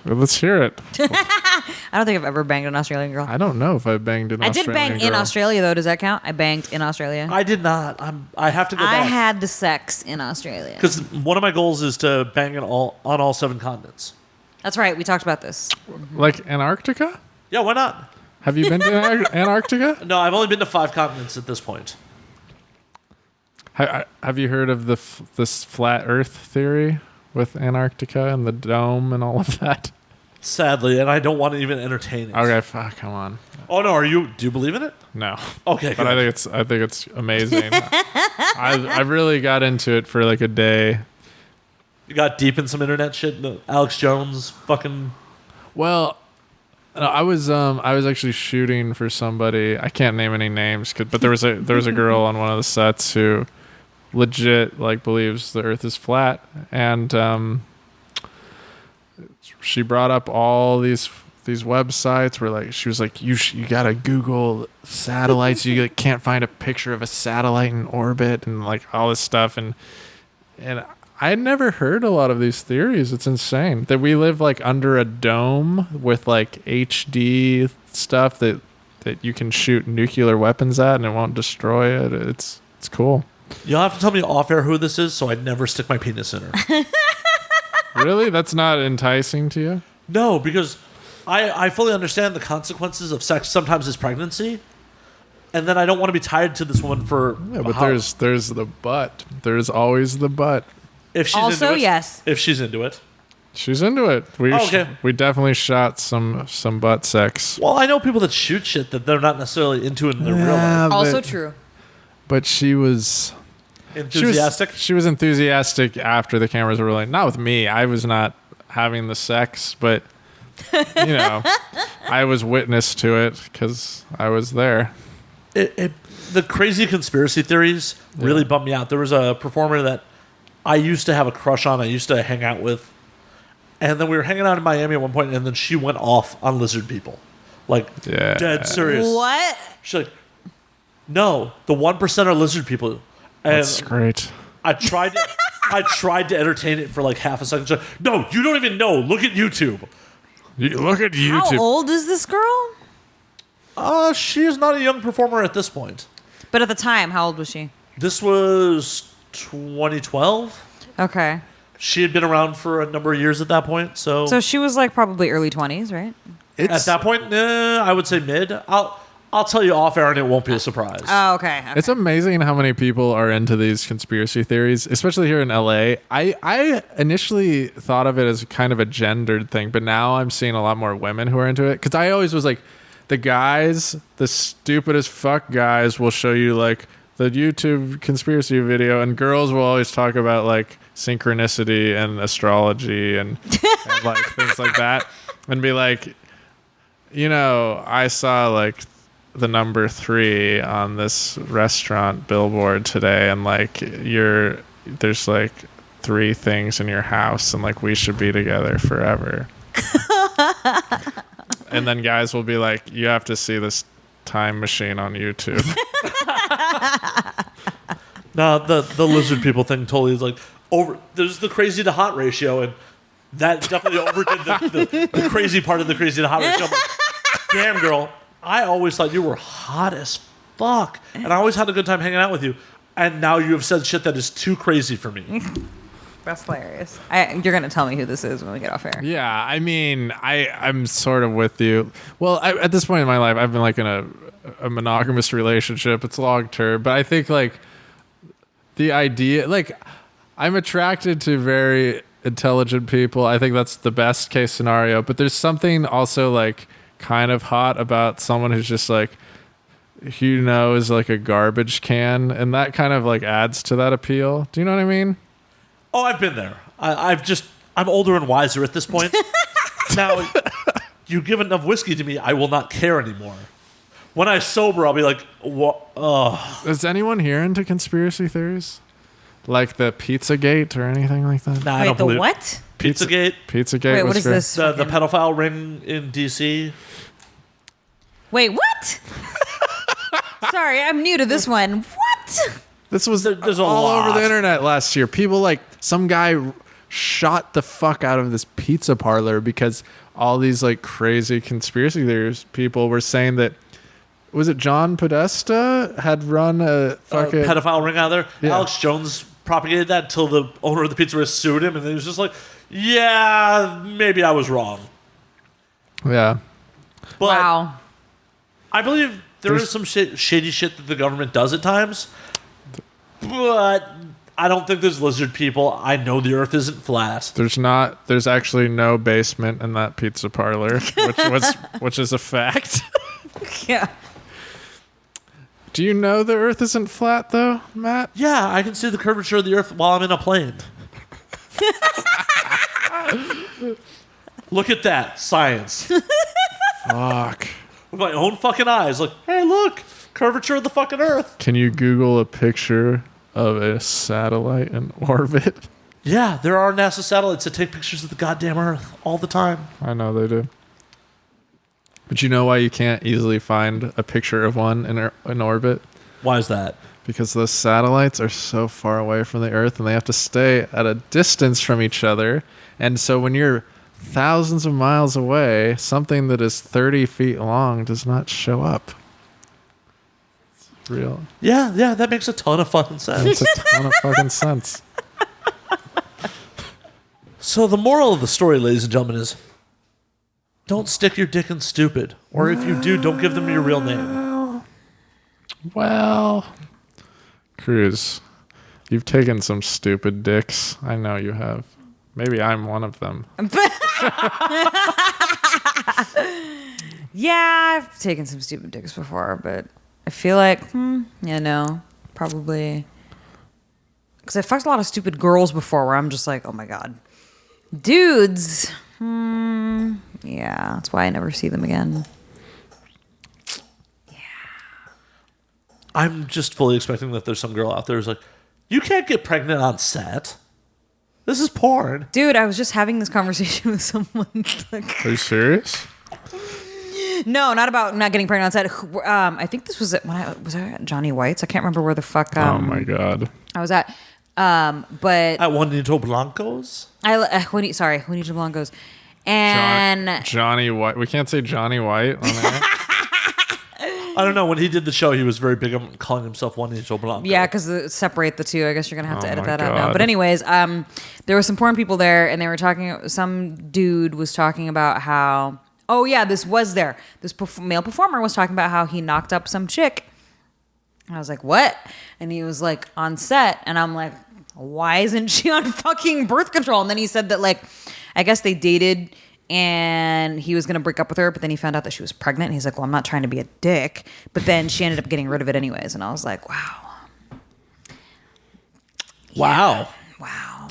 Well, let's hear it. I don't think I've ever banged an Australian girl. I don't know if I banged an Australian girl. I did bang in Australia, though. Does that count? I banged in Australia. I did not. I have to go back. I had the sex in Australia. Because one of my goals is to bang on all 7 continents. That's right. We talked about this. Like Antarctica? Yeah, why not? Have you been to Antarctica? No, I've only been to 5 continents at this point. Have you heard of this flat Earth theory with Antarctica and the dome and all of that? Sadly, and I don't want to even entertain it. Okay, fuck, come on. Oh no, do you believe in it? No. Okay, but I think it's amazing. I really got into it for like a day. You got deep in some internet shit. The Alex Jones fucking. Well, I was actually shooting for somebody. I can't name any names, but there was a girl on one of the sets who legit like believes the Earth is flat, and she brought up all these websites where like she was like you gotta Google satellites. You can't find a picture of a satellite in orbit and like all this stuff, and I had never heard a lot of these theories. It's insane that we live like under a dome with like HD stuff that you can shoot nuclear weapons at and it won't destroy it. It's cool. You'll have to tell me off air who this is so I'd never stick my penis in her. Really? That's not enticing to you? No, because I fully understand the consequences of sex sometimes is pregnancy. And then I don't want to be tied to this woman for... Yeah, but there's the butt. There's always the butt. If she's also, into it, yes. If she's into it. She's into it. We definitely shot some butt sex. Well, I know people that shoot shit that they're not necessarily into it in their real life. Also true. But she was... Enthusiastic? She was enthusiastic after the cameras were rolling. Not with me. I was not having the sex, but, you know, I was witness to it because I was there. The crazy conspiracy theories really bummed me out. There was a performer that I used to have a crush on. I used to hang out with. And then we were hanging out in Miami at one point, and then she went off on lizard people. Like, dead serious. What? She's like, no, the 1% are lizard people. And that's great. I tried to entertain it for like half a second. She's like, no, you don't even know. Look at YouTube. Look at YouTube. How old is this girl? She is not a young performer at this point. But at the time, how old was she? This was 2012. Okay. She had been around for a number of years at that point. So she was like probably early 20s, right? At that point, I would say mid. I'll tell you off air and it won't be a surprise. Oh, okay. It's amazing how many people are into these conspiracy theories, especially here in LA. I initially thought of it as kind of a gendered thing, but now I'm seeing a lot more women who are into it. Because I always was like, the guys, the stupid as fuck guys will show you like the YouTube conspiracy video, and girls will always talk about like synchronicity and astrology and like things like that, and be like, you know, I saw like the number 3 on this restaurant billboard today, and like there's like 3 things in your house, and like we should be together forever. And then guys will be like, you have to see this time machine on YouTube. No, the lizard people thing totally is like over. There's the crazy to hot ratio, and that definitely overdid the crazy part of the crazy to hot ratio. I'm like, damn, girl, I always thought you were hot as fuck, and I always had a good time hanging out with you, and now you have said shit that is too crazy for me. That's hilarious. You're going to tell me who this is when we get off air. Yeah, I mean, I'm sort of with you. Well, at this point in my life, I've been like in a monogamous relationship. It's long term, but I think like the idea, like I'm attracted to very intelligent people. I think that's the best case scenario, but there's something also like kind of hot about someone who's just like, you know, is like a garbage can, and that kind of like adds to that appeal. Do you know what I mean? Oh, I've been there. I'm older and wiser at this point. Now, you give enough whiskey to me, I will not care anymore. When I sober, I'll be like, what? Is anyone here into conspiracy theories? Like the Pizzagate or anything like that? Nah, I Wait, don't the believe what? Pizzagate? Pizzagate. Wait, what was is great. this? The pedophile ring in D.C. Wait, what? Sorry, I'm new to this one. What? This was There's a all lot. over the internet last year. People like some guy shot the fuck out of this pizza parlor because all these like crazy conspiracy theories people were saying that was it John Podesta had run a fucking pedophile ring out there. Yeah. Alex Jones propagated that until the owner of the pizzeria sued him, and he was just like, "Yeah, maybe I was wrong." Yeah. But Wow. I believe there is some shady shit that the government does at times, but I don't think there's lizard people. I know the Earth isn't flat. There's actually no basement in that pizza parlor, which is a fact. Yeah. Do you know the Earth isn't flat though, Matt? Yeah, I can see the curvature of the Earth while I'm in a plane. Look at that, science. Fuck. With my own fucking eyes, like, hey, look, curvature of the fucking Earth. Can you Google a picture of a satellite in orbit? Yeah, there are NASA satellites that take pictures of the goddamn Earth all the time. I know they do. But you know why you can't easily find a picture of one in orbit? Why is that? Because those satellites are so far away from the Earth and they have to stay at a distance from each other. And so when you're thousands of miles away, something that is 30 feet long does not show up. It's real. Yeah, that makes a ton of fucking sense. It's a ton of fucking sense. So the moral of the story, ladies and gentlemen, is don't stick your dick in stupid. Or if you do, don't give them your real name. Well, Cruz, you've taken some stupid dicks. I know you have. Maybe I'm one of them. Yeah, I've taken some stupid dicks before, but I feel like, no, probably. Because I fucked a lot of stupid girls before where I'm just like, oh my God. Dudes, yeah, that's why I never see them again. I'm just fully expecting that there's some girl out there who's like, you can't get pregnant on set. This is porn. Dude, I was just having this conversation with someone. Are you serious? No, not about not getting pregnant on set. I think this was was I at Johnny White's? I can't remember where the fuck. Oh my God. I was at. But At Juanito Blanco's? Juanito Blanco's. And Johnny White. We can't say Johnny White on there. I don't know. When he did the show, he was very big on calling himself Juanito Blanco. yeah, because separate the two. I guess you're gonna have to edit my that out now. God. But anyways, there were some porn people there, and they were talking. Some dude was talking about how. Oh yeah, this was there. This male performer was talking about how he knocked up some chick. I was like, what? And he was like, on set. And I'm like, why isn't she on fucking birth control? And then he said that, like, I guess they dated and he was going to break up with her, but then he found out that she was pregnant. And he's like, well, I'm not trying to be a dick. But then she ended up getting rid of it anyways. And I was like, wow. Wow. Wow.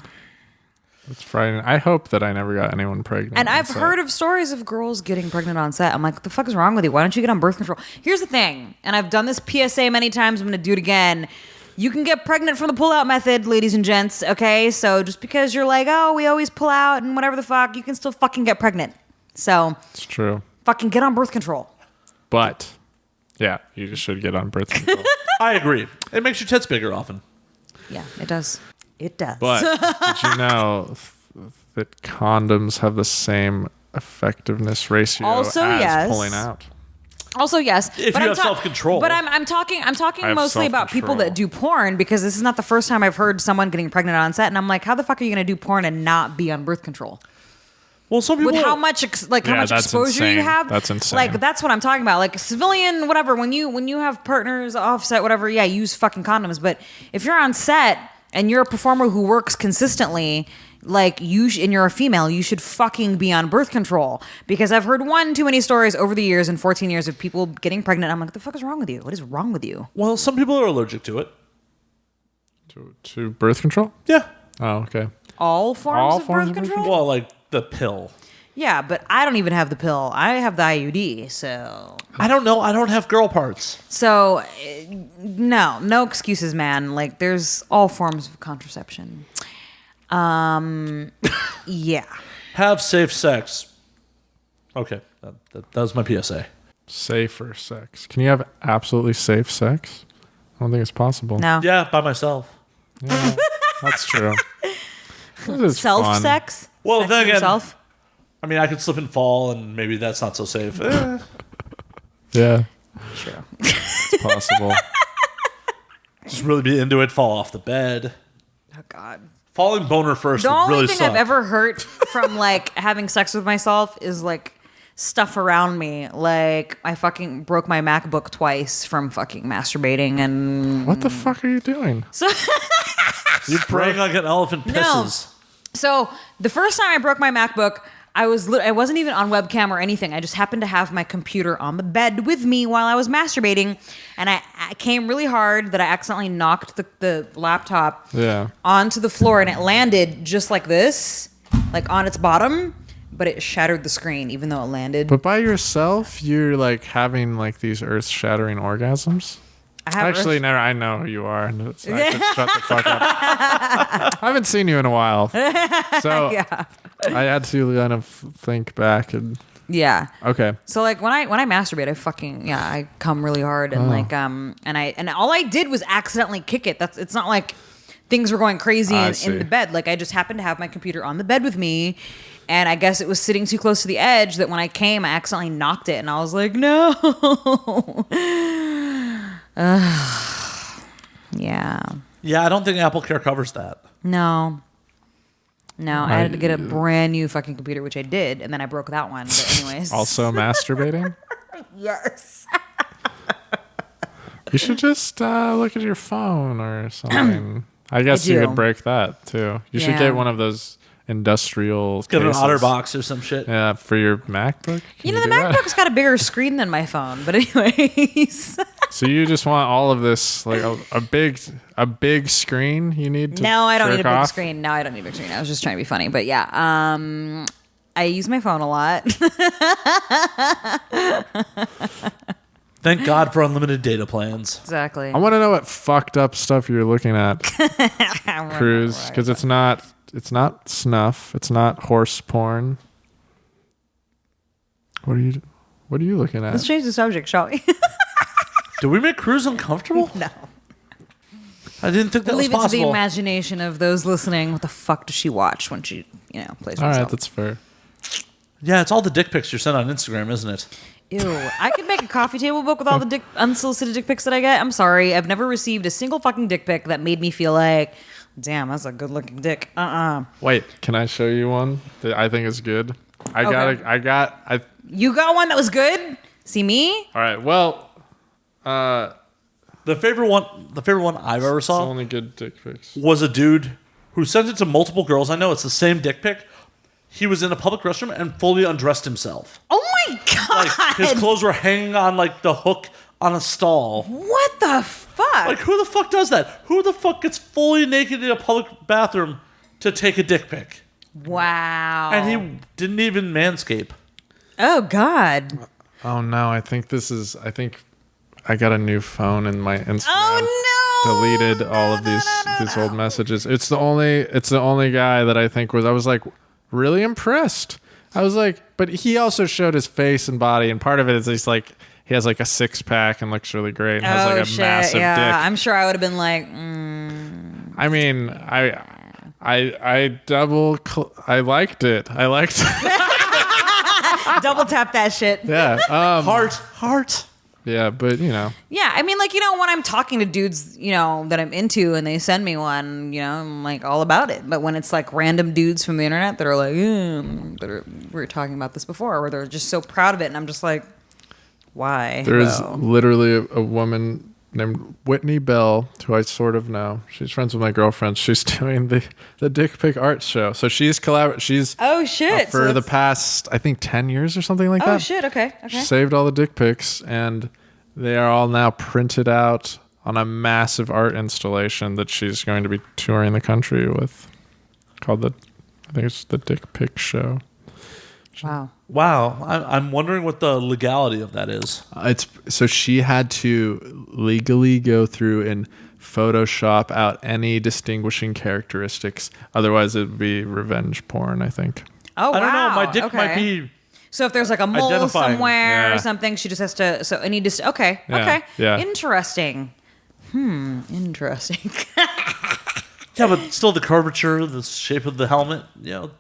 It's frightening. I hope that I never got anyone pregnant. And I've on set. heard of stories of girls getting pregnant on set. I'm like, what the fuck is wrong with you? Why don't you get on birth control? Here's the thing, and I've done this PSA many times. I'm going to do it again. You can get pregnant from the pull-out method, ladies and gents, okay? So just because you're like, oh, we always pull out and whatever the fuck, you can still fucking get pregnant. So It's true. fucking get on birth control. But, yeah, you just should get on birth control. I agree. It makes your tits bigger often. Yeah, it does. It does. But did you know that condoms have the same effectiveness ratio Also, as yes. pulling out? Also, yes. If but you I'm have self-control. But I'm talking have mostly about people self-control. that do porn, because this is not the first time I've heard someone getting pregnant on set, and I'm like, how the fuck are you going to do porn and not be on birth control? Well, some people With how are- much how much that's exposure you insane. have. That's insane. Like, that's what I'm talking about. Like, civilian, whatever. When you have partners offset, whatever, yeah, use fucking condoms. But if you're on set and you're a performer who works consistently, like and you're a female, you should fucking be on birth control. Because I've heard one too many stories over the years, in 14 years, of people getting pregnant. I'm like, what the fuck is wrong with you? What is wrong with you? Well, some people are allergic to it. To birth control? Yeah. Oh, okay. All forms of birth control? Well, like the pill. Yeah, but I don't even have the pill. I have the IUD, so... I don't know. I don't have girl parts. So, no excuses, man. Like, there's all forms of contraception. Yeah. Have safe sex. Okay. That was my PSA. Safer sex. Can you have absolutely safe sex? don't think it's possible. No. Yeah, by myself. Yeah, that's true. Self sex? Well, sex then again, yourself? I mean, I could slip and fall, and maybe that's not so safe. Yeah, True. it's possible. Just really be into it, fall off the bed. Oh, God. Falling boner first The would only really thing suck. I've ever hurt from, like, having sex with myself is, like, stuff around me. Like, I fucking broke my MacBook twice from fucking masturbating, and... What the fuck are you doing? So... You're praying like an elephant pisses. No. So the first time I broke my MacBook, I wasn't even on webcam or anything. I just happened to have my computer on the bed with me while I was masturbating, and I came really hard that I accidentally knocked the laptop onto the floor, and it landed just like this, like on its bottom, but it shattered the screen even though it landed. But by yourself, you're like having like these earth-shattering orgasms? Actually, never. I know who you are. I should shut the fuck up. I haven't seen you in a while, so Yeah. I had to kind of think back and. Yeah. Okay. So like when I masturbate, I come really hard and and all I did was accidentally kick it. It's not like things were going crazy in the bed. Like I just happened to have my computer on the bed with me. And I guess it was sitting too close to the edge that when I came, I accidentally knocked it. And I was like, no. Yeah. Yeah, I don't think AppleCare covers that. No, I had to get a brand new fucking computer, which I did, and then I broke that one. But anyways. Also masturbating? Yes. You should just look at your phone or something. I guess you could break that too. You should get one of those industrial Get an cases. OtterBox or some shit. Yeah, for your MacBook. You know, the MacBook's got a bigger screen than my phone, but anyways. So you just want all of this, like a big screen you need to No, I don't need a big off? screen. No, I don't need a big screen. I was just trying to be funny. But yeah, I use my phone a lot. Thank God for unlimited data plans. Exactly. I want to know what fucked up stuff you're looking at, Cruz, because it's not snuff. It's not horse porn. What are you looking at? Let's change the subject, shall we? Did we make Cruz uncomfortable? No. I didn't think that was Leave it to the possible. imagination of those listening. What the fuck does she watch when she, plays All herself? right, that's fair. Yeah, it's all the dick pics you're sent on Instagram, isn't it? Ew. I could make a coffee table book with all the unsolicited dick pics that I get. I'm sorry. I've never received a single fucking dick pic that made me feel like, damn, that's a good looking dick. Wait, can I show you one that I think is good? You got one that was good? See me? All right, well, The favorite one I've ever it's saw only good dick pics. was a dude who sent it to multiple girls. I know it's the same dick pic. He was in a public restroom and fully undressed himself. Oh my God. Like his clothes were hanging on like the hook on a stall. What the fuck? Like who the fuck does that? Who the fuck gets fully naked in a public bathroom to take a dick pic? Wow. And he didn't even manscape. Oh God. Oh no, I think I got a new phone and my Instagram deleted all of these old messages. It's the only guy that I think I was like really impressed. I was like, but he also showed his face and body, and part of it is he's like he has like a 6-pack and looks really great and has like a massive dick. I'm sure I would have been like, I mean, I liked it. I liked it. double tap that shit. Yeah. Heart. Yeah, but Yeah, I mean, like, when I'm talking to dudes, that I'm into and they send me one, I'm like all about it. But when it's like random dudes from the internet that are like, we were talking about this before, where they're just so proud of it, and I'm just like, why? there is literally a woman named Whitney Bell, who I sort of know. She's friends with my girlfriend. She's doing the dick pic art show. So she's oh shit! For the past, I think, 10 years or something like that. Oh shit! Okay. She saved all the dick pics, and they are all now printed out on a massive art installation that she's going to be touring the country with, called I think it's the Dick Pic Show. Wow. I'm wondering what the legality of that is. So she had to legally go through and Photoshop out any distinguishing characteristics. Otherwise, it would be revenge porn, I think. Oh, wow. I don't know. My dick might be. So if there's like a mole somewhere Yeah. or something, she just has to. So any Okay. Yeah. Interesting. Interesting. Yeah, but still the curvature, the shape of the helmet,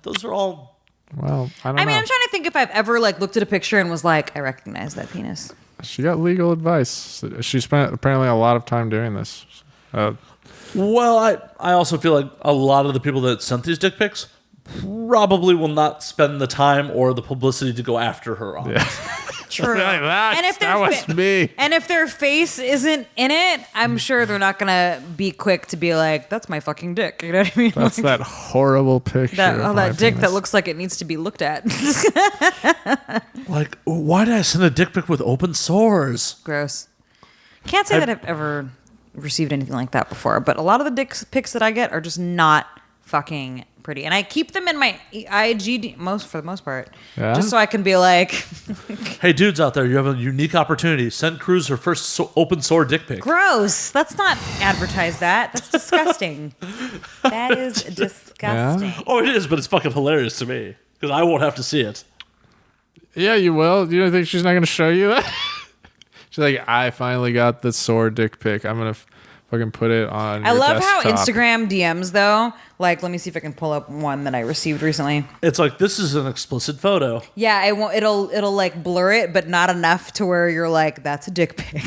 those are all... Well, I don't know. I'm trying to think if I've ever looked at a picture and was like, I recognize that penis. She got legal advice. She spent apparently a lot of time doing this. Well, I also feel like a lot of the people that sent these dick pics probably will not spend the time or the publicity to go after her on it. True. That was me. And if their face isn't in it, I'm sure they're not gonna be quick to be like, "That's my fucking dick." You know what I mean? That's that horrible picture. That dick that looks like it needs to be looked at. Like, why did I send a dick pic with open sores? Gross. Can't say that I've ever received anything like that before, but a lot of the dick pics that I get are just not fucking pretty, and I keep them in my IG for the most part, just so I can be like, "Hey, dudes out there, you have a unique opportunity. Send Cruz her first open sore dick pic." Gross. Let's not advertise that. That's disgusting. That is disgusting. Yeah? Oh, it is, but it's fucking hilarious to me because I won't have to see it. Yeah, you will. You don't think she's not going to show you that? She's like, I finally got the sore dick pic. I'm going to fucking put it on. I love desktop. how Instagram DMs though. Like, let me see if I can pull up one that I received recently. It's like, this is an explicit photo. Yeah, it won't. It'll like blur it, but not enough to where you're like, that's a dick pic.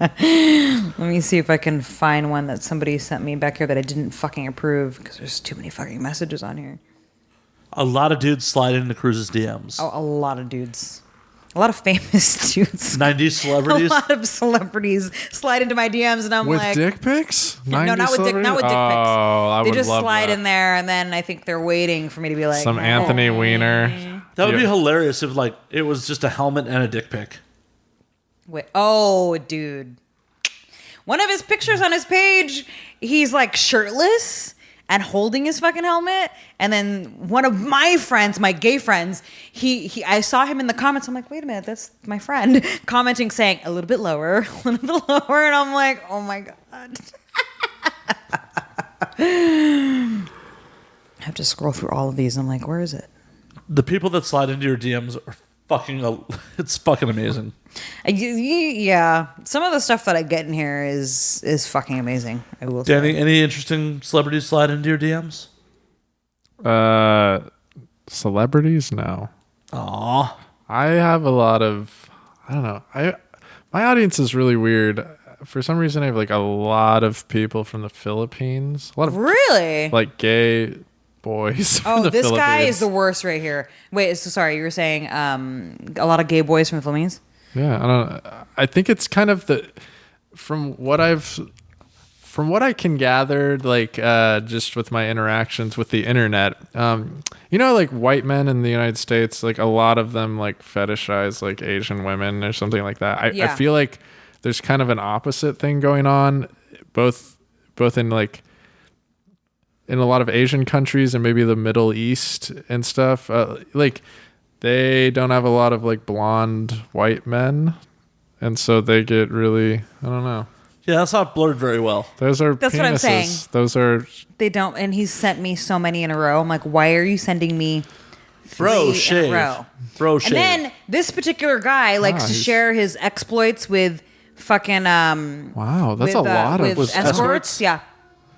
Let me see if I can find one that somebody sent me back here that I didn't fucking approve because there's too many fucking messages on here. A lot of dudes slide into Cruz's DMs. Oh, a lot of dudes. A lot of famous dudes. 90s celebrities. A lot of celebrities slide into my DMs, and I'm with like, dick pics? no, not with dick pics. Oh, I They would just love slide that. in there, and then I think they're waiting for me to be like, Some hey. Anthony Weiner. That would be hilarious if like it was just a helmet and a dick pic. Wait, oh, dude. One of his pictures on his page, he's like shirtless and holding his fucking helmet. And then one of my friends, my gay friends, I saw him in the comments. I'm like, wait a minute, that's my friend commenting saying a little bit lower, a little bit lower. And I'm like, oh my God. I have to scroll through all of these. I'm like, where is it? The people that slide into your DMs are it's fucking amazing. Yeah. Some of the stuff that I get in here is fucking amazing. I will Danny, say. any interesting celebrities slide into your DMs? Celebrities? No. Aw. I have a lot of, I don't know. My audience is really weird. For some reason, I have like a lot of people from the Philippines. A lot of Really? like gay boys. From the This Philippines. guy is the worst right here. Wait, so sorry, you were saying a lot of gay boys from the Philippines? Yeah, I don't. I think it's kind of from what I can gather, like just with my interactions with the internet, like white men in the United States, like a lot of them like fetishize like Asian women or something like that. I feel like there's kind of an opposite thing going on, both in like in a lot of Asian countries and maybe the Middle East and stuff. Like they don't have a lot of like blonde white men, and so they get really, I don't know. Yeah, that's not blurred very well. That's what I'm saying. Those are. They don't, and he's sent me so many in a row. I'm like, why are you sending me Bro, three shave. in a row? Bro, shave. And then this particular guy likes to share his exploits with fucking Wow, that's a lot of escorts. Yeah,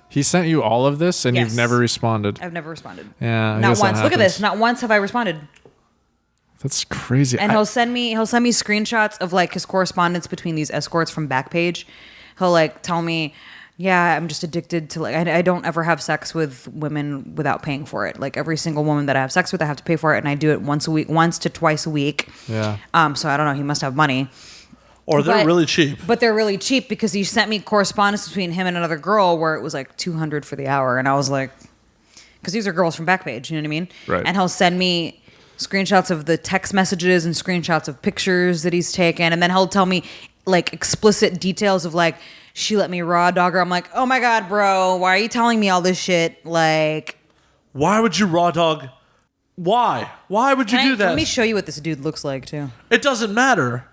he sent you all of this, and Yes. you've never responded. I've never responded. Yeah, I not guess that once. Look at happens. this. Not once have I responded. That's crazy. And he'll send me screenshots of like his correspondence between these escorts from Backpage. He'll like tell me, yeah, I'm just addicted to like I don't ever have sex with women without paying for it. Like every single woman that I have sex with, I have to pay for it, and I do it once to twice a week. Yeah. So I don't know. He must have money. Or they're really cheap. But they're really cheap because he sent me correspondence between him and another girl where it was like $200 for the hour, and I was like, because these are girls from Backpage, you know what I mean? Right. And he'll send me screenshots of the text messages and screenshots of pictures that he's taken, and then he'll tell me like explicit details of like, she let me raw dog her. I'm like, oh my God, bro, why are you telling me all this shit? Like, why would you raw dog? Why would you do that? Let me show you what this dude looks like too. It doesn't matter.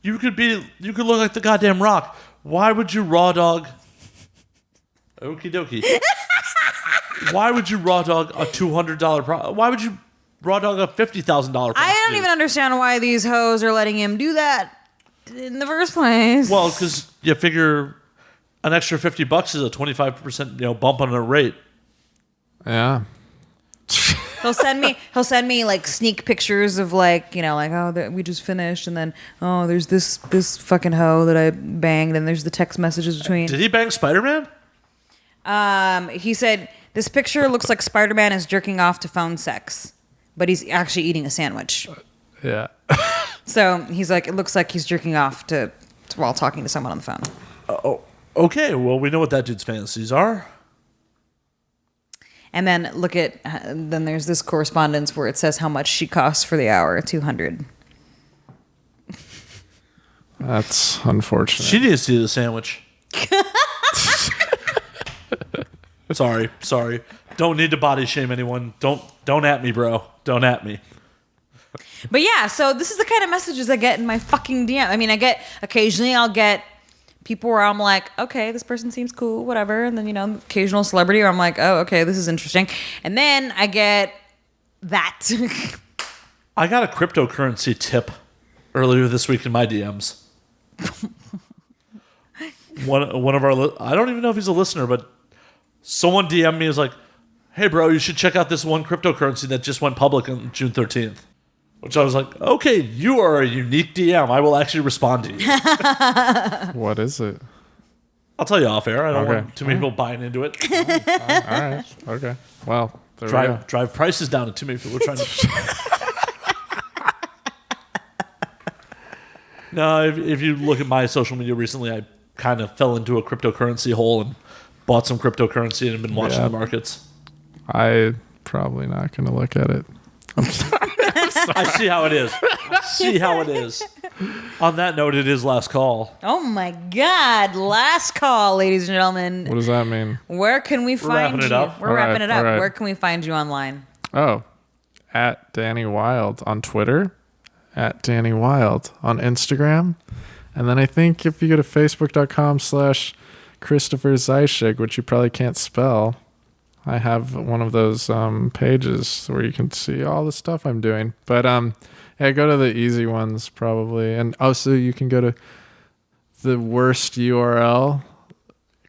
You could look like the goddamn Rock. Why would you raw dog? Okie dokie. Why would you raw dog a $200 why would you raw dog a $50,000 I don't even understand why these hoes are letting him do that. in the first place? Well, because you figure an extra $50 is a 25% bump on the rate. Yeah. He'll send me like sneak pictures of we just finished, and then there's this fucking hoe that I banged, and there's the text messages between. Did he bang Spider-Man? He said this picture looks like Spider-Man is jerking off to phone sex, but he's actually eating a sandwich. Yeah. So he's like, it looks like he's jerking off to while talking to someone on the phone. Oh, okay. Well, we know what that dude's fantasies are. And then then there's this correspondence where it says how much she costs for the hour, $200. That's unfortunate. She needs to eat the sandwich. Sorry. Don't need to body shame anyone. Don't at me, bro. Don't at me. But yeah, so this is the kind of messages I get in my fucking DM. I mean, occasionally I'll get people where I'm like, okay, this person seems cool, whatever. And then, occasional celebrity where I'm like, oh, okay, this is interesting. And then I get that. I got a cryptocurrency tip earlier this week in my DMs. One of our, I don't even know if he's a listener, but someone DM'd me, was like, hey, bro, you should check out this one cryptocurrency that just went public on June 13th. Which I was like, okay, you are a unique DM. I will actually respond to you. What is it? I'll tell you off air. I don't want too many people buying into it. All right. Okay. Well, there we go. Drive prices down, and too many people are trying to. No, if you look at my social media recently, I kind of fell into a cryptocurrency hole and bought some cryptocurrency and have been watching the markets. I probably not going to look at it. I see how it is. On that note, it is last call. Oh my God. Last call, ladies and gentlemen. What does that mean? Where can we find you? We're wrapping it up. Right. Where can we find you online? Oh, at Danny Wylde on Twitter, at Danny Wylde on Instagram. And then I think if you go to facebook.com/Christopher Zeischig, which you probably can't spell, I have one of those pages where you can see all the stuff I'm doing. But yeah, go to the easy ones probably. And also you can go to the worst URL,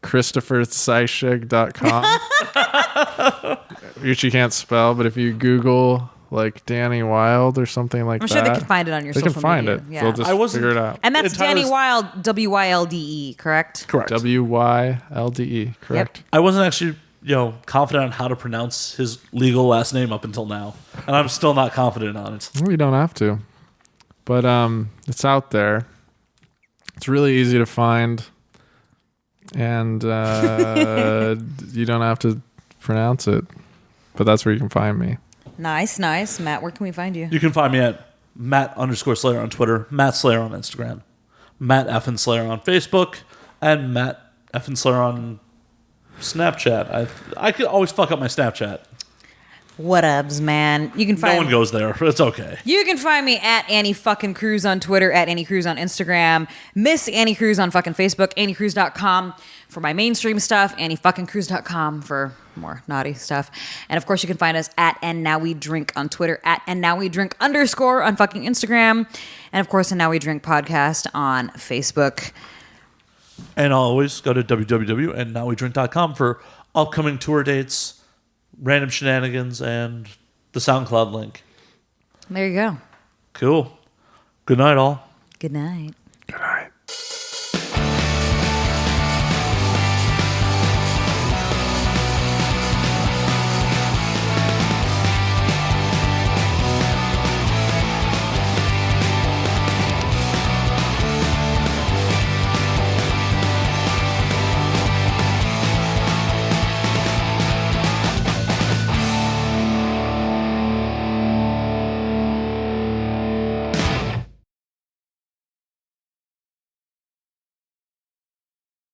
ChristopherZeischig.com, which you can't spell. But if you Google like Danny Wylde or something like that, I'm sure they can find it on your social media. They can find it. Yeah. They'll just figure it out. And that's Danny Wylde, W-Y-L-D-E, correct? Correct. W-Y-L-D-E, correct. Yep. I wasn't actually confident on how to pronounce his legal last name up until now, and I'm still not confident on it. Well, you don't have to, but it's out there. It's really easy to find, and you don't have to pronounce it, but that's where you can find me. Nice. Matt, where can we find you? You can find me at Matt_Slayer on Twitter, Matt Slayer on Instagram, Matt Effin Slayer on Facebook, and Matt Effin Slayer on Snapchat. I could always fuck up my Snapchat. Whatevs, man. You can find no one goes there. It's okay. You can find me at Annie fucking Cruz on Twitter, at Annie Cruz on Instagram, Miss Annie Cruz on fucking Facebook, AnnieCruz.com for my mainstream stuff, AnnieFuckingCruz.com for more naughty stuff. And of course, you can find us at And Now We Drink on Twitter, at And Now We Drink _ on fucking Instagram, and of course, And Now We Drink podcast on Facebook. And always go to www.andnowwedrink.com for upcoming tour dates, random shenanigans, and the SoundCloud link. There you go. Cool. Good night, all. Good night.